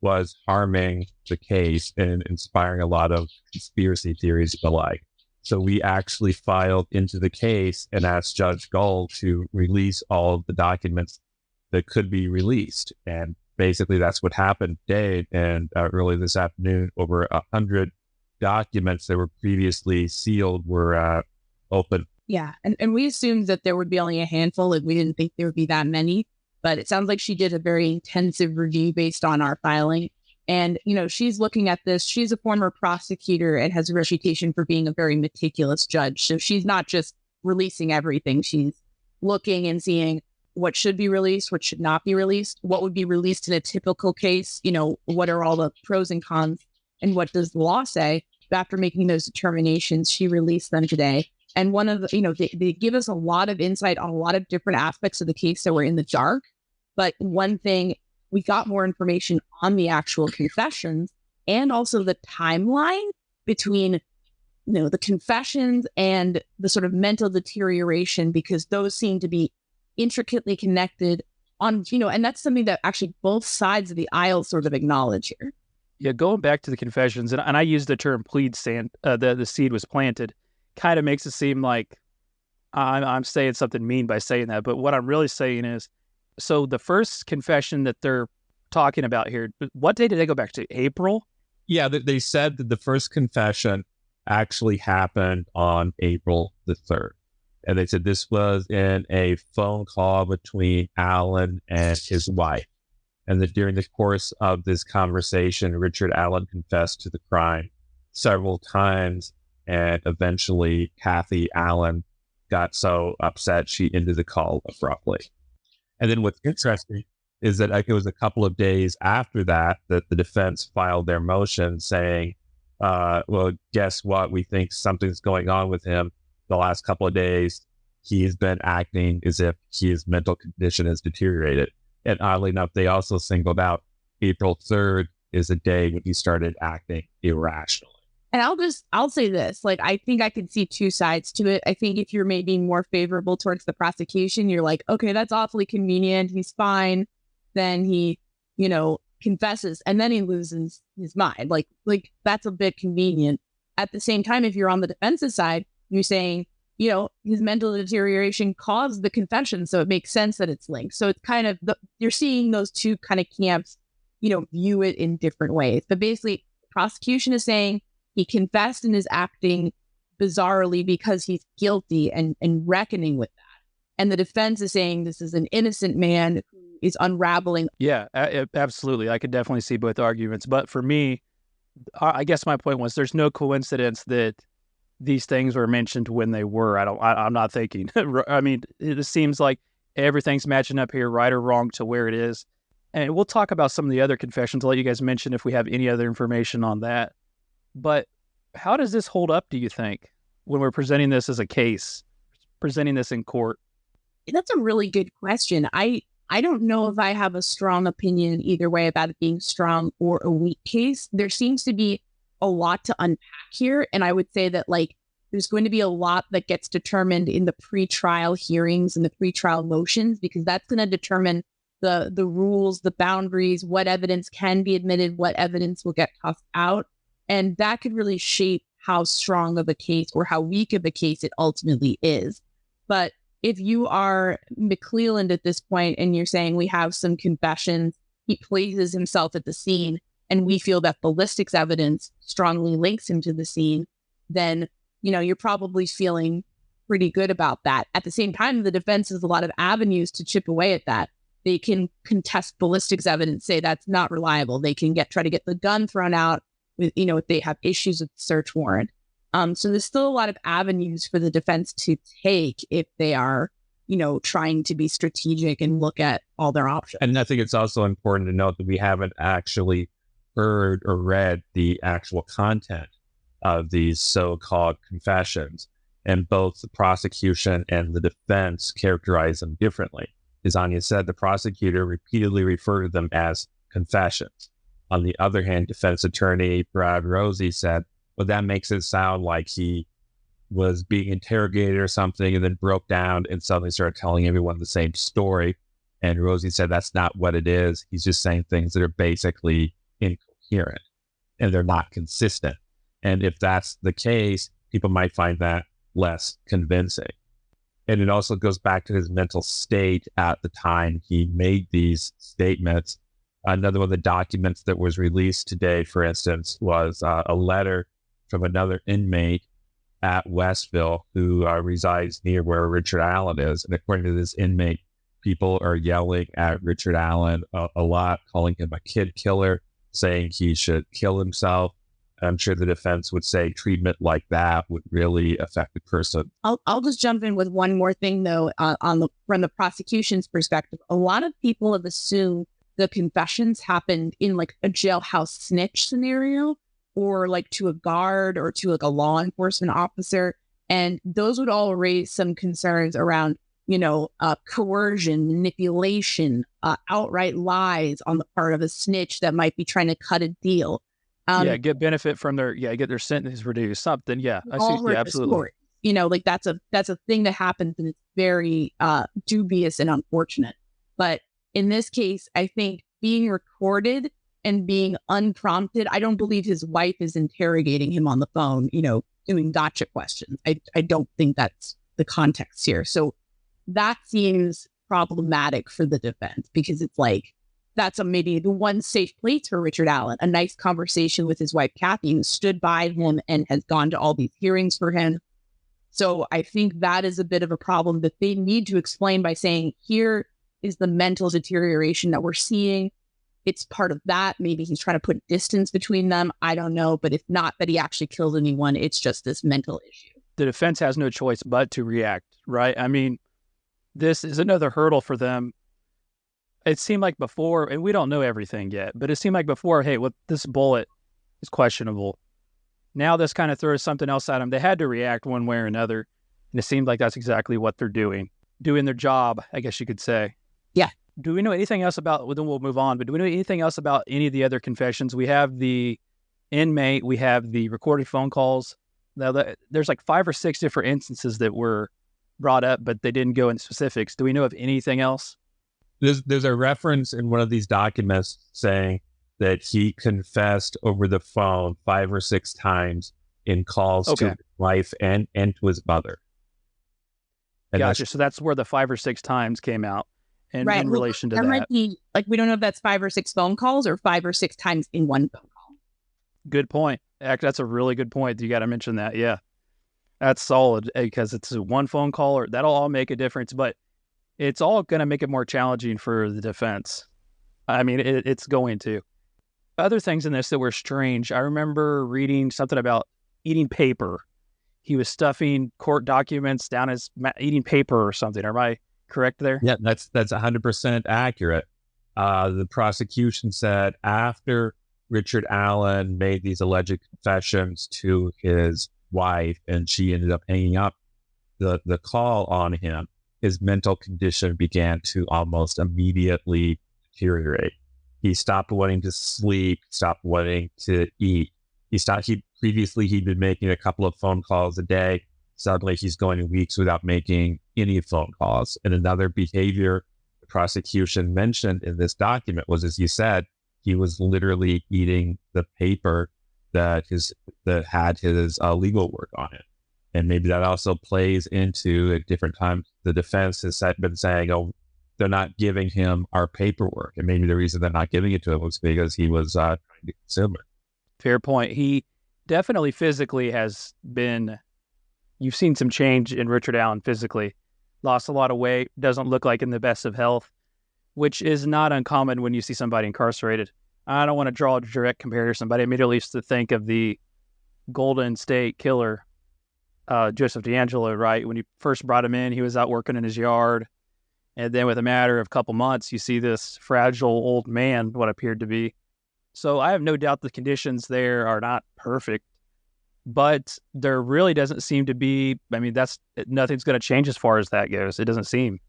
Speaker 9: was harming the case and inspiring a lot of conspiracy theories and the like. So we actually filed into the case and asked Judge Gull to release all of the documents that could be released. And basically that's what happened today. And early this afternoon, over 100 documents that were previously sealed were open.
Speaker 10: Yeah, and we assumed that there would be only a handful, and we didn't think there would be that many. But it sounds like she did a very intensive review based on our filing. And, she's looking at this. She's a former prosecutor and has a reputation for being a very meticulous judge. So she's not just releasing everything. She's looking and seeing what should be released, what should not be released, what would be released in a typical case, what are all the pros and cons, and what does the law say. After making those determinations, she released them today. And one of the, they give us a lot of insight on a lot of different aspects of the case that were in the dark. But one thing, we got more information on the actual confessions and also the timeline between, the confessions and the sort of mental deterioration, because those seem to be intricately connected on, and that's something that actually both sides of the aisle sort of acknowledge here.
Speaker 8: Yeah, going back to the confessions, and I used the term the seed was planted, kind of makes it seem like I'm saying something mean by saying that. But what I'm really saying is, So the first confession that they're talking about here, what day did they go back to? April?
Speaker 9: Yeah, they said that the first confession actually happened on April the 3rd. And they said this was in a phone call between Allen and his wife. And that during the course of this conversation, Richard Allen confessed to the crime several times. And eventually, Kathy Allen got so upset, she ended the call abruptly. And then what's interesting is that it was a couple of days after that the defense filed their motion saying, well, guess what? We think something's going on with him. The last couple of days, he's been acting as if his mental condition has deteriorated. And oddly enough, they also singled out April 3rd is a day when he started acting irrationally.
Speaker 10: And I'll say this, like, I think I could see two sides to it. I think if you're maybe more favorable towards the prosecution, you're like, okay, that's awfully convenient. He's fine. Then he, confesses and then he loses his mind. Like that's a bit convenient. At the same time, if you're on the defense's side, you're saying, his mental deterioration caused the confession. So it makes sense that it's linked. So it's kind of, you're seeing those two kind of camps, view it in different ways. But basically, prosecution is saying he confessed and is acting bizarrely because he's guilty and reckoning with that. And the defense is saying this is an innocent man who is unraveling.
Speaker 8: Yeah, absolutely. I could definitely see both arguments. But for me, I guess my point was there's no coincidence that these things were mentioned when they were. I'm not thinking. I mean, it seems like everything's matching up here, right or wrong, to where it is. And we'll talk about some of the other confessions. I'll let you guys mention if we have any other information on that. But how does this hold up, do you think, when we're presenting this as a case, presenting this in court?
Speaker 10: That's a really good question. I don't know if I have a strong opinion either way about it being strong or a weak case. There seems to be a lot to unpack here. And I would say that there's going to be a lot that gets determined in the pretrial hearings and the pretrial motions, because that's going to determine the rules, the boundaries, what evidence can be admitted, what evidence will get tossed out. And that could really shape how strong of a case or how weak of a case it ultimately is. But if you are McClelland at this point and you're saying we have some confessions, he places himself at the scene, and we feel that ballistics evidence strongly links him to the scene, then, you're probably feeling pretty good about that. At the same time, the defense has a lot of avenues to chip away at that. They can contest ballistics evidence, say that's not reliable. They can try to get the gun thrown out with, if they have issues with the search warrant. So there's still a lot of avenues for the defense to take if they are, trying to be strategic and look at all their options.
Speaker 9: And I think it's also important to note that we haven't actually heard or read the actual content of these so-called confessions. And both the prosecution and the defense characterize them differently. As Anya said, the prosecutor repeatedly referred to them as confessions. On the other hand, defense attorney Brad Rosie said, well, that makes it sound like he was being interrogated or something and then broke down and suddenly started telling everyone the same story. And Rosie said, that's not what it is. He's just saying things that are basically incoherent and they're not consistent. And if that's the case, people might find that less convincing. And it also goes back to his mental state at the time he made these statements. Another one of the documents that was released today, for instance, was a letter from another inmate at Westville who resides near where Richard Allen is. And according to this inmate, people are yelling at Richard Allen a lot, calling him a kid killer, saying he should kill himself. I'm sure the defense would say treatment like that would really affect the person.
Speaker 10: I'll just jump in with one more thing, though, from the prosecution's perspective. A lot of people have assumed the confessions happened in a jailhouse snitch scenario, or to a guard or to a law enforcement officer. And those would all raise some concerns around, coercion, manipulation, outright lies on the part of a snitch that might be trying to cut a deal.
Speaker 8: Get benefit from get their sentence reduced, something. Yeah, I see. Yeah, absolutely.
Speaker 10: That's a thing that happens, and it's very dubious and unfortunate. But in this case, I think being recorded and being unprompted, I don't believe his wife is interrogating him on the phone, doing gotcha questions. I don't think that's the context here. So that seems problematic for the defense, because it's like, that's maybe the one safe place for Richard Allen, a nice conversation with his wife, Kathy, who stood by him and has gone to all these hearings for him. So I think that is a bit of a problem that they need to explain by saying, here is the mental deterioration that we're seeing. It's part of that. Maybe he's trying to put distance between them. I don't know. But if not that he actually killed anyone, it's just this mental issue.
Speaker 8: The defense has no choice but to react, right? I mean, this is another hurdle for them. It seemed like before, and we don't know everything yet, but it seemed like before, hey, well, this bullet is questionable. Now this kind of throws something else at them. They had to react one way or another. And it seemed like that's exactly what they're doing their job, I guess you could say.
Speaker 10: Yeah.
Speaker 8: Do we know anything else about, well, then we'll move on, but do we know anything else about any of the other confessions? We have the inmate, we have the recorded phone calls. Now, there's like 5 or 6 different instances that were brought up, but they didn't go into specifics. Do we know of anything else?
Speaker 9: There's a reference in one of these documents saying that he confessed over the phone 5 or 6 times in calls to his wife and to his mother. And
Speaker 8: gotcha. So that's where the 5 or 6 times came out in relation to that.
Speaker 10: Might be, like, we don't know if that's 5 or 6 phone calls or 5 or 6 times in one phone call.
Speaker 8: Good point. That's a really good point. You got to mention that. Yeah, that's solid, because it's one phone call, or that'll all make a difference, but it's all going to make it more challenging for the defense. I mean, it's going to. Other things in this that were strange. I remember reading something about eating paper. He was stuffing court documents down his eating paper or something. Am I correct there?
Speaker 9: Yeah, that's 100% accurate. The prosecution said after Richard Allen made these alleged confessions to his wife and she ended up hanging up the call on him, his mental condition began to almost immediately deteriorate. He stopped wanting to sleep, stopped wanting to eat. Previously he'd been making a couple of phone calls a day. Suddenly he's going weeks without making any phone calls. And another behavior the prosecution mentioned in this document was, as you said, he was literally eating the paper that had his legal work on it. And maybe that also plays into, at different times, the defense has been saying, oh, they're not giving him our paperwork. And maybe the reason they're not giving it to him was because he was trying to consume it.
Speaker 8: Fair point. He definitely physically has been, you've seen some change in Richard Allen physically. Lost a lot of weight, doesn't look like in the best of health, which is not uncommon when you see somebody incarcerated. I don't want to draw a direct comparison, but I immediately used to think of the Golden State Killer, Joseph D'Angelo, right? When you first brought him in, he was out working in his yard. And then with a matter of a couple months, you see this fragile old man, what appeared to be. So I have no doubt the conditions there are not perfect, but there really doesn't seem to be, nothing's going to change as far as that goes. It doesn't seem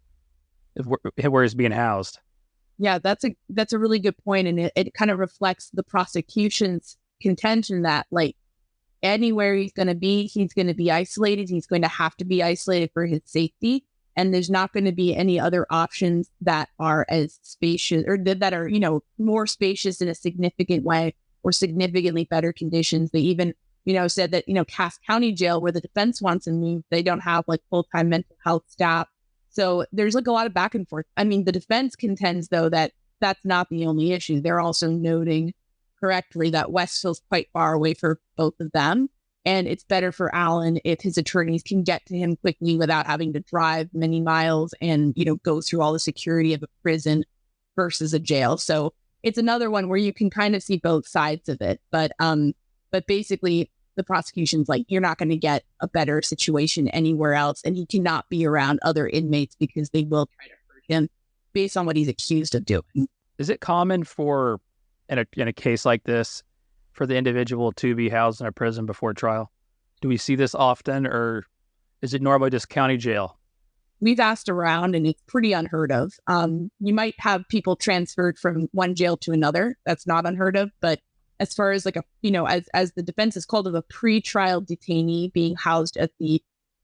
Speaker 8: where he's being housed.
Speaker 10: Yeah, that's a really good point. And it kind of reflects the prosecution's contention that, like, anywhere he's going to be isolated. He's going to have to be isolated for his safety. And there's not going to be any other options that are as spacious or that are, more spacious in a significant way or significantly better conditions. They even, said that, Cass County Jail, where the defense wants to move, they don't have like full-time mental health staff. So there's like a lot of back and forth. I mean, the defense contends, though, that that's not the only issue. They're also noting correctly that Westville's quite far away for both of them. And it's better for Allen if his attorneys can get to him quickly without having to drive many miles and, go through all the security of a prison versus a jail. So it's another one where you can kind of see both sides of it. But basically, the prosecution's like, you're not going to get a better situation anywhere else. And he cannot be around other inmates because they will try to hurt him based on what he's accused of doing.
Speaker 8: Is it common for, in a case like this, for the individual to be housed in a prison before trial? Do we see this often, or is it normally just county jail?
Speaker 10: We've asked around, and it's pretty unheard of. You might have people transferred from one jail to another. That's not unheard of. But as far as like as the defense has called it, a pre-trial detainee being housed at the,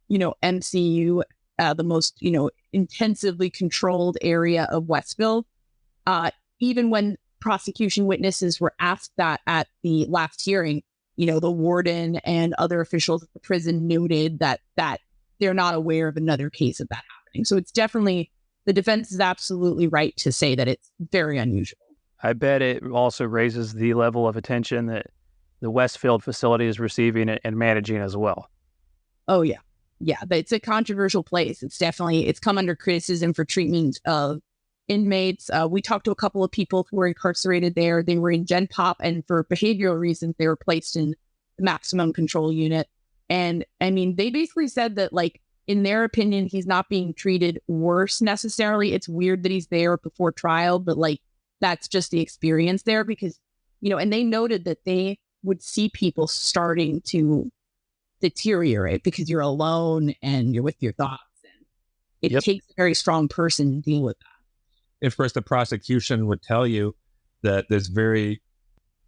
Speaker 10: MCU, the most, intensively controlled area of Westville, even when prosecution witnesses were asked that at the last hearing, the warden and other officials at the prison noted that they're not aware of another case of that happening. So it's definitely the defense is absolutely right to say that it's very unusual.
Speaker 8: I bet it also raises the level of attention that the Westfield facility is receiving and managing as well.
Speaker 10: Oh, yeah. Yeah, but it's a controversial place. It's come under criticism for treatment of inmates. We talked to a couple of people who were incarcerated there. They were in Gen Pop, and for behavioral reasons, they were placed in the maximum control unit. And I mean, they basically said that, like, in their opinion, he's not being treated worse necessarily. It's weird that he's there before trial, but like, that's just the experience there because, and they noted that they would see people starting to deteriorate because you're alone and you're with your thoughts. And it takes a very strong person to deal with that.
Speaker 9: Of course, the prosecution would tell you that there's very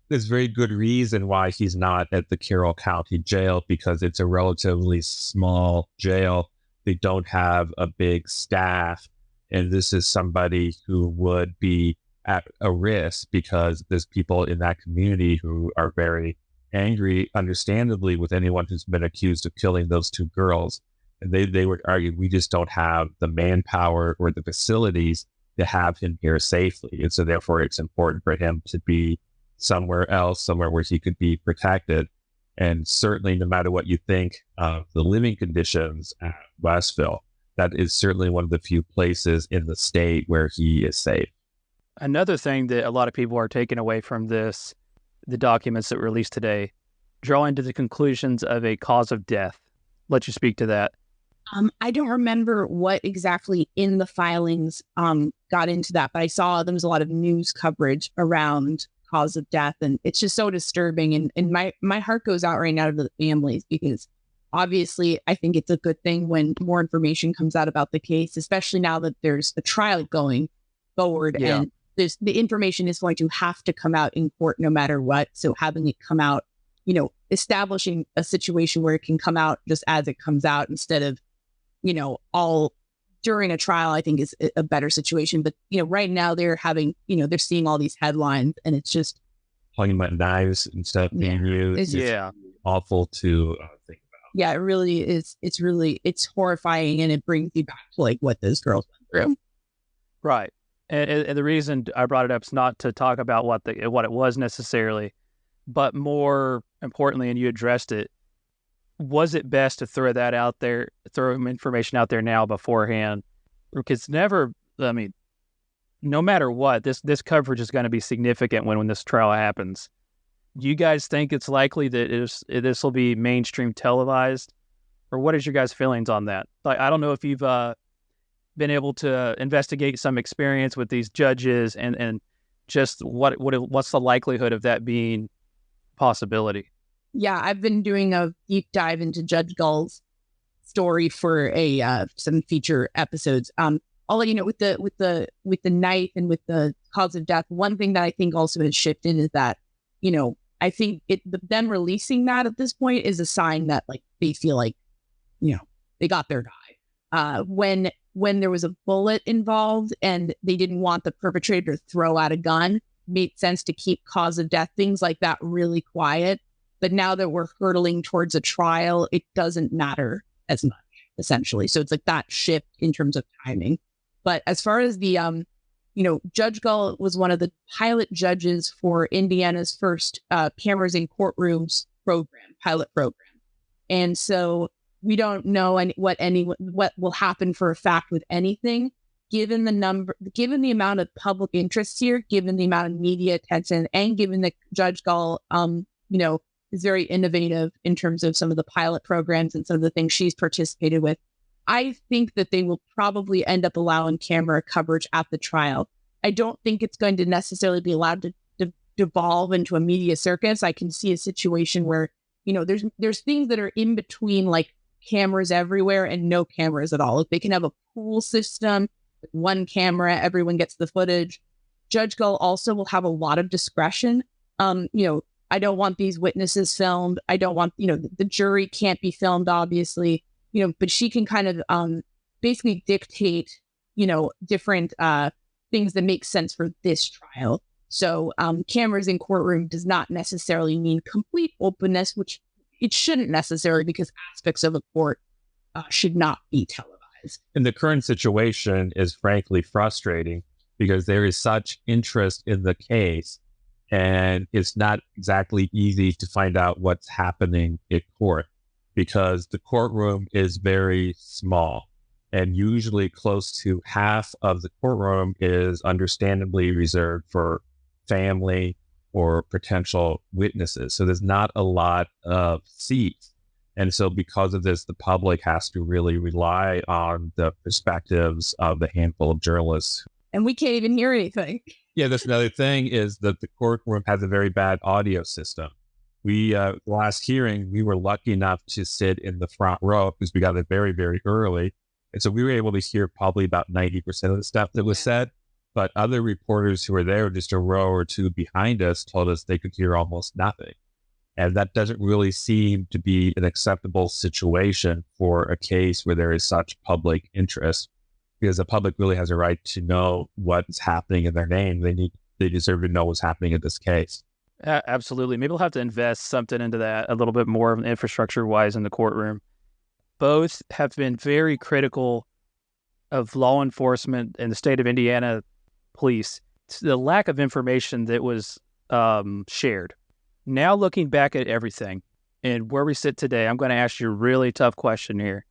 Speaker 9: good reason why he's not at the Carroll County Jail, because it's a relatively small jail. They don't have a big staff. And this is somebody who would be at a risk because there's people in that community who are very angry, understandably, with anyone who's been accused of killing those two girls. And they would argue, we just don't have the manpower or the facilities to have him here safely. And so therefore it's important for him to be somewhere else, somewhere where he could be protected. And certainly, no matter what you think of the living conditions at Westville, that is certainly one of the few places in the state where he is safe.
Speaker 8: Another thing that a lot of people are taking away from this, the documents that were released today, drawing to the conclusions of a cause of death. Let you speak to that.
Speaker 10: I don't remember what exactly in the filings got into that, but I saw there was a lot of news coverage around cause of death, and it's just so disturbing. And my heart goes out right now to the families, because obviously I think it's a good thing when more information comes out about the case, especially now that there's a trial going forward. Yeah. And the information is going to have to come out in court no matter what. So having it come out, establishing a situation where it can come out just as it comes out instead of, all during a trial, I think is a better situation. But, right now they're having, they're seeing all these headlines, and it's just
Speaker 9: talking about knives and stuff being used.
Speaker 10: It's
Speaker 9: awful to think about.
Speaker 10: Yeah, it really is. It's horrifying, and it brings you back to like what those girls went through.
Speaker 8: Right. And the reason I brought it up is not to talk about what it was necessarily, but more importantly, and you addressed it, was it best to throw that out there, throw information out there now beforehand? Because no matter what, this coverage is going to be significant when this trial happens. Do you guys think it's likely that this will be mainstream televised? Or what is your guys' feelings on that? Like, I don't know if you've been able to investigate some experience with these judges and just what's the likelihood of that being a possibility?
Speaker 10: Yeah, I've been doing a deep dive into Judge Gull's story for some feature episodes. I'll let you know with the knife and with the cause of death. One thing that I think also has shifted is that, I think them releasing that at this point is a sign that like they feel like, they got their guy. When there was a bullet involved and they didn't want the perpetrator to throw out a gun, made sense to keep cause of death, things like that, really quiet. But now that we're hurtling towards a trial, it doesn't matter as much, essentially. So it's like that shift in terms of timing. But as far as the, Judge Gull was one of the pilot judges for Indiana's first cameras in courtrooms pilot program. And so we don't know what will happen for a fact with anything, given the amount of public interest here, given the amount of media attention, and given that Judge Gull, is very innovative in terms of some of the pilot programs and some of the things she's participated with. I think that they will probably end up allowing camera coverage at the trial. I don't think it's going to necessarily be allowed to devolve into a media circus. I can see a situation where, there's things that are in between, like cameras everywhere and no cameras at all. If they can have a pool system with one camera, everyone gets the footage. Judge Gull also will have a lot of discretion. I don't want these witnesses filmed. I don't want, the jury can't be filmed, obviously, but she can kind of basically dictate, different things that make sense for this trial. So cameras in courtroom does not necessarily mean complete openness, which it shouldn't necessarily, because aspects of a court should not be televised.
Speaker 9: And the current situation is frankly frustrating because there is such interest in the case, and it's not exactly easy to find out what's happening in court because the courtroom is very small. And usually close to half of the courtroom is understandably reserved for family or potential witnesses. So there's not a lot of seats. And so because of this, the public has to really rely on the perspectives of the handful of journalists.
Speaker 10: And we can't even hear anything.
Speaker 9: Yeah, that's another thing is that the courtroom has a very bad audio system. We, last hearing, we were lucky enough to sit in the front row because we got it very, very early. And so we were able to hear probably about 90% of the stuff that was said. But other reporters who were there just a row or two behind us told us they could hear almost nothing. And that doesn't really seem to be an acceptable situation for a case where there is such public interest, because the public really has a right to know what's happening in their name. They deserve to know what's happening in this case.
Speaker 8: Absolutely. Maybe we'll have to invest something into that a little bit more infrastructure-wise in the courtroom. Both have been very critical of law enforcement and the state of Indiana police. It's the lack of information that was shared. Now looking back at everything and where we sit today, I'm going to ask you a really tough question here.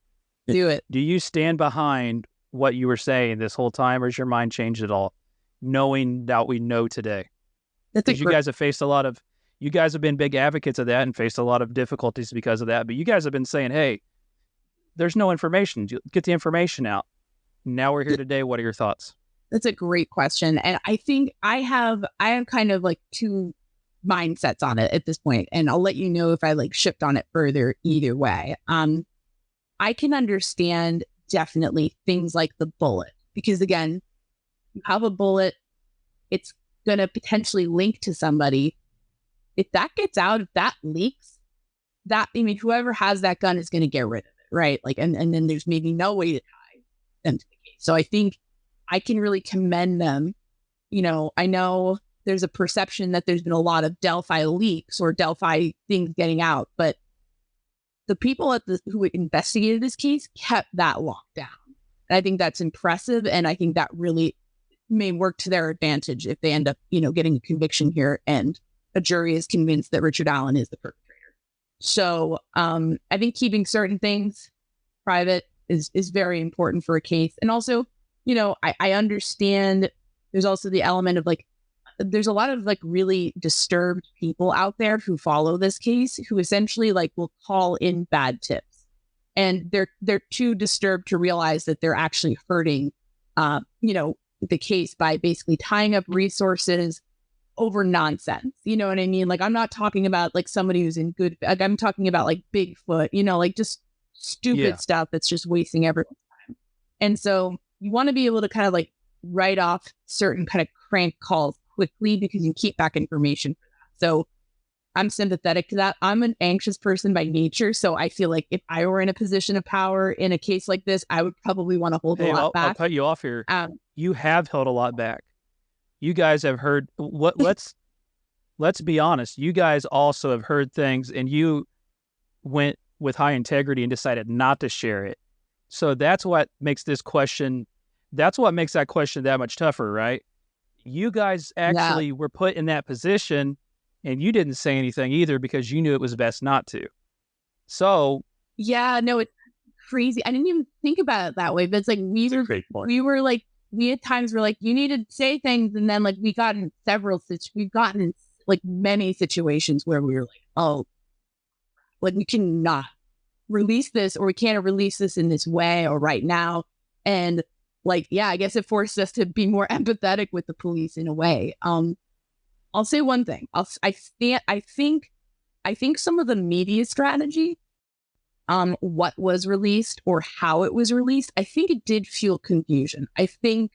Speaker 10: Do it.
Speaker 8: Do you stand behind what you were saying this whole time, or has your mind changed at all, knowing that we know today? Because you guys have faced you guys have been big advocates of that and faced a lot of difficulties because of that. But you guys have been saying, hey, there's no information. Get the information out. Now we're here today. What are your thoughts?
Speaker 10: That's a great question. And I think I have kind of like two mindsets on it at this point. And I'll let you know if I like shift on it further either way. I can understand definitely things like the bullet, because again, you have a bullet, it's going to potentially link to somebody. If that gets out, if that leaks, whoever has that gun is going to get rid of it. Right. Like, and then there's maybe no way to tie them to the case. So I think I can really commend them. You know, I know there's a perception that there's been a lot of Delphi leaks or Delphi things getting out, but the people who investigated this case kept that locked down. And I think that's impressive. And I think that really may work to their advantage if they end up, getting a conviction here and a jury is convinced that Richard Allen is the perpetrator. So I think keeping certain things private is very important for a case. And also, I understand there's also the element of like, there's a lot of like really disturbed people out there who follow this case who essentially like will call in bad tips. And they're too disturbed to realize that they're actually hurting, the case by basically tying up resources over nonsense. You know what I mean? Like, I'm not talking about like somebody who's in good, like I'm talking about like Bigfoot, like just stupid stuff that's just wasting everyone's time. And so you want to be able to kind of like write off certain kind of crank calls quickly because you keep back information for that. So I'm sympathetic to that. I'm an anxious person by nature. So I feel like if I were in a position of power in a case like this, I would probably want to hold a lot back.
Speaker 8: I'll cut you off here. You have held a lot back. You guys have heard let's be honest. You guys also have heard things and you went with high integrity and decided not to share it. So that's what makes that question that much tougher, right? You guys actually were put in that position and you didn't say anything either because you knew it was best not to. So
Speaker 10: yeah, no, it's crazy. I didn't even think about it that way, but it's like we at times were like, you need to say things. And then like we've gotten in like many situations where we were like, oh, like we cannot release this or we can't release this in this way or right now. And like, yeah, I guess it forced us to be more empathetic with the police in a way. I'll say one thing. I think some of the media strategy on what was released or how it was released, I think it did fuel confusion. I think,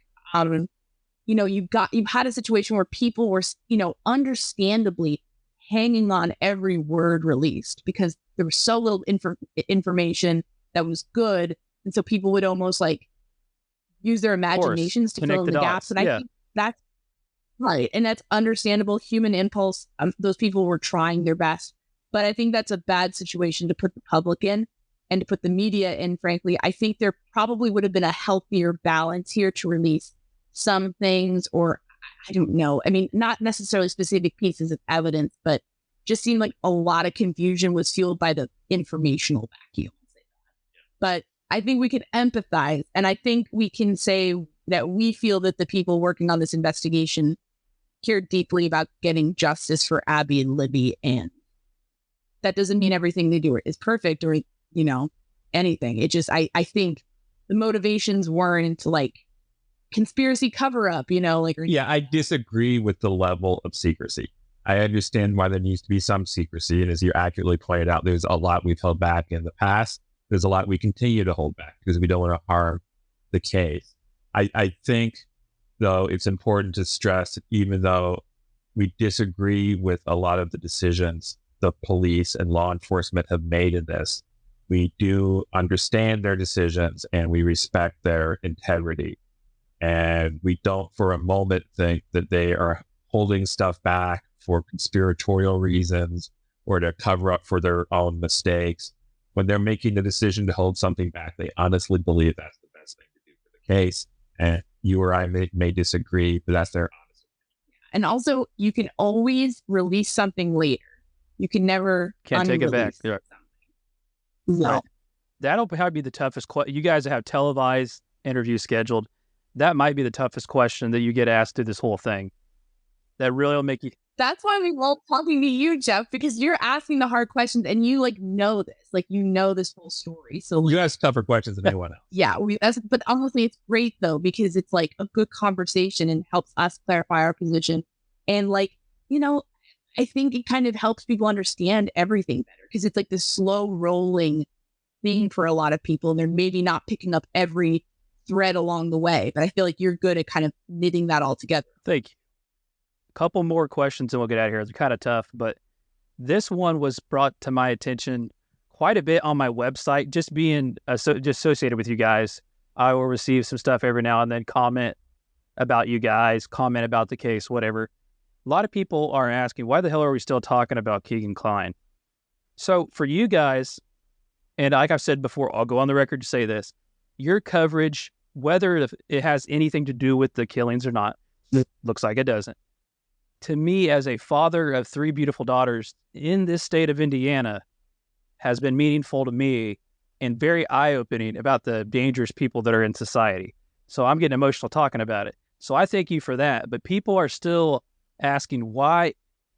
Speaker 10: you've had a situation where people were, understandably hanging on every word released because there was so little information that was good. And so people would almost like use their imaginations to fill in the gaps. And I think that's right. And that's understandable human impulse. Those people were trying their best. But I think that's a bad situation to put the public in. and to put the media in, frankly, I think there probably would have been a healthier balance here to release some things, or I don't know. I mean, not necessarily specific pieces of evidence, but just seemed like a lot of confusion was fueled by the informational vacuum. But I think we can empathize, and I think we can say that we feel that the people working on this investigation care deeply about getting justice for Abby and Libby, and that doesn't mean everything they do is perfect or, you know, anything. It just, I think the motivations weren't like conspiracy cover up, you know, like.
Speaker 9: Yeah, I disagree with the level of secrecy. I understand why there needs to be some secrecy. And as you accurately pointed out, there's a lot we've held back in the past. There's a lot we continue to hold back because we don't want to harm the case. I think, though, it's important to stress, even though we disagree with a lot of the decisions the police and law enforcement have made in this, we do understand their decisions and we respect their integrity. And we don't for a moment think that they are holding stuff back for conspiratorial reasons or to cover up for their own mistakes. When they're making the decision to hold something back, they honestly believe that's the best thing to do for the case. And you or I may disagree, but that's their honest opinion.
Speaker 10: And also, you can always release something later. You can never
Speaker 8: can't take it back. Yeah.
Speaker 10: No.
Speaker 8: Right. That'll probably be the toughest question. You guys have televised interviews scheduled. That might be the toughest question that you get asked through this whole thing. That really will make you.
Speaker 10: That's why we love talking to you, Jeff, because you're asking the hard questions and you like know this, like you know this whole story. So like,
Speaker 9: you ask tougher questions than anyone else.
Speaker 10: Yeah, but honestly, it's great though because it's like a good conversation and helps us clarify our position. And like, you know, I think it kind of helps people understand everything better because it's like this slow rolling thing for a lot of people, and they're maybe not picking up every thread along the way. But I feel like you're good at kind of knitting that all together.
Speaker 8: Thank you. Couple more questions and we'll get out of here. They're kind of tough, but this one was brought to my attention quite a bit on my website. Just being just associated with you guys, I will receive some stuff every now and then, comment about you guys, comment about the case, whatever. A lot of people are asking, why the hell are we still talking about Keegan Kline? So for you guys, and like I've said before, I'll go on the record to say this, your coverage, whether it has anything to do with the killings or not, looks like it doesn't. To me, as a father of 3 beautiful daughters in this state of Indiana, has been meaningful to me and very eye-opening about the dangerous people that are in society. So I'm getting emotional talking about it. So I thank you for that. But people are still asking why,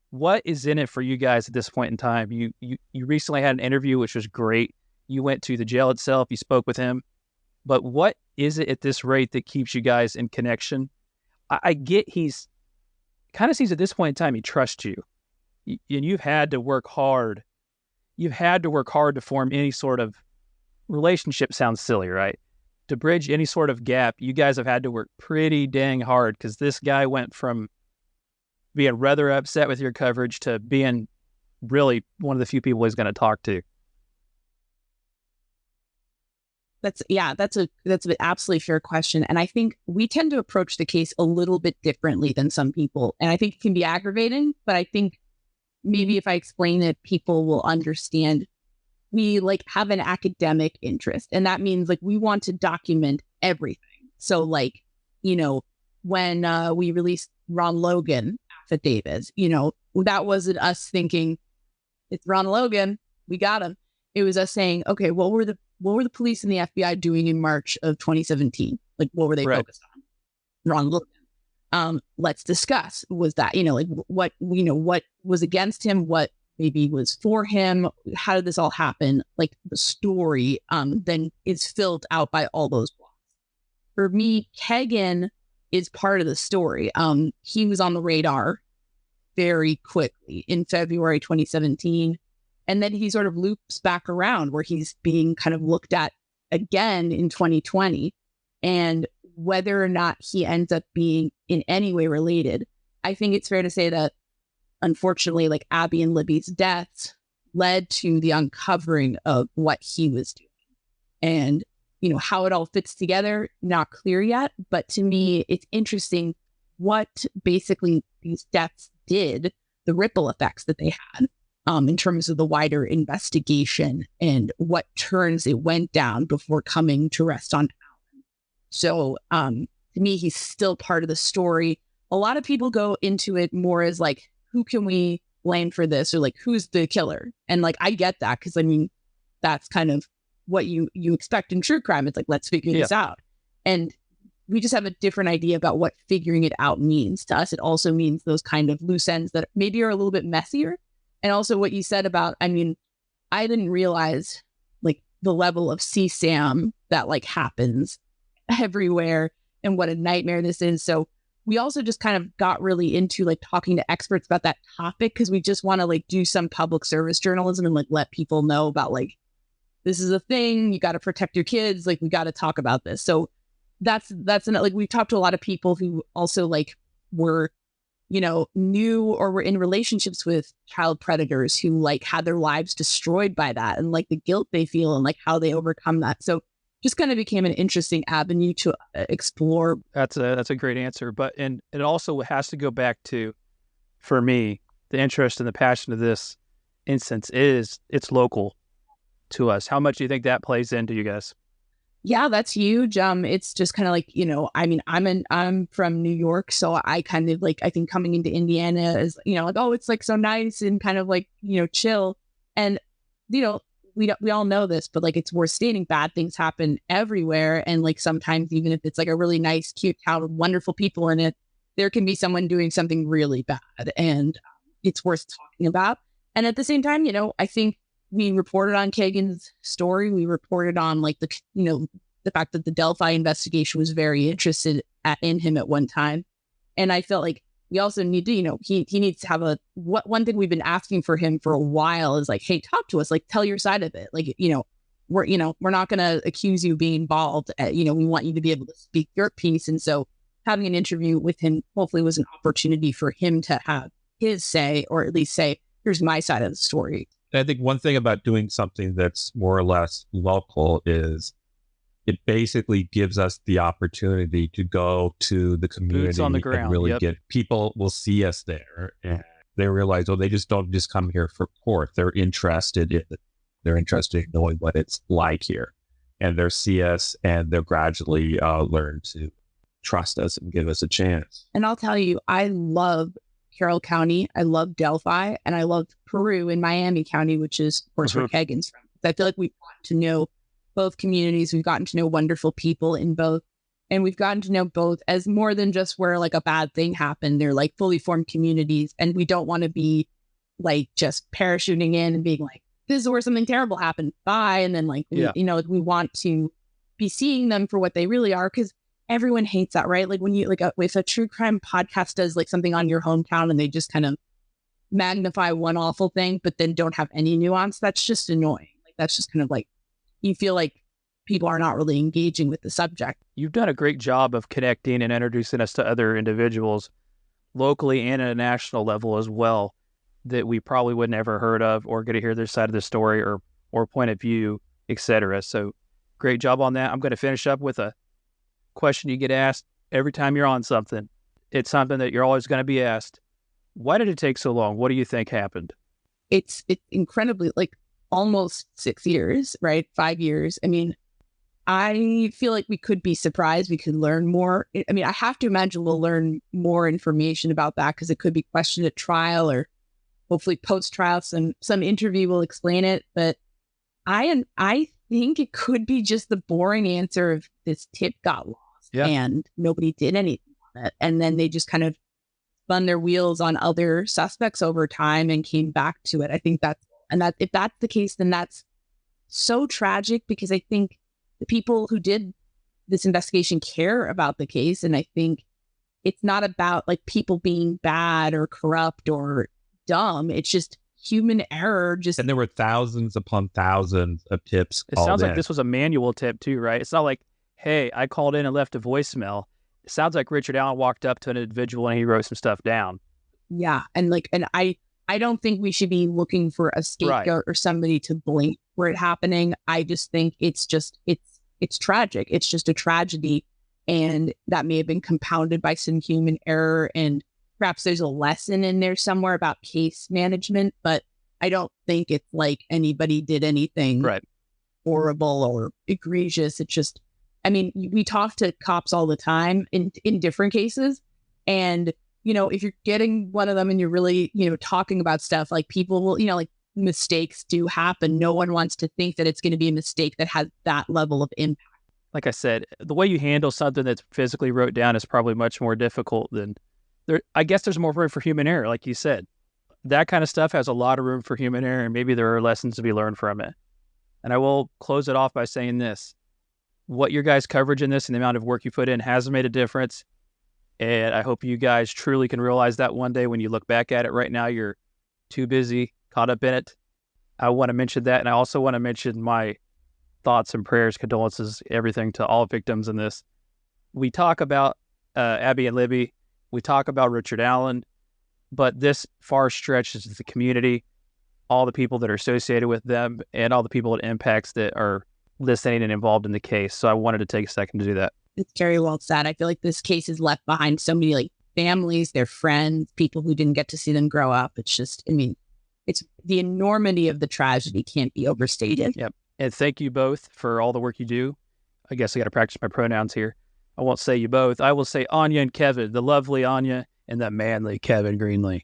Speaker 8: what is in it for you guys at this point in time? You recently had an interview, which was great. You went to the jail itself. You spoke with him. But what is it at this rate that keeps you guys in connection? I get he's kind of seems at this point in time he trusts you, and you've had to work hard. You've had to work hard to form any sort of relationship. Sounds silly, right? To bridge any sort of gap, you guys have had to work pretty dang hard because this guy went from being rather upset with your coverage to being really one of the few people he's going to talk to.
Speaker 10: That's an absolutely fair question. And I think we tend to approach the case a little bit differently than some people. And I think it can be aggravating, but I think maybe if I explain it, people will understand. We like have an academic interest, and that means like we want to document everything. So like, you know, when we released Ron Logan affidavits, you know, that wasn't us thinking it's Ron Logan, we got him. It was us saying, okay, what were the police and the FBI doing in March of 2017? Like, what were they focused on? Ron Logan. Let's discuss. Was that, you know, like what was against him? What maybe was for him? How did this all happen? Like the story then is filled out by all those blocks. For me, Keegan is part of the story. He was on the radar very quickly in February 2017. And then he sort of loops back around where he's being kind of looked at again in 2020. And whether or not he ends up being in any way related, I think it's fair to say that, unfortunately, like Abby and Libby's deaths led to the uncovering of what he was doing. And, you know, how it all fits together, not clear yet. But to me, it's interesting what basically these deaths did, the ripple effects that they had. in terms of the wider investigation and what turns it went down before coming to rest on Alan. So to me, he's still part of the story. A lot of people go into it more as like, who can we blame for this, or like, who's the killer? And like, I get that, because I mean, that's kind of what you expect in true crime. It's like, let's figure this out. And we just have a different idea about what figuring it out means. To us, it also means those kind of loose ends that maybe are a little bit messier. And also what you said about, I mean, I didn't realize like the level of CSAM that like happens everywhere and what a nightmare this is. So we also just kind of got really into like talking to experts about that topic, because we just want to like do some public service journalism and like let people know about like, this is a thing, you got to protect your kids, like we got to talk about this. So that's like, we talked to a lot of people who also like were, you know, knew or were in relationships with child predators who like had their lives destroyed by that, and like the guilt they feel and like how they overcome that. So just kind of became an interesting avenue to explore.
Speaker 8: That's a great answer. And it also has to go back to, for me, the interest and the passion of this instance is it's local to us. How much do you think that plays into you guys?
Speaker 10: Yeah, that's huge. It's just kind of like, you know, I mean, I'm from New York, so I kind of like, I think coming into Indiana is, you know, like, oh, it's like so nice and kind of like, you know, chill. And, you know, we all know this, but like, it's worth stating, bad things happen everywhere. And like, sometimes even if it's like a really nice, cute town with wonderful people in it, there can be someone doing something really bad, and it's worth talking about. And at the same time, you know, I think we reported on Kagan's story. We reported on like the, you know, the fact that the Delphi investigation was very interested in him at one time. And I felt like we also need to, you know, he needs to have one thing we've been asking for him for a while is like, hey, talk to us, like tell your side of it. Like, you know, we're not going to accuse you of being involved. You know, we want you to be able to speak your piece. And so having an interview with him hopefully was an opportunity for him to have his say, or at least say, here's my side of the story.
Speaker 9: I think one thing about doing something that's more or less local is it basically gives us the opportunity to go to the community
Speaker 8: Boots on the ground,
Speaker 9: and really get people will see us there, and they realize, oh, they don't just come here for court. They're interested in knowing what it's like here, and they'll see us and they'll gradually learn to trust us and give us a chance.
Speaker 10: And I'll tell you, I love Carroll County, I love Delphi, and I love Peru in Miami County, which is, of course, where Kagan's from. I feel like we've gotten to know both communities. We've gotten to know wonderful people in both, and we've gotten to know both as more than just where like a bad thing happened. They're like fully formed communities, and we don't want to be like just parachuting in and being like, this is where something terrible happened, bye. And then like, you know, we want to be seeing them for what they really are, because everyone hates that, right? Like when you like if a true crime podcast does like something on your hometown and they just kind of magnify one awful thing, but then don't have any nuance, that's just annoying. Like that's just kind of like, you feel like people are not really engaging with the subject.
Speaker 8: You've done a great job of connecting and introducing us to other individuals locally and at a national level as well that we probably would never heard of or get to hear their side of the story or point of view, etc. So great job on that. I'm going to finish up with a question you get asked every time you're on something. It's something that you're always going to be asked. Why did it take so long? What do you think happened?
Speaker 10: It's incredibly, like, almost 6 years, right? 5 years. I mean, I feel like we could be surprised. We could learn more. I mean, I have to imagine we'll learn more information about that, because it could be questioned at trial, or hopefully post-trial, some interview will explain it. But I think it could be just the boring answer of this tip got lost and nobody did anything on it. And then they just kind of spun their wheels on other suspects over time and came back to it. I think if that's the case, then that's so tragic, because I think the people who did this investigation care about the case. And I think it's not about like people being bad or corrupt or dumb. It's just human error. And
Speaker 9: there were thousands upon thousands of tips.
Speaker 8: It sounds like this was a manual tip too, right? It's not like, hey, I called in and left a voicemail. It sounds like Richard Allen walked up to an individual and he wrote some stuff down.
Speaker 10: Yeah. And I don't think we should be looking for a scapegoat or somebody to blame for it happening. I just think it's tragic. It's just a tragedy. And that may have been compounded by some human error. And perhaps there's a lesson in there somewhere about case management. But I don't think it's like anybody did anything
Speaker 8: Right.
Speaker 10: horrible or egregious. It's just, I mean, we talk to cops all the time in different cases. And, if you're getting one of them and you're really, talking about stuff, like people will, like mistakes do happen. No one wants to think that it's going to be a mistake that has that level of impact.
Speaker 8: Like I said, the way you handle something that's physically wrote down is probably much more difficult than there. I guess there's more room for human error, like you said. That kind of stuff has a lot of room for human error, and maybe there are lessons to be learned from it. And I will close it off by saying this. What your guys' coverage in this and the amount of work you put in has made a difference. And I hope you guys truly can realize that one day when you look back at it. Right now, you're too busy, caught up in it. I want to mention that. And I also want to mention my thoughts and prayers, condolences, everything to all victims in this. We talk about Abby and Libby. We talk about Richard Allen. But this far stretches the community, all the people that are associated with them, and all the people it impacts that are listening and involved in the case. So I wanted to take a second to do that.
Speaker 10: It's very well said. I feel like this case has left behind so many like families, their friends, people who didn't get to see them grow up. It's just, I mean, it's the enormity of the tragedy can't be overstated.
Speaker 8: Yep. And thank you both for all the work you do. I guess I got to practice my pronouns here. I won't say you both. I will say Anya and Kevin, the lovely Anya and the manly Kevin Greenlee.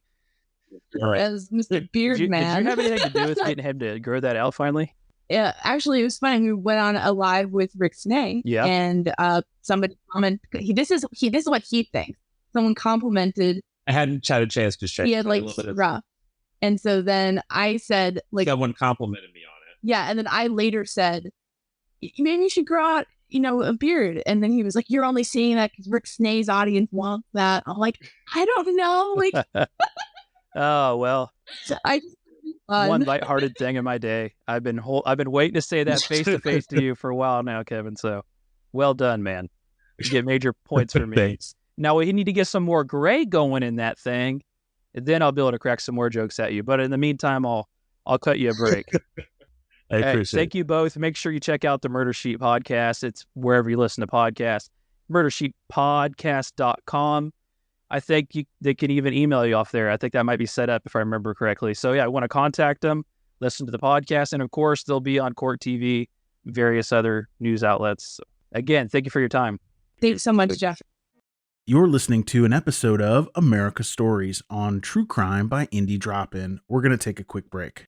Speaker 10: As Mr. Beardman.
Speaker 8: Did you have anything to do with getting him to grow that out finally?
Speaker 10: Yeah, actually, it was funny. We went on a live with Rick Snay,
Speaker 8: yeah,
Speaker 10: and somebody commented. This is what he thinks. Someone complimented.
Speaker 9: I hadn't had a chance to shake.
Speaker 10: He had like rough, and so then I said, like,
Speaker 9: someone complimented me on it.
Speaker 10: Yeah, and then I later said, maybe you should grow out, a beard. And then he was like, "You're only seeing that because Rick Snay's audience wants that." I'm like, I don't know, like.
Speaker 8: Oh well.
Speaker 10: So I just.
Speaker 8: One lighthearted thing in my day. I've been waiting to say that face to face to you for a while now, Kevin. So, well done, man. You get major points for me.
Speaker 9: Thanks.
Speaker 8: Now we need to get some more gray going in that thing, and then I'll be able to crack some more jokes at you. But in the meantime, I'll cut you a break.
Speaker 9: I appreciate
Speaker 8: thank you both. Make sure you check out the Murder Sheet podcast. It's wherever you listen to podcasts. MurderSheetPodcast.com. I think they can even email you off there. I think that might be set up if I remember correctly. So yeah, I want to contact them, listen to the podcast, and of course they'll be on Court TV, various other news outlets. So, again, thank you for your time.
Speaker 10: Thanks so much, Jeff.
Speaker 1: You're listening to an episode of America Stories on True Crime by Indie Drop-In. We're going to take a quick break.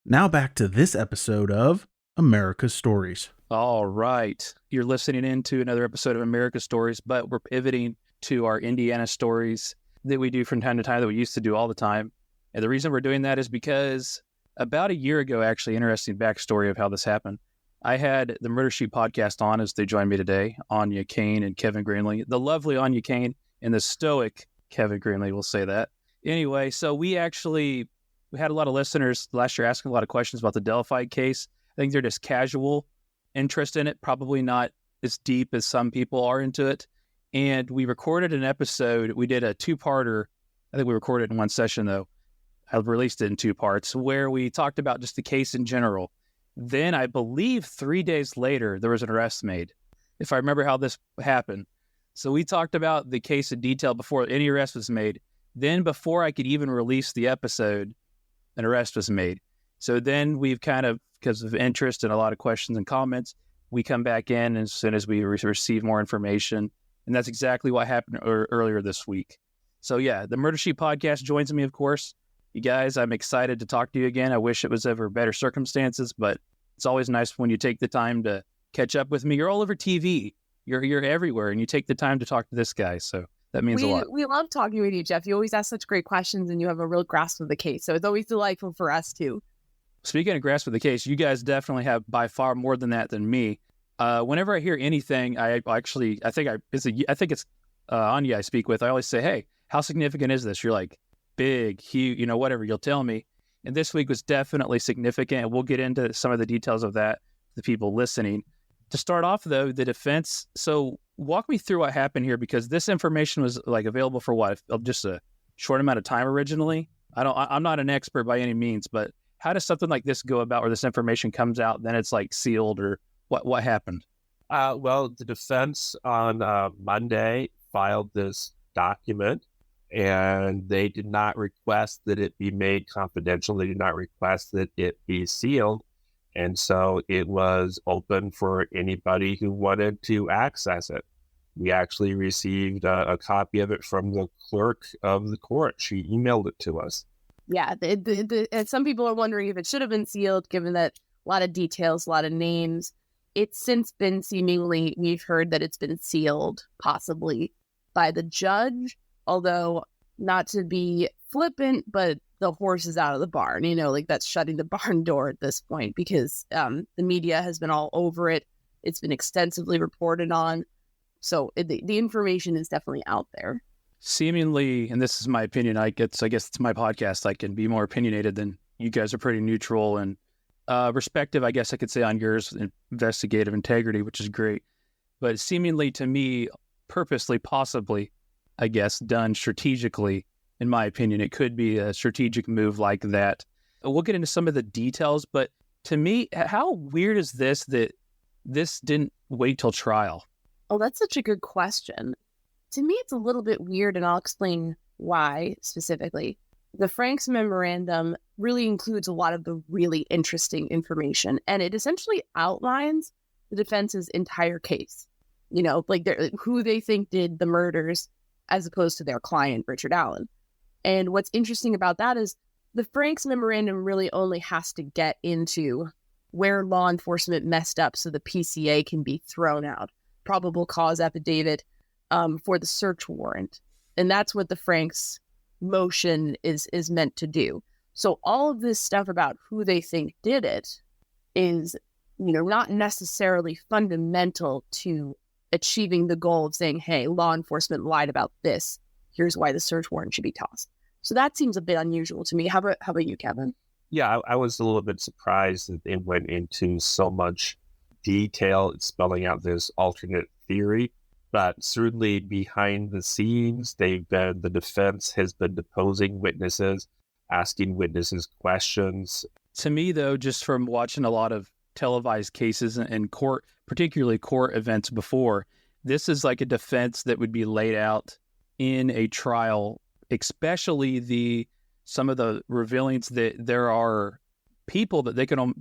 Speaker 1: Now back to this episode of America Stories.
Speaker 8: All right. You're listening in to another episode of America Stories, but we're pivoting to our Indiana stories that we do from time to time, that we used to do all the time. And the reason we're doing that is because about a year ago, actually, interesting backstory of how this happened. I had the Murder Sheet podcast on as they joined me today, Anya Kane and Kevin Greenlee, the lovely Anya Kane and the stoic Kevin Greenlee, we'll say that. Anyway, so we had a lot of listeners last year asking a lot of questions about the Delphi case. I think they're just casual interest in it, probably not as deep as some people are into it. And we recorded an episode. We did a two-parter. I think we recorded it in one session, though. I released it in two parts, where we talked about just the case in general. Then I believe 3 days later, there was an arrest made, if I remember how this happened. So we talked about the case in detail before any arrest was made. Then before I could even release the episode, an arrest was made. So then we've kind of, because of interest and a lot of questions and comments, we come back in as soon as we receive more information. And that's exactly what happened earlier this week. So yeah, the Murder Sheet podcast joins me, of course. You guys, I'm excited to talk to you again. I wish it was ever better circumstances, but it's always nice when you take the time to catch up with me. You're all over TV. You're everywhere, and you take the time to talk to this guy. So that means a lot.
Speaker 10: We love talking with you, Jeff. You always ask such great questions, and you have a real grasp of the case. So it's always delightful for us, too.
Speaker 8: Speaking of grasp of the case, you guys definitely have by far more than that than me. Whenever I hear anything, I think it's Anya I speak with. I always say, "Hey, how significant is this?" You're like, "Big, huge, whatever." You'll tell me. And this week was definitely significant, and we'll get into some of the details of that, the people listening. To start off, though, the defense. So walk me through what happened here, because this information was available for just a short amount of time originally. I'm not an expert by any means, but how does something like this go about, where this information comes out, then it's sealed, or what happened?
Speaker 9: Well, the defense on Monday filed this document, and they did not request that it be made confidential. They did not request that it be sealed. And so it was open for anybody who wanted to access it. We actually received a copy of it from the clerk of the court. She emailed it to us.
Speaker 10: Yeah, and some people are wondering if it should have been sealed, given that a lot of details, a lot of names. It's since been seemingly, we've heard that it's been sealed, possibly by the judge, although not to be flippant, but the horse is out of the barn, like that's shutting the barn door at this point, because the media has been all over it. It's been extensively reported on. So the information is definitely out there.
Speaker 8: Seemingly, and this is my opinion, I guess it's my podcast, I can be more opinionated than you guys are pretty neutral and respective, I guess I could say, on yours, investigative integrity, which is great. But seemingly to me, purposely, possibly, I guess, done strategically, in my opinion, it could be a strategic move like that. We'll get into some of the details, but to me, how weird is this that this didn't wait till trial?
Speaker 10: Oh, that's such a good question. To me, it's a little bit weird, and I'll explain why specifically. The Franks memorandum really includes a lot of the really interesting information, and it essentially outlines the defense's entire case. Like who they think did the murders as opposed to their client, Richard Allen. And what's interesting about that is the Franks memorandum really only has to get into where law enforcement messed up so the PCA can be thrown out, probable cause affidavit for the search warrant. And that's what the Franks motion is meant to do. So all of this stuff about who they think did it is, not necessarily fundamental to achieving the goal of saying, hey, law enforcement lied about this. Here's why the search warrant should be tossed. So that seems a bit unusual to me. How about you, Kevin?
Speaker 9: Yeah, I was a little bit surprised that it went into so much detail spelling out this alternate theory. But certainly behind the scenes, the defense has been deposing witnesses, asking witnesses questions.
Speaker 8: To me, though, just from watching a lot of televised cases and court, particularly court events before, this is like a defense that would be laid out in a trial, especially some of the revealings that there are people that they can,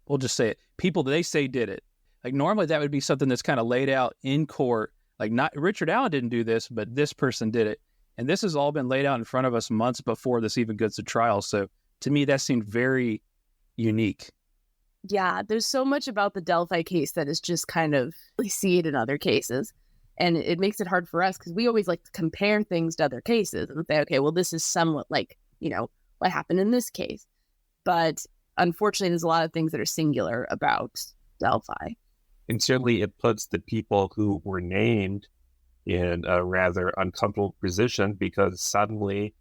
Speaker 8: we'll just say it, people that they say did it. Like normally that would be something that's kind of laid out in court. Like not Richard Allen didn't do this, but this person did it. And this has all been laid out in front of us months before this even goes to trial. So to me, that seemed very unique.
Speaker 10: Yeah, there's so much about the Delphi case that is just kind of, we see it in other cases. And it makes it hard for us because we always like to compare things to other cases and say, okay, well, this is somewhat like, what happened in this case. But unfortunately, there's a lot of things that are singular about Delphi.
Speaker 9: And certainly it puts the people who were named in a rather uncomfortable position because suddenly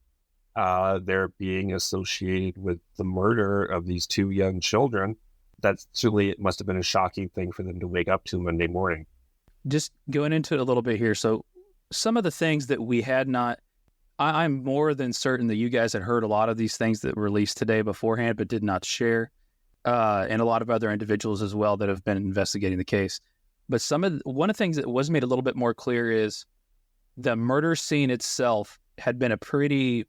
Speaker 9: they're being associated with the murder of these two young children. That's certainly, it must have been a shocking thing for them to wake up to Monday morning.
Speaker 8: Just going into it a little bit here. So some of the things that we had not, I'm more than certain that you guys had heard a lot of these things that were released today beforehand, but did not share. And a lot of other individuals as well that have been investigating the case. But one of the things that was made a little bit more clear is the murder scene itself had been a pretty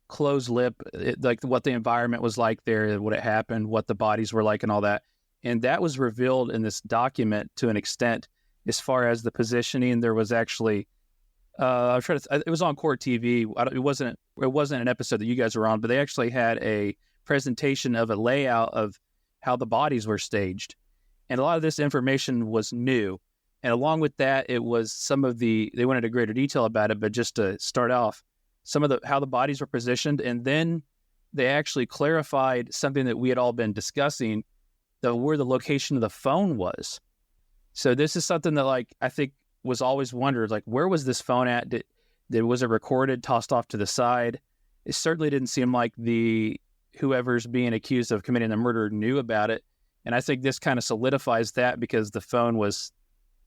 Speaker 8: closed lip, like what the environment was like there, what it happened, what the bodies were like and all that. And that was revealed in this document to an extent. As far as the positioning, there was actually, it was on court TV. It wasn't an episode that you guys were on, but they actually had a presentation of a layout of how the bodies were staged. And a lot of this information was new. And along with that, it was they went into greater detail about it, but just to start off, how the bodies were positioned. And then they actually clarified something that we had all been discussing, where the location of the phone was. So this is something that I think was always wondered, where was this phone at? Was it recorded, tossed off to the side? It certainly didn't seem like whoever's being accused of committing the murder knew about it. And I think this kind of solidifies that because the phone was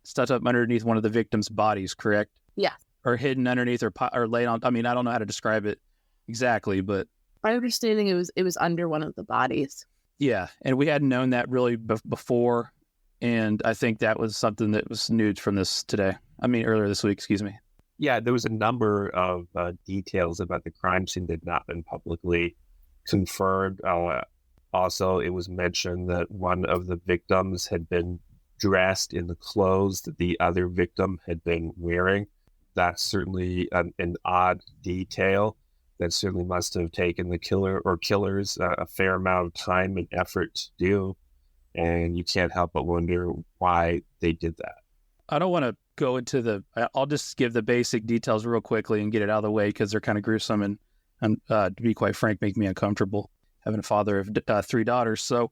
Speaker 8: stuck up underneath one of the victim's bodies, correct?
Speaker 10: Yeah.
Speaker 8: Or hidden underneath or laid on. I mean, I don't know how to describe it exactly, but
Speaker 10: my understanding, it was under one of the bodies.
Speaker 8: Yeah. And we hadn't known that really before. And I think that was something that was new from this today. I mean, earlier this week, excuse me.
Speaker 9: Yeah, there was a number of details about the crime scene that had not been publicly confirmed. Also, it was mentioned that one of the victims had been dressed in the clothes that the other victim had been wearing. That's certainly an odd detail that certainly must have taken the killer or killers a fair amount of time and effort to do. And you can't help but wonder why they did that.
Speaker 8: I don't want to go into I'll just give the basic details real quickly and get it out of the way because they're kind of gruesome and to be quite frank, make me uncomfortable having a father of 3 daughters. So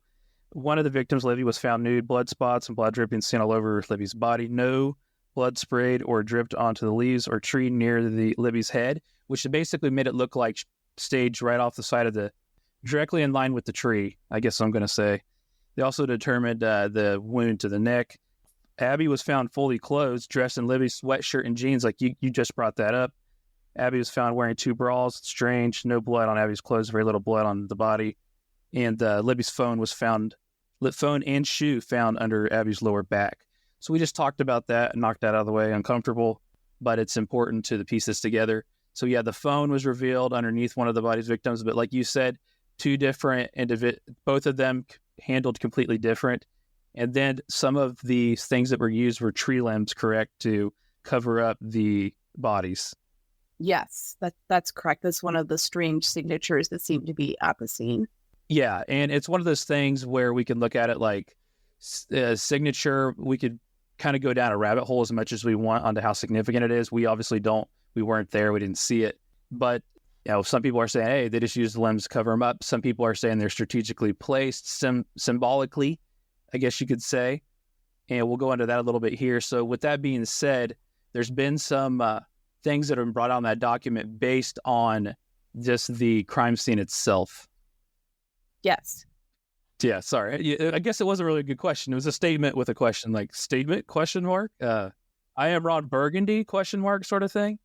Speaker 8: one of the victims, Libby, was found nude, blood spots and blood dripping seen all over Libby's body. No blood sprayed or dripped onto the leaves or tree near Libby's head, which basically made it look like staged right off the side of directly in line with the tree, I guess I'm going to say. They also determined the wound to the neck. Abby was found fully clothed, dressed in Libby's sweatshirt and jeans, like you just brought that up. Abby was found wearing 2 bras. Strange, no blood on Abby's clothes, very little blood on the body. And Libby's phone was found, phone and shoe found under Abby's lower back. So we just talked about that and knocked that out of the way. Uncomfortable, but it's important to piece this together. So yeah, the phone was revealed underneath one of the body's victims, but like you said, 2 different both of them handled completely different. And then some of the things that were used were tree limbs, correct, to cover up the bodies.
Speaker 10: Yes, that's correct. That's one of the strange signatures that seem to be at the scene.
Speaker 8: Yeah, and it's one of those things where we can look at it like signature. We could kind of go down a rabbit hole as much as we want onto how significant it is. We obviously don't. We weren't there. We didn't see it. But some people are saying, hey, they just used the limbs to cover them up. Some people are saying they're strategically placed, symbolically, I guess you could say. And we'll go into that a little bit here. So with that being said, there's been some things that have been brought out in that document based on just the crime scene itself.
Speaker 10: Yes.
Speaker 8: Yeah, sorry. I guess it wasn't really a good question. It was a statement with a question, like statement, question mark. I am Ron Burgundy, question mark sort of thing.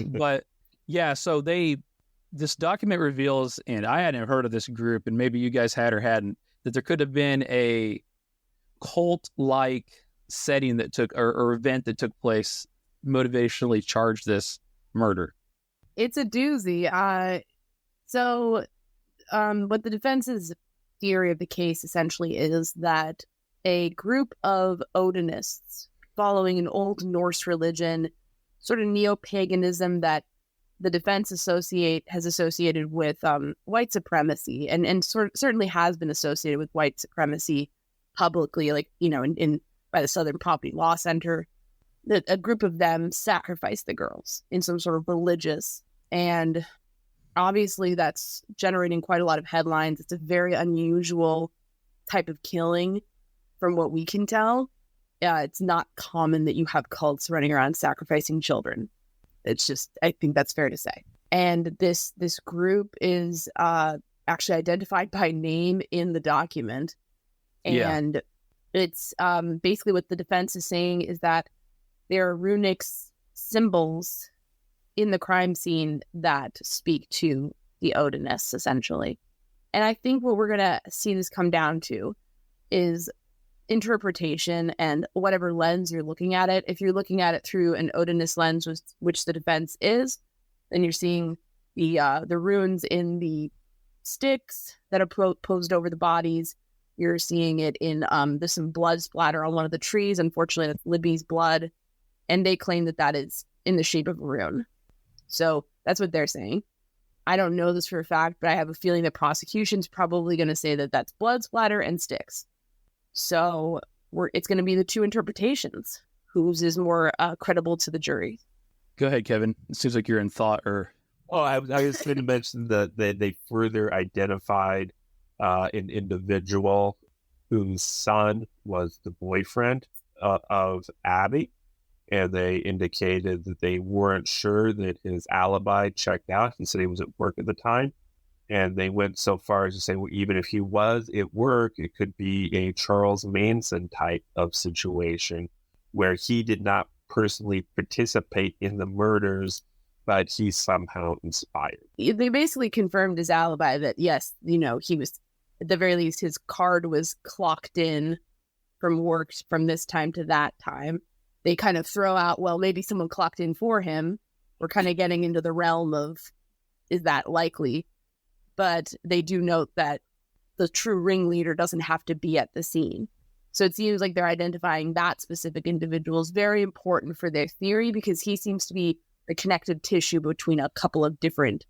Speaker 8: But yeah, so this document reveals, and I hadn't heard of this group, and maybe you guys had or hadn't, that there could have been a cult-like setting that took, or event that took place, motivationally charged this murder.
Speaker 10: It's a doozy. So what the defense's theory of the case essentially is that a group of Odinists following an old Norse religion, sort of neo-paganism that the defense has associated with white supremacy and certainly has been associated with white supremacy publicly, like, in by the Southern Poverty Law Center, that a group of them sacrificed the girls in some sort of religious, and obviously that's generating quite a lot of headlines. It's a very unusual type of killing from what we can tell. It's not common that you have cults running around sacrificing children. It's just, I think that's fair to say. And this group is actually identified by name in the document. And it's basically what the defense is saying is that there are runic symbols in the crime scene that speak to the Odinists, essentially. And I think what we're going to see this come down to is interpretation and whatever lens you're looking at it. If you're looking at it through an Odinist lens, which the defense is, then you're seeing the runes in the sticks that are posed over the bodies. You're seeing it in there's some blood splatter on one of the trees. Unfortunately, it's Libby's blood, and they claim that is in the shape of a rune. So that's what they're saying. I don't know this for a fact, but I have a feeling that prosecution's probably going to say that that's blood splatter and sticks. So it's going to be the 2 interpretations. Whose is more credible to the jury?
Speaker 8: Go ahead, Kevin. It seems like you're in thought.
Speaker 9: I was going to mention that they further identified an individual whose son was the boyfriend of Abby, and they indicated that they weren't sure that his alibi checked out. He said he was at work at the time. And they went so far as to say, well, even if he was at work, it could be a Charles Manson type of situation where he did not personally participate in the murders, but he somehow inspired.
Speaker 10: They basically confirmed his alibi that, yes, he was, at the very least, his card was clocked in from work from this time to that time. they kind of throw out, well, maybe someone clocked in for him. We're kind of getting into the realm of, is that likely? But they do note that the true ringleader doesn't have to be at the scene. So it seems like they're identifying that specific individual is very important for their theory, because he seems to be the connective tissue between a couple of different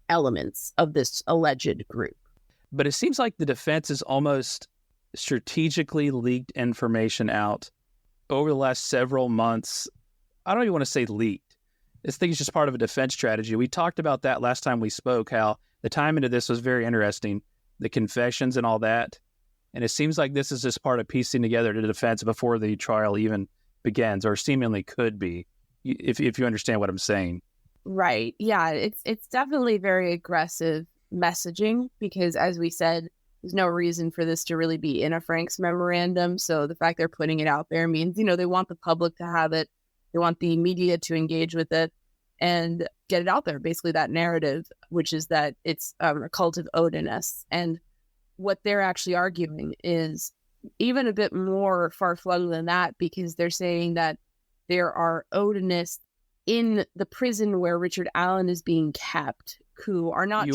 Speaker 10: elements of this alleged group.
Speaker 8: But it seems like the defense has almost strategically leaked information out over the last several months. I don't even want to say leaked. This thing is just part of a defense strategy. We talked about that last time we spoke, how the timing of this was very interesting, the confessions and all that. And it seems like this is just part of piecing together the defense before the trial even begins, or seemingly could be, if you understand what I'm saying.
Speaker 10: Right. Yeah, it's definitely very aggressive messaging, because as we said, there's no reason for this to really be in a Frank's memorandum. So the fact they're putting it out there means, they want the public to have it. They want the media to engage with it and get it out there. Basically that narrative, which is that it's a cult of Odinists. And what they're actually arguing is even a bit more far-flung than that, because they're saying that there are Odinists in the prison where Richard Allen is being kept who are not you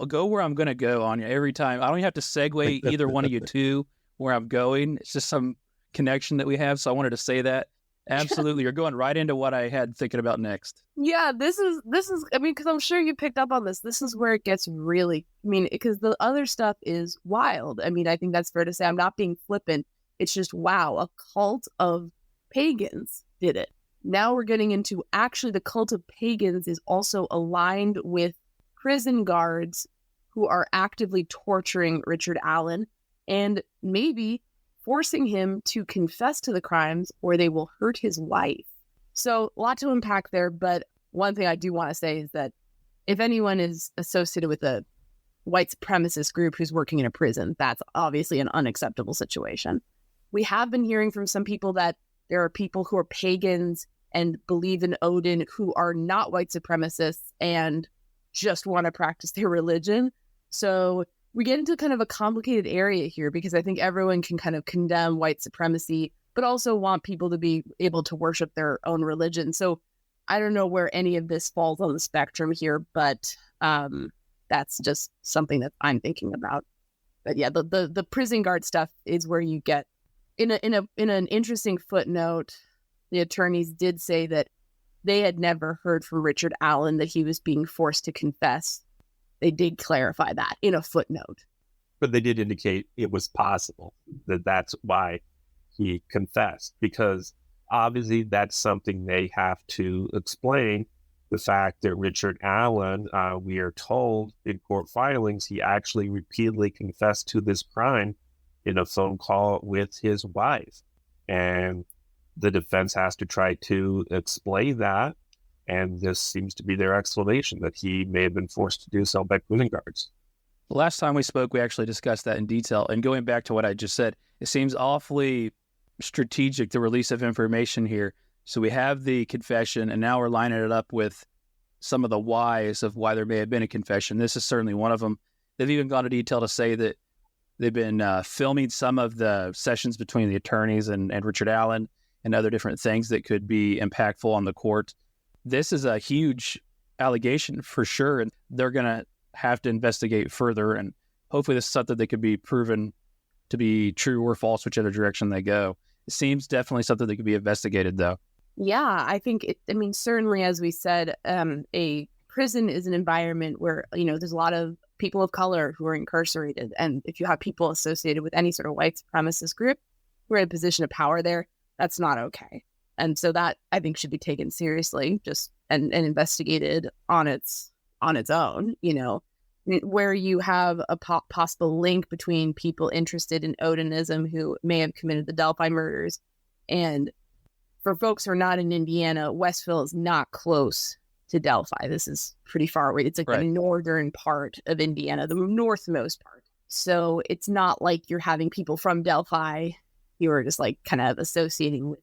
Speaker 10: go where I'm going to go on you every time. I don't even have to segue either one of you to where I'm going. It's just some connection that we have. So I wanted to say that. Absolutely. You're going right into what I had thinking about next. Yeah, this is, because I'm sure you picked up on this. This is where it gets really, because the other stuff is wild. I think that's fair to say. I'm not being flippant. It's just, wow, a cult of pagans did it. Now we're getting into actually the cult of pagans is also aligned with prison guards who are actively torturing Richard Allen and maybe forcing him to confess to the crimes or they will hurt his wife. So a lot to unpack there, but one thing I do want to say is that if anyone is associated with a white supremacist group who's working in a prison, that's obviously an unacceptable situation. We have been hearing from some people that there are people who are pagans and believe in Odin who are not white supremacists and just want to practice their religion. So we get into kind of a complicated area here, because I think everyone can kind of condemn white supremacy, but also want people to be able to worship their own religion. So I don't know where any of this falls on the spectrum here, but that's just something that I'm thinking about. But yeah, the prison guard stuff is where you get in an interesting footnote. The attorneys did say that they had never heard from Richard Allen that he was being forced to confess. They did clarify that in a footnote.
Speaker 9: But they did indicate it was possible that that's why he confessed, because obviously that's something they have to explain. The fact that Richard Allen, we are told in court filings, he actually repeatedly confessed to this crime in a phone call with his wife. And the defense has to try to explain that. And this seems to be their explanation, that he may have been forced to do so by prison guards.
Speaker 8: The last time we spoke, we actually discussed that in detail. And going back to what I just said, it seems awfully strategic, the release of information here. So we have the confession, and now we're lining it up with some of the whys of why there may have been a confession. This is certainly one of them. They've even gone to detail to say that they've been filming some of the sessions between the attorneys and Richard Allen and other different things that could be impactful on the court. This is a huge allegation for sure, and they're going to have to investigate further, and hopefully this is something that could be proven to be true or false, whichever direction they go. It seems definitely something that could be investigated, though.
Speaker 10: Yeah, I think, certainly, as we said, a prison is an environment where, there's a lot of people of color who are incarcerated. And if you have people associated with any sort of white supremacist group who are in a position of power there, that's not okay. And so that, I think, should be taken seriously and investigated on its own, where you have a possible link between people interested in Odinism who may have committed the Delphi murders. And for folks who are not in Indiana, Westville is not close to Delphi. This is pretty far away. It's like the northern part of Indiana, the northmost part. So it's not like you're having people from Delphi you are just like kind of associating with.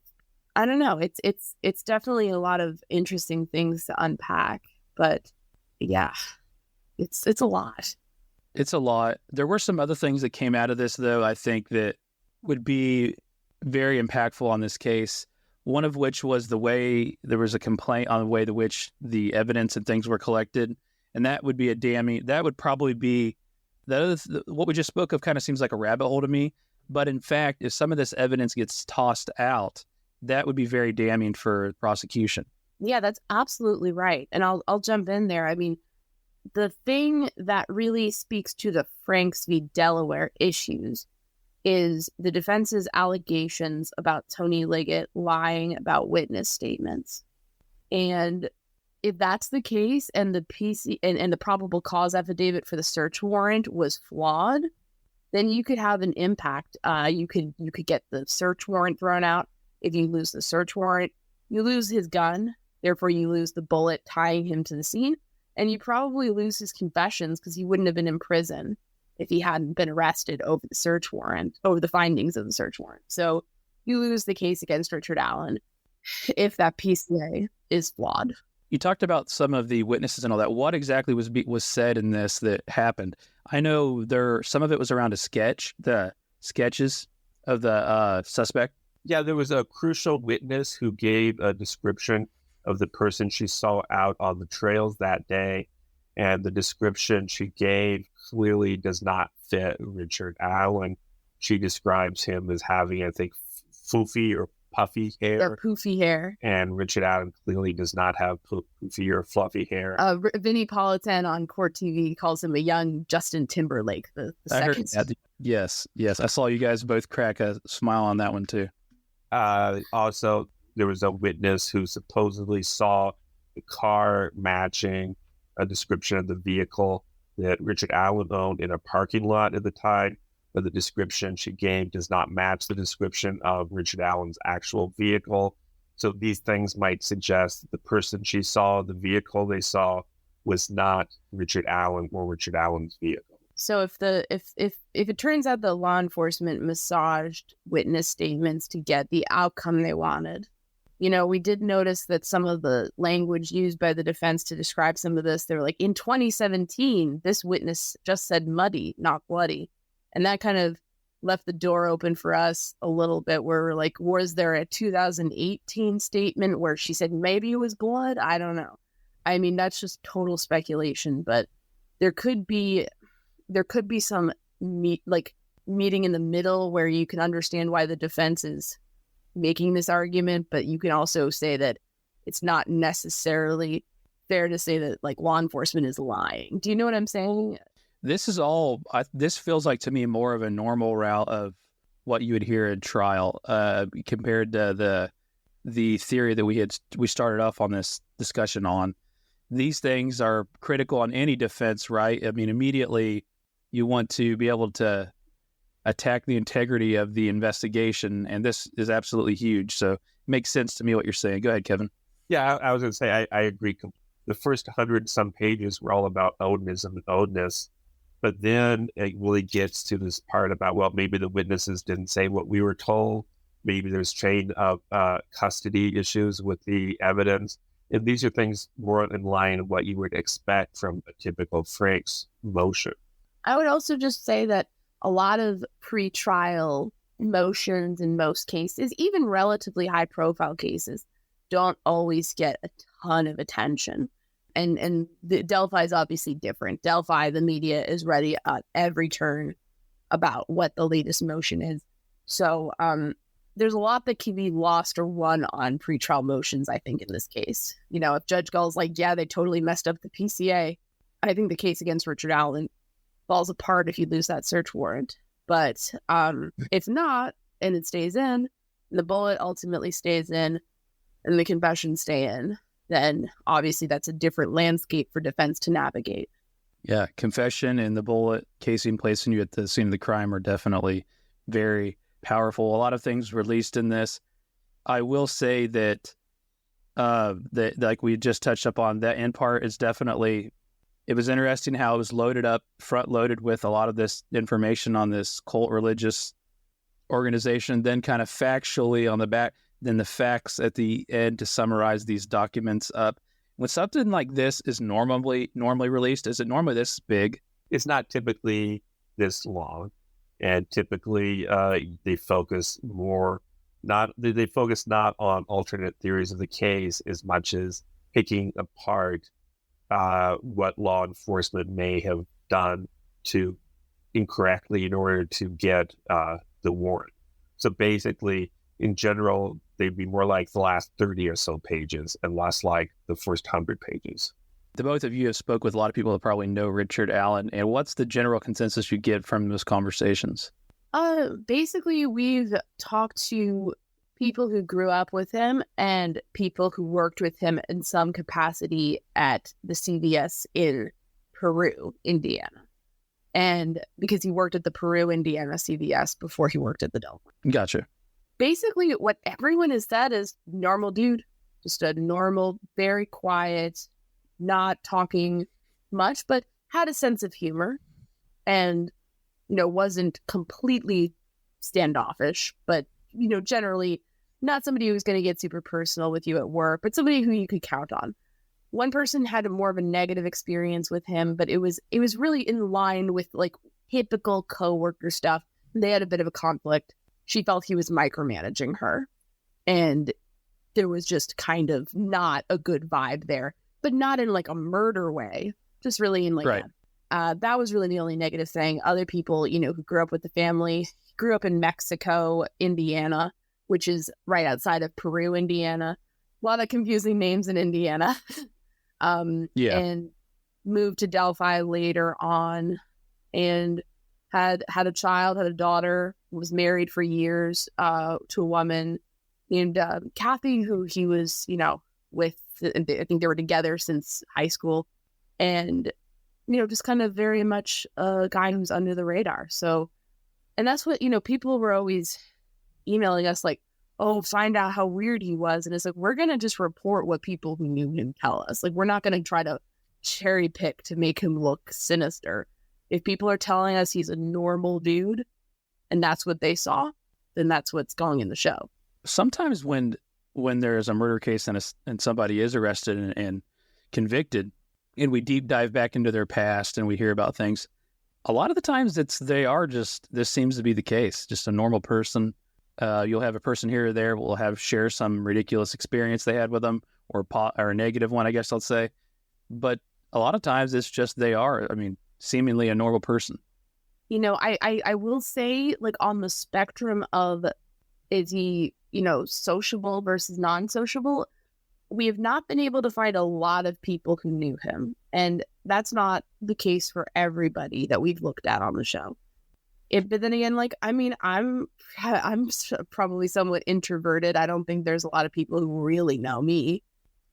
Speaker 10: I don't know. It's definitely a lot of interesting things to unpack, but yeah, it's a lot.
Speaker 8: It's a lot. There were some other things that came out of this, though, I think that would be very impactful on this case. one of which was the way there was a complaint on the way to which the evidence and things were collected. And that would be that would probably be, what we just spoke of kind of seems like a rabbit hole to me. But in fact, if some of this evidence gets tossed out, that would be very damning for prosecution.
Speaker 10: Yeah, that's absolutely right. And I'll jump in there. I mean, the thing that really speaks to the Franks v. Delaware issues is the defense's allegations about Tony Liggett lying about witness statements. And if that's the case, and the PC and the probable cause affidavit for the search warrant was flawed, then you could have an impact. You could get the search warrant thrown out. If you lose the search warrant, you lose his gun. Therefore, you lose the bullet tying him to the scene. And you probably lose his confessions because he wouldn't have been in prison if he hadn't been arrested over the search warrant, over the findings of the search warrant. So you lose the case against Richard Allen if that PCA is flawed.
Speaker 8: You talked about some of the witnesses and all that. What exactly was said in this that happened? I know some of it was around the sketches of the suspect.
Speaker 9: Yeah, there was a crucial witness who gave a description of the person she saw out on the trails that day. And the description she gave clearly does not fit Richard Allen. She describes him as having, I think, foofy or puffy hair.
Speaker 10: Or poofy hair.
Speaker 9: And Richard Allen clearly does not have poofy or fluffy hair.
Speaker 10: Vinnie Politan on Court TV calls him a young Justin Timberlake. The second.
Speaker 8: Yes. I saw you guys both crack a smile on that one too.
Speaker 9: Also, there was a witness who supposedly saw the car matching a description of the vehicle that Richard Allen owned in a parking lot at the time, but the description she gave does not match the description of Richard Allen's actual vehicle. So these things might suggest that the person she saw, the vehicle they saw, was not Richard Allen or Richard Allen's vehicle.
Speaker 10: So if it turns out that law enforcement massaged witness statements to get the outcome they wanted, we did notice that some of the language used by the defense to describe some of this, they were like, in 2017, this witness just said muddy, not bloody. And that kind of left the door open for us a little bit, where we're like, was there a 2018 statement where she said maybe it was blood? I don't know. I mean, that's just total speculation, but there could be some meeting in the middle where you can understand why the defense is making this argument, but you can also say that it's not necessarily fair to say that law enforcement is lying. Do you know what I'm saying?
Speaker 8: This is this feels like to me more of a normal route of what you would hear in trial compared to the theory that we started off on this discussion on. These things are critical on any defense, right? I mean, immediately you want to be able to attack the integrity of the investigation, and this is absolutely huge. So it makes sense to me what you're saying. Go ahead, Kevin.
Speaker 9: Yeah, I was going to say, I agree. The first 100-some pages were all about owedness and owedness, but then it really gets to this part about, well, maybe the witnesses didn't say what we were told. Maybe there's chain of custody issues with the evidence. And these are things more in line with what you would expect from a typical Franks motion.
Speaker 10: I would also just say that a lot of pre-trial motions in most cases, even relatively high-profile cases, don't always get a ton of attention. And the Delphi is obviously different. Delphi, the media is ready at every turn about what the latest motion is. So there's a lot that can be lost or won on pretrial motions, I think, in this case. If Judge Gull's like, yeah, they totally messed up the PCA, I think the case against Richard Allen falls apart if you lose that search warrant. But if not, and it stays in, the bullet ultimately stays in, and the confessions stay in, then obviously that's a different landscape for defense to navigate.
Speaker 8: Yeah, confession and the bullet casing placing you at the scene of the crime are definitely very powerful. A lot of things released in this. I will say that that like we just touched up on, that end part is definitely, it was interesting how it was loaded up, front loaded with a lot of this information on this cult religious organization, then kind of factually on the back, then the facts at the end to summarize these documents up. When something like this is normally released, is it normally this big?
Speaker 9: It's not typically this long, and typically they focus more They focus not on alternate theories of the case as much as picking apart what law enforcement may have done to incorrectly in order to get the warrant. So basically, in general, they'd be more like the last 30 or so pages and less like the first 100 pages.
Speaker 8: The both of you have spoke with a lot of people that probably know Richard Allen. And what's the general consensus you get from those conversations?
Speaker 10: Basically, we've talked to people who grew up with him and people who worked with him in some capacity at the CVS in Peru, Indiana. And because he worked at the Peru, Indiana CVS before he worked at the Delphi.
Speaker 8: Gotcha.
Speaker 10: Basically, what everyone has said is normal dude, just a normal, very quiet, not talking much, but had a sense of humor and, wasn't completely standoffish, but, generally not somebody who was going to get super personal with you at work, but somebody who you could count on. One person had more of a negative experience with him, but it was really in line with like typical coworker stuff. They had a bit of a conflict. She felt he was micromanaging her, and there was just kind of not a good vibe there, but not in like a murder way, just really in like
Speaker 8: right.
Speaker 10: That was really the only negative thing. Other people, who grew up with the family, grew up in Mexico, Indiana, which is right outside of Peru, Indiana. A lot of confusing names in Indiana. And moved to Delphi later on and had a child, had a daughter, was married for years to a woman named Kathy, who he was, with. I think they were together since high school. And, just kind of very much a guy who's under the radar. So, and that's what, people were always emailing us like, oh, find out how weird he was. And it's like, we're going to just report what people who knew him tell us. Like, we're not going to try to cherry pick to make him look sinister. If people are telling us he's a normal dude and that's what they saw, then that's what's going in the show.
Speaker 8: Sometimes when there's a murder case and somebody is arrested and convicted, and we deep dive back into their past and we hear about things, a lot of the times this seems to be the case, just a normal person. You'll have a person here or there will share some ridiculous experience they had with them or a negative one, I guess I'll say. But a lot of times it's just seemingly a normal person.
Speaker 10: I will say, like, on the spectrum of is he, sociable versus non-sociable, we have not been able to find a lot of people who knew him. And that's not the case for everybody that we've looked at on the show. But then again, I'm probably somewhat introverted. I don't think there's a lot of people who really know me.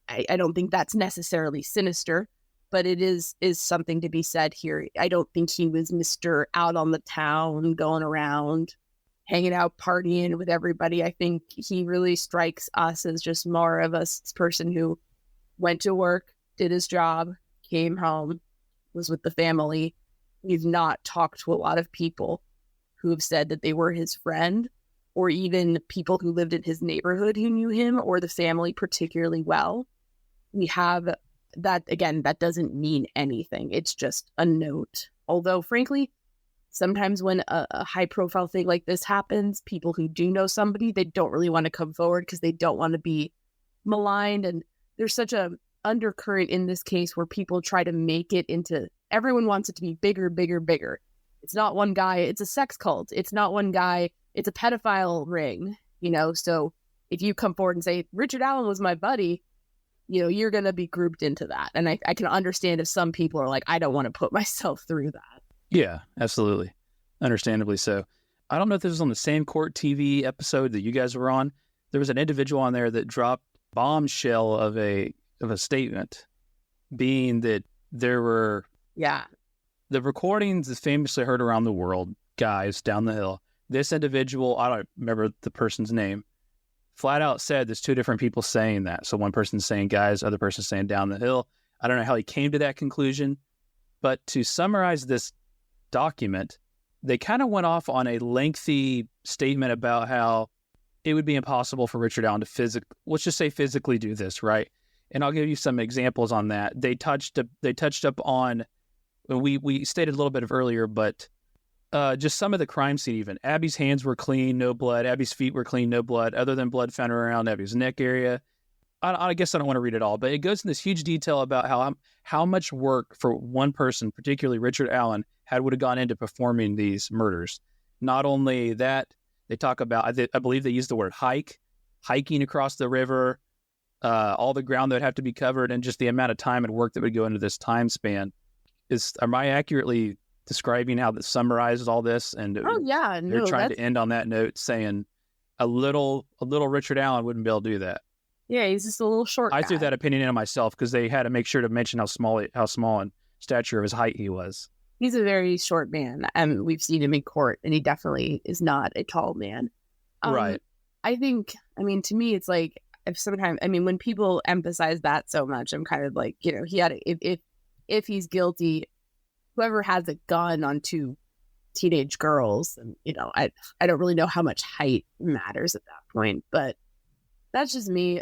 Speaker 10: I don't think that's necessarily sinister, but it is something to be said here. I don't think he was Mr. out on the town, going around, hanging out, partying with everybody. I think he really strikes us as just more of a person who went to work, did his job, came home, was with the family. We've not talked to a lot of people who have said that they were his friend, or even people who lived in his neighborhood who knew him or the family particularly well. We have that, again, that doesn't mean anything. It's just a note. Although, frankly, sometimes when a high-profile thing like this happens, people who do know somebody, they don't really want to come forward because they don't want to be maligned. And there's such a undercurrent in this case where people try to make it into, everyone wants it to be bigger, bigger, bigger. It's not one guy, it's a sex cult. It's not one guy, it's a pedophile ring, So if you come forward and say, Richard Allen was my buddy, you're going to be grouped into that. And I can understand if some people are like, I don't want to put myself through that.
Speaker 8: Yeah, absolutely. Understandably so. I don't know if this was on the same Court TV episode that you guys were on. There was an individual on there that dropped bombshell of a statement, being that there were the recordings is famously heard around the world, guys down the hill. This individual, I don't remember the person's name, flat out said there's two different people saying that. So one person's saying guys, other person's saying down the hill. I don't know how he came to that conclusion, but to summarize this document, they kind of went off on a lengthy statement about how it would be impossible for Richard Allen to physically do this, right? And I'll give you some examples on that. They touched up on, we stated a little bit earlier, but just some of the crime scene even. Abby's hands were clean, no blood. Abby's feet were clean, no blood, other than blood found around Abby's neck area. I guess I don't want to read it all, but it goes in this huge detail about how much work for one person, particularly Richard Allen, would have gone into performing these murders. Not only that, they talk about, I believe they use the word hiking across the river, all the ground that would have to be covered, and just the amount of time and work that would go into this time span. Am I accurately describing how that summarizes all this? And they're trying to end on that note, saying a little Richard Allen wouldn't be able to do that.
Speaker 10: Yeah, he's just a little short
Speaker 8: I
Speaker 10: guy.
Speaker 8: threw that opinion in on myself because they had to make sure to mention how small in stature of his height he was.
Speaker 10: He's a very short man, and we've seen him in court, and he definitely is not a tall man.
Speaker 8: Right.
Speaker 10: I think, to me, it's like, when people emphasize that so much, I'm kind of like, he had, if he's guilty, whoever has a gun on two teenage girls, and, I don't really know how much height matters at that point, but that's just me.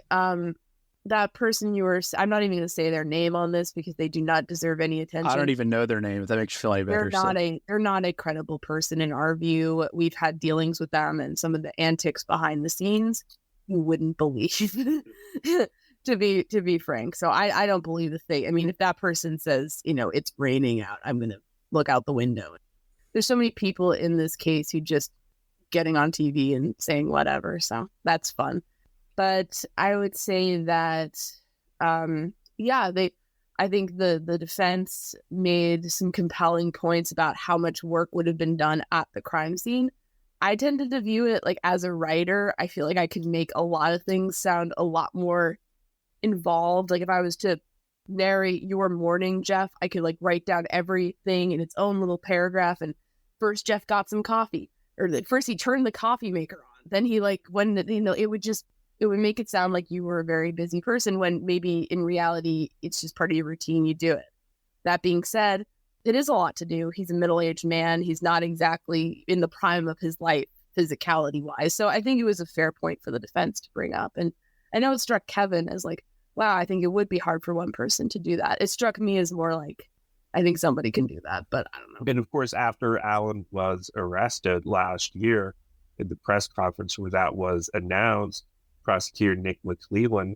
Speaker 10: That person I'm not even going to say their name on this because they do not deserve any attention.
Speaker 8: I don't even know their name, if that makes you feel any better.
Speaker 10: They're not a credible person in our view. We've had dealings with them and some of the antics behind the scenes you wouldn't believe, to be frank. So I don't believe the thing. If that person says, it's raining out, I'm going to look out the window. There's so many people in this case who just getting on TV and saying whatever. So that's fun. But I would say that, I think the defense made some compelling points about how much work would have been done at the crime scene. I tended to view it like, as a writer, I feel like I could make a lot of things sound a lot more involved. Like if I was to narrate your morning, Jeff, I could write down everything in its own little paragraph. And first Jeff got some coffee, or first he turned the coffee maker on. Then he it would make it sound like you were a very busy person when maybe in reality, it's just part of your routine. You do it. That being said, it is a lot to do. He's a middle-aged man. He's not exactly in the prime of his life, physicality-wise. So I think it was a fair point for the defense to bring up. And I know it struck Kevin as wow, I think it would be hard for one person to do that. It struck me as more I think somebody can do that, but I don't know.
Speaker 9: And of course, after Allen was arrested last year in the press conference where that was announced, prosecutor Nick McClellan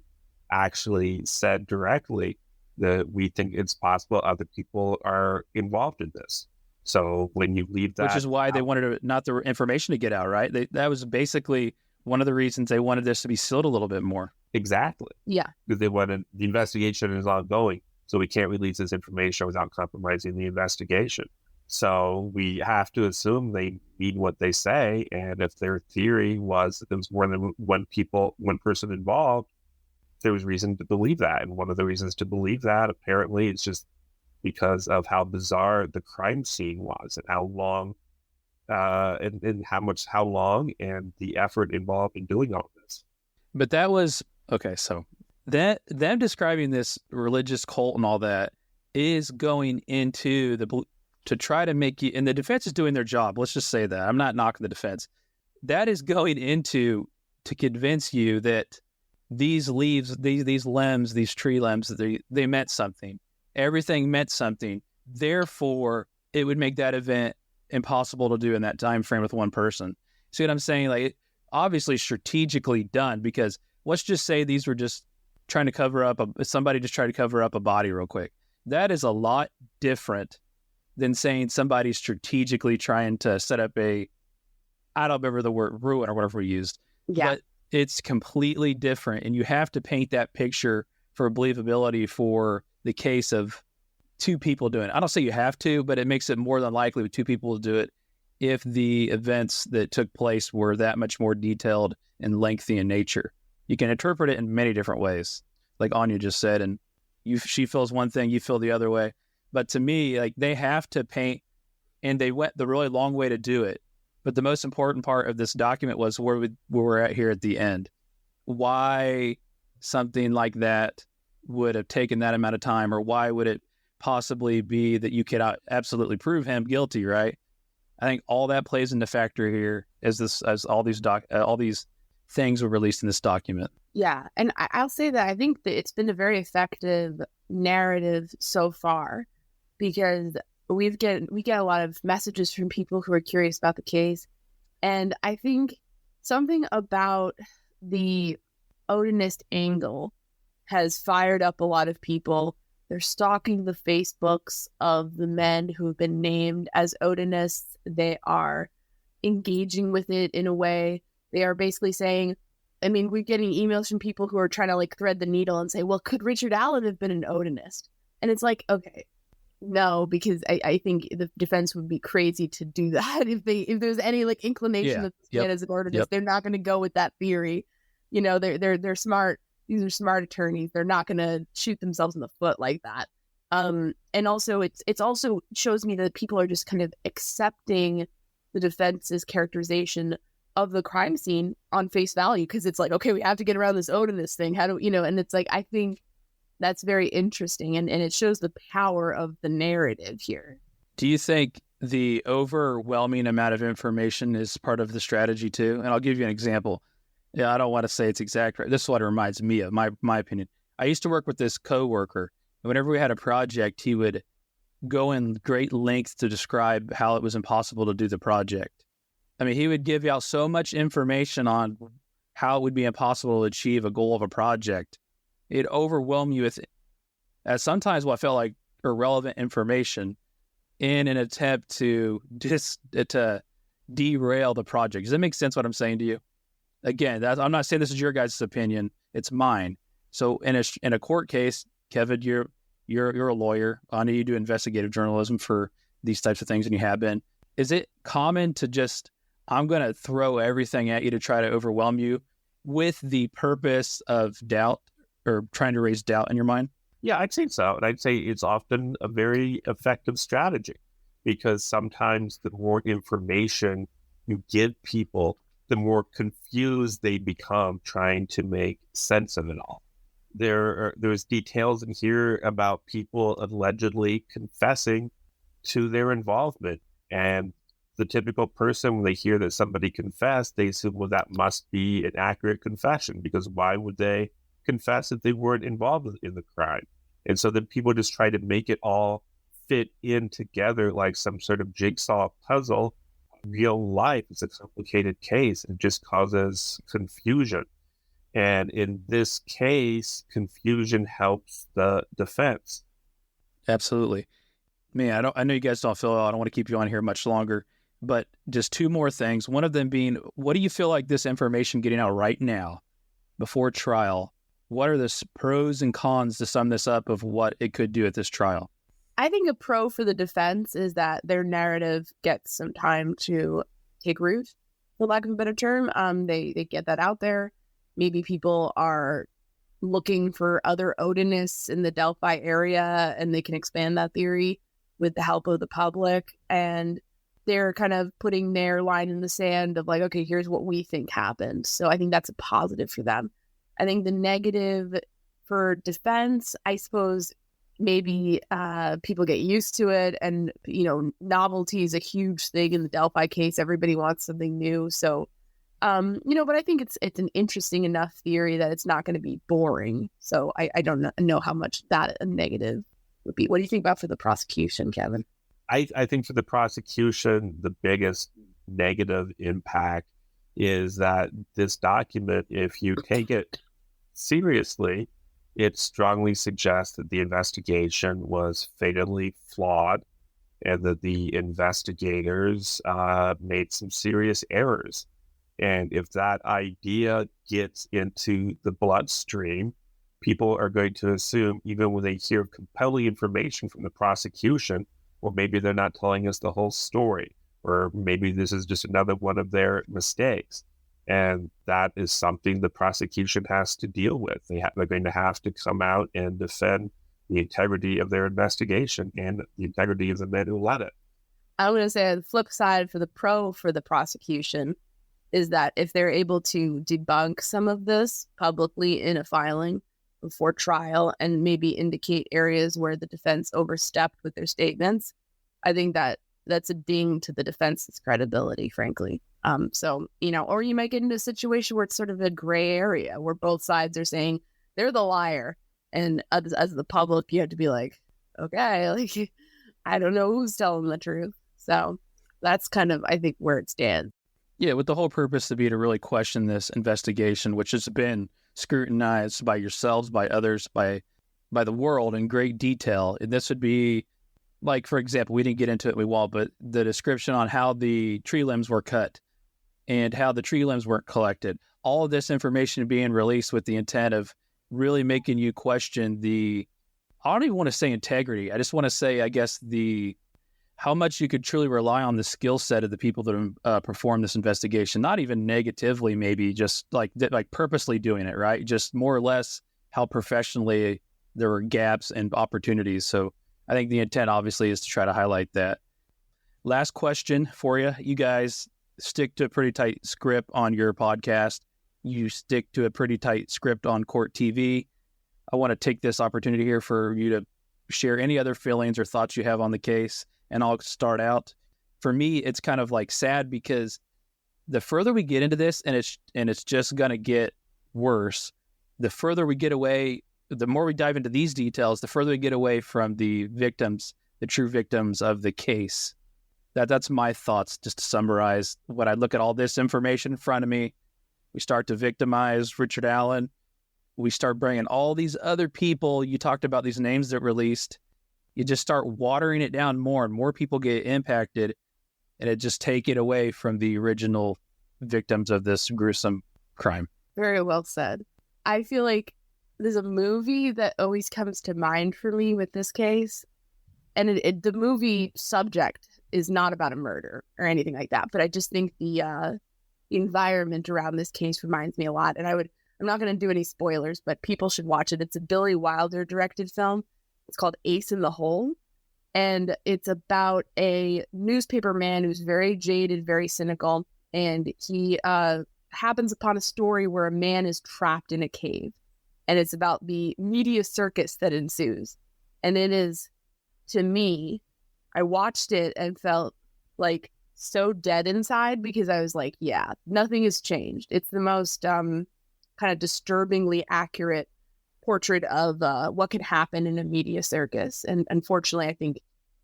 Speaker 9: actually said directly that we think it's possible other people are involved in this. So when you leave that,
Speaker 8: which is why they wanted not the information to get out, right? That was basically one of the reasons they wanted this to be sealed a little bit more.
Speaker 9: Exactly.
Speaker 10: Yeah.
Speaker 9: Because they wanted, the investigation is ongoing, so we can't release this information without compromising the investigation. So we have to assume they mean what they say. And if their theory was that there was more than one person involved, there was reason to believe that. And one of the reasons to believe that, apparently, is just because of how bizarre the crime scene was and how long, and how long and the effort involved in doing all this.
Speaker 8: But that was, okay, so them describing this religious cult and all that is going into to try to make you, and the defense is doing their job. Let's just say that. I'm not knocking the defense. That is going into to convince you that these leaves, these limbs, these tree limbs, they meant something. Everything meant something. Therefore, it would make that event impossible to do in that time frame with one person. See what I'm saying? Obviously strategically done, because let's just say these were just trying to cover up somebody just tried to cover up a body real quick. That is a lot different than saying somebody's strategically trying to set up I don't remember the word, ruin or whatever we used.
Speaker 10: Yeah.
Speaker 8: But it's completely different. And you have to paint that picture for believability for the case of two people doing it. I don't say you have to, but it makes it more than likely with two people to do it if the events that took place were that much more detailed and lengthy in nature. You can interpret it in many different ways, like Anya just said, and she feels one thing, you feel the other way. But to me, they have to paint, and they went the really long way to do it. But the most important part of this document was where we're at here at the end. Why something like that would have taken that amount of time, or why would it possibly be that you could absolutely prove him guilty, right? I think all that plays into factor here as all these things were released in this document.
Speaker 10: Yeah, and I'll say that I think that it's been a very effective narrative so far, because we get a lot of messages from people who are curious about the case. And I think something about the Odinist angle has fired up a lot of people. They're stalking the Facebooks of the men who have been named as Odinists. They are engaging with it in a way. They are basically saying, I mean, we're getting emails from people who are trying to like thread the needle and say, well, could Richard Allen have been an Odinist? And it's like, okay, no, because I think the defense would be crazy to do that. If there's any like inclination that this man is an Odinist, they're not going to go with that theory. You know, they're smart. These are smart attorneys. They're not going to shoot themselves in the foot like that. And also it's also shows me that people are just kind of accepting the defense's characterization of the crime scene on face value, because it's like, okay, we have to get around this Odinist thing. How do you know? And it's like, I think that's very interesting, and it shows the power of the narrative here.
Speaker 8: Do you think the overwhelming amount of information is part of the strategy too? And I'll give you an example. Yeah, I don't want to say it's exact. This is what it reminds me of, my opinion. I used to work with this coworker, and whenever we had a project, he would go in great lengths to describe how it was impossible to do the project. I mean, he would give out so much information on how it would be impossible to achieve a goal of a project. It'd overwhelm you with, sometimes what felt like irrelevant information in an attempt to derail the project. Does that make sense what I'm saying to you? Again, I'm not saying this is your guys' opinion. It's mine. So in a court case, Kevin, you're a lawyer. I know you do investigative journalism for these types of things, and you have been. Is it common to just, I'm going to throw everything at you to try to overwhelm you with the purpose of doubt or trying to raise doubt in your mind?
Speaker 9: Yeah, I'd say so. And I'd say it's often a very effective strategy, because sometimes the more information you give people, the more confused they become trying to make sense of it all. There's details in here about people allegedly confessing to their involvement. And the typical person, when they hear that somebody confessed, they assume, well, that must be an accurate confession, because why would they confess if they weren't involved in the crime? And so then people just try to make it all fit in together like some sort of jigsaw puzzle. Real life is a complicated case. It just causes confusion. And in this case, confusion helps the defense.
Speaker 8: Absolutely. Man, I know you guys don't feel, I don't want to keep you on here much longer, but just two more things. One of them being, what do you feel like this information getting out right now before trial? What are the pros and cons, to sum this up, of what it could do at this trial?
Speaker 10: I think a pro for the defense is that their narrative gets some time to take root, for lack of a better term. They get that out there. Maybe people are looking for other Odinists in the Delphi area, and they can expand that theory with the help of the public. And they're kind of putting their line in the sand of like, okay, here's what we think happened. So I think that's a positive for them. I think the negative for defense, I suppose, maybe people get used to it, and novelty is a huge thing in the Delphi case. Everybody wants something new, so but I think it's an interesting enough theory that it's not going to be boring. So I don't know how much that a negative would be. What do you think about for the prosecution, Kevin?
Speaker 9: I think for the prosecution, the biggest negative impact is that this document, if you take it seriously, it strongly suggests that the investigation was fatally flawed, and that the investigators made some serious errors. And if that idea gets into the bloodstream, people are going to assume, even when they hear compelling information from the prosecution, well, maybe they're not telling us the whole story, or maybe this is just another one of their mistakes. And that is something the prosecution has to deal with. They're going to have to come out and defend the integrity of their investigation and the integrity of the men who led it.
Speaker 10: I'm going to say the flip side for the pro for the prosecution is that if they're able to debunk some of this publicly in a filing before trial and maybe indicate areas where the defense overstepped with their statements, I think that's a ding to the defense's credibility, frankly. Or you might get into a situation where it's sort of a gray area where both sides are saying they're the liar. And as the public, you have to be like, okay, like, I don't know who's telling the truth. So that's kind of, I think, where it stands.
Speaker 8: Yeah, with the whole purpose to be to really question this investigation, which has been scrutinized by yourselves, by others, by the world in great detail. And this would be, like, for example, we didn't get into it, we won't, but the description on how the tree limbs were cut and how the tree limbs weren't collected. All of this information being released with the intent of really making you question I don't even want to say integrity. I just want to say, I guess, how much you could truly rely on the skill set of the people that perform this investigation, not even negatively, maybe just like purposely doing it, right? Just more or less how professionally there were gaps and opportunities. So I think the intent obviously is to try to highlight that. Last question for you. You guys stick to a pretty tight script on your podcast. You stick to a pretty tight script on Court TV. I want to take this opportunity here for you to share any other feelings or thoughts you have on the case. And I'll start out. For me, it's kind of like sad because the further we get into this, and it's just going to get worse, the further we get away, the more we dive into these details, the further we get away from the victims, the true victims of the case. That's my thoughts, just to summarize. When I look at all this information in front of me, we start to victimize Richard Allen. We start bringing all these other people. You talked about these names that released. You just start watering it down more and more people get impacted, and it just take it away from the original victims of this gruesome crime.
Speaker 10: Very well said. I feel like there's a movie that always comes to mind for me with this case, and the movie subject is not about a murder or anything like that, but I just think the environment around this case reminds me a lot. And I'm not going to do any spoilers, but people should watch it. It's a Billy Wilder directed film. It's called Ace in the Hole, and it's about a newspaper man who's very jaded, very cynical, and he happens upon a story where a man is trapped in a cave, and it's about the media circus that ensues. And it is, to me, I watched it and felt like so dead inside because I was like, yeah, nothing has changed. It's the most kind of disturbingly accurate portrait of what could happen in a media circus. And unfortunately, I think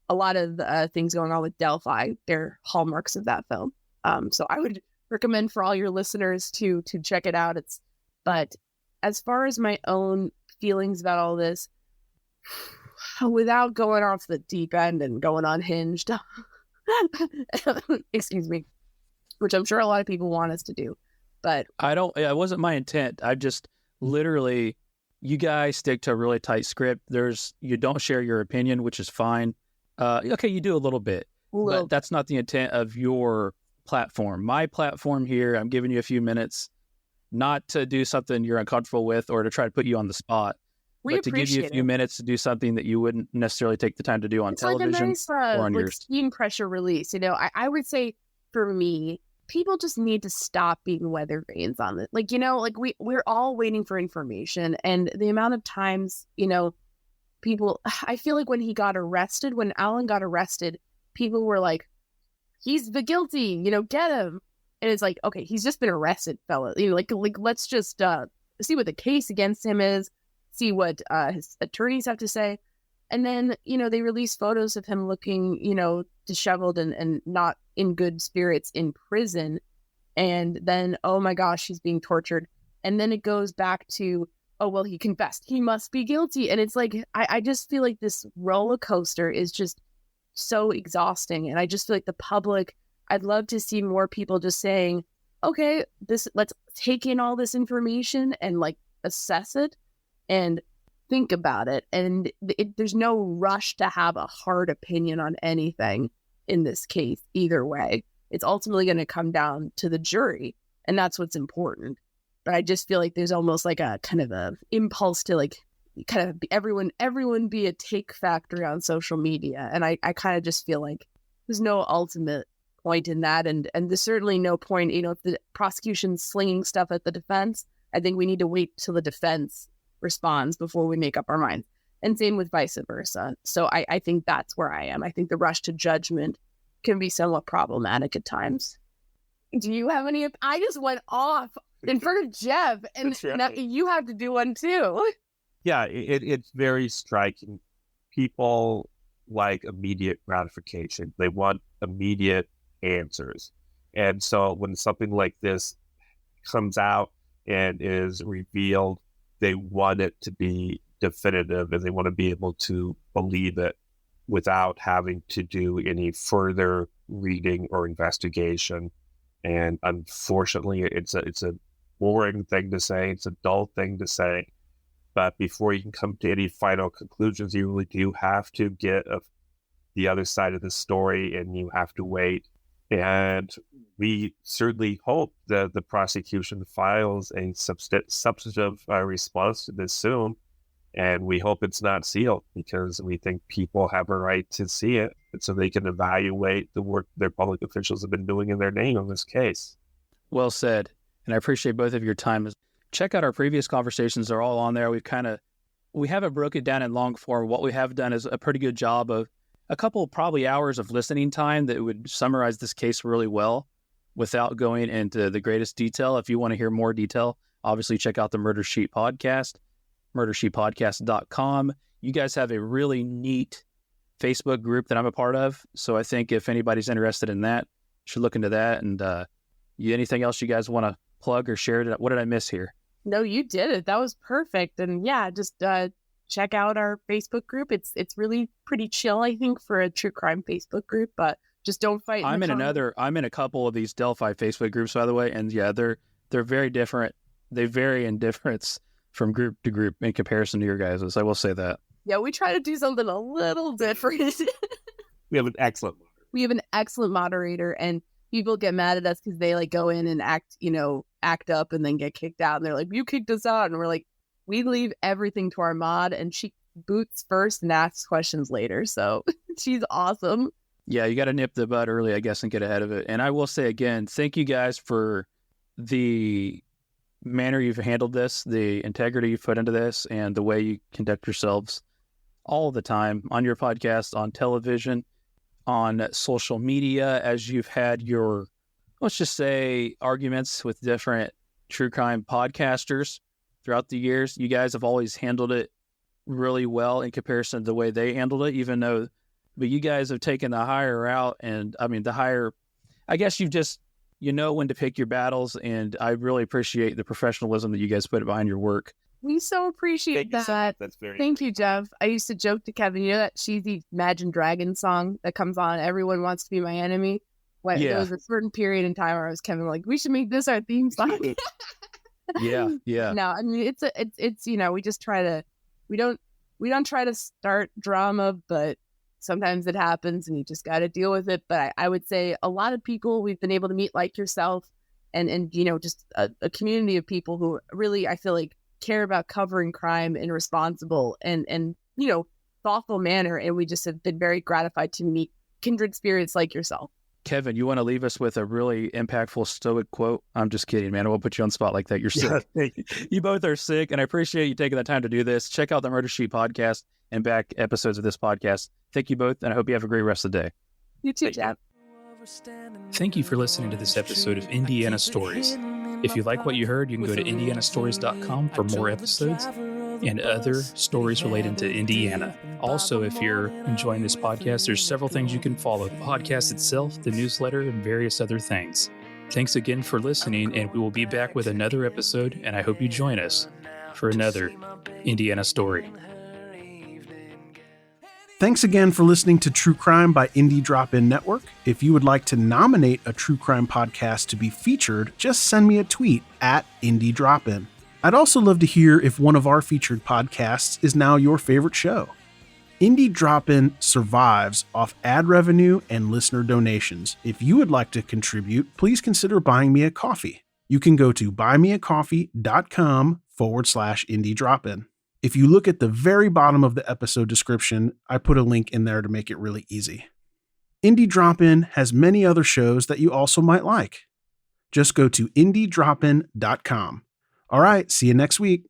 Speaker 10: a lot of things going on with Delphi, they're hallmarks of that film. So I would recommend for all your listeners to check it out. But as far as my own feelings about all this, without going off the deep end and going unhinged, excuse me, which I'm sure a lot of people want us to do, but
Speaker 8: it wasn't my intent. I just literally, you guys stick to a really tight script. You don't share your opinion, which is fine. Okay, you do a little bit, but that's not the intent of your platform. My platform here, I'm giving you a few minutes, not to do something you're uncomfortable with or to try to put you on the spot, but to give you a few minutes to do something that you wouldn't necessarily take the time to do on television or on your
Speaker 10: steam pressure release. I would say for me, people just need to stop being weather vanes on it. We're all waiting for information, and the amount of times, people, I feel like when Alan got arrested, people were like, he's the guilty, get him. And it's like, okay, he's just been arrested, fella. Let's just see what the case against him is, see what his attorneys have to say. And then, they release photos of him looking, disheveled and not in good spirits in prison. And then, oh my gosh, he's being tortured. And then it goes back to, oh, well, he confessed. He must be guilty. And it's like, I just feel like this roller coaster is just so exhausting. And I just feel like the public, I'd love to see more people just saying, okay, let's take in all this information and assess it and think about it. And there's no rush to have a hard opinion on anything in this case either way. It's ultimately going to come down to the jury, and that's what's important. But I just feel like there's almost like a kind of a impulse to kind of everyone be a take factory on social media. And I kind of just feel like there's no ultimate point in that. And there's certainly no point, if the prosecution's slinging stuff at the defense, I think we need to wait till the defense responds before we make up our minds. And same with vice versa. So I think that's where I am. I think the rush to judgment can be somewhat problematic at times. Do you have any? I just went off in front of Jeff, and now you have to do one too.
Speaker 9: Yeah, it's very striking. People like immediate gratification. They want immediate answers. And so when something like this comes out and is revealed, they want it to be definitive and they want to be able to believe it without having to do any further reading or investigation. And unfortunately, it's a boring thing to say. It's a dull thing to say. But before you can come to any final conclusions, you really do have to get the other side of the story, and you have to wait. And we certainly hope that the prosecution files a substantive response to this soon. And we hope it's not sealed, because we think people have a right to see it, and so they can evaluate the work their public officials have been doing in their name on this case.
Speaker 8: Well said. And I appreciate both of your time. Check out our previous conversations. They're all on there. We haven't broken it down in long form. What we have done is a pretty good job of a couple probably hours of listening time that would summarize this case really well without going into the greatest detail. If you want to hear more detail, obviously check out the Murder Sheet podcast, murdersheetpodcast.com. You guys have a really neat Facebook group that I'm a part of. So I think if anybody's interested in that, you should look into that. And anything else you guys want to plug or share? What did I miss here?
Speaker 10: No, you did it. That was perfect. And yeah, just check out our Facebook group. It's really pretty chill, I think, for a true crime Facebook group, but just don't fight. I'm
Speaker 8: in a couple of these Delphi Facebook groups, by the way. And yeah, they're very different. They vary in difference from group to group in comparison to your guys'. I will say that.
Speaker 10: Yeah, we try to do something a little different.
Speaker 9: We have an excellent moderator, and people get mad at us because they like go in and act up and then get kicked out. And they're like, you kicked us out. And we're like, we leave everything to our mod, and she boots first and asks questions later. So she's awesome.
Speaker 8: Yeah, you got to nip the bud early, I guess, and get ahead of it. And I will say again, thank you guys for the manner you've handled this, the integrity you've put into this, and the way you conduct yourselves all the time on your podcast, on television, on social media, as you've had your, let's just say, arguments with different true crime podcasters throughout the years. You guys have always handled it really well in comparison to the way they handled it, but you guys have taken the higher route. And I mean, I guess you've just, when to pick your battles. And I really appreciate the professionalism that you guys put behind your work.
Speaker 10: We so appreciate that.
Speaker 9: That's very
Speaker 10: Thank you, Jeff. I used to joke to Kevin, that cheesy Imagine Dragons song that comes on, Everyone Wants to Be My Enemy. There was a certain period in time where I was Kevin, like, we should make this our theme song.
Speaker 8: Yeah.
Speaker 10: No, I mean, it's we just try to, we don't try to start drama, but sometimes it happens and you just got to deal with it. But I would say a lot of people we've been able to meet, like yourself, and just a community of people who really, I feel like, care about covering crime in a responsible and thoughtful manner. And we just have been very gratified to meet kindred spirits like yourself.
Speaker 8: Kevin, you want to leave us with a really impactful stoic quote? I'm just kidding, man. I won't put you on the spot like that. You're sick. You both are sick, and I appreciate you taking the time to do this. Check out the Murder Sheet podcast and back episodes of this podcast. Thank you both, and I hope you have a great rest of the day.
Speaker 10: You too, Jeff.
Speaker 3: Thank you for listening to this episode of Indiana Stories. If you like what you heard, you can go to indianastories.com for more episodes and other stories related to Indiana. Also, if you're enjoying this podcast, there's several things you can follow: the podcast itself, the newsletter, and various other things. Thanks again for listening, and we will be back with another episode, and I hope you join us for another Indiana story.
Speaker 1: Thanks again for listening to True Crime by Indie Drop-In Network. If you would like to nominate a true crime podcast to be featured, just send me a tweet at Indie Drop-In. I'd also love to hear if one of our featured podcasts is now your favorite show. Indie Drop-In survives off ad revenue and listener donations. If you would like to contribute, please consider buying me a coffee. You can go to buymeacoffee.com/Indie Drop-In. If you look at the very bottom of the episode description, I put a link in there to make it really easy. Indie Drop-In has many other shows that you also might like. Just go to indiedropin.com. All right, see you next week.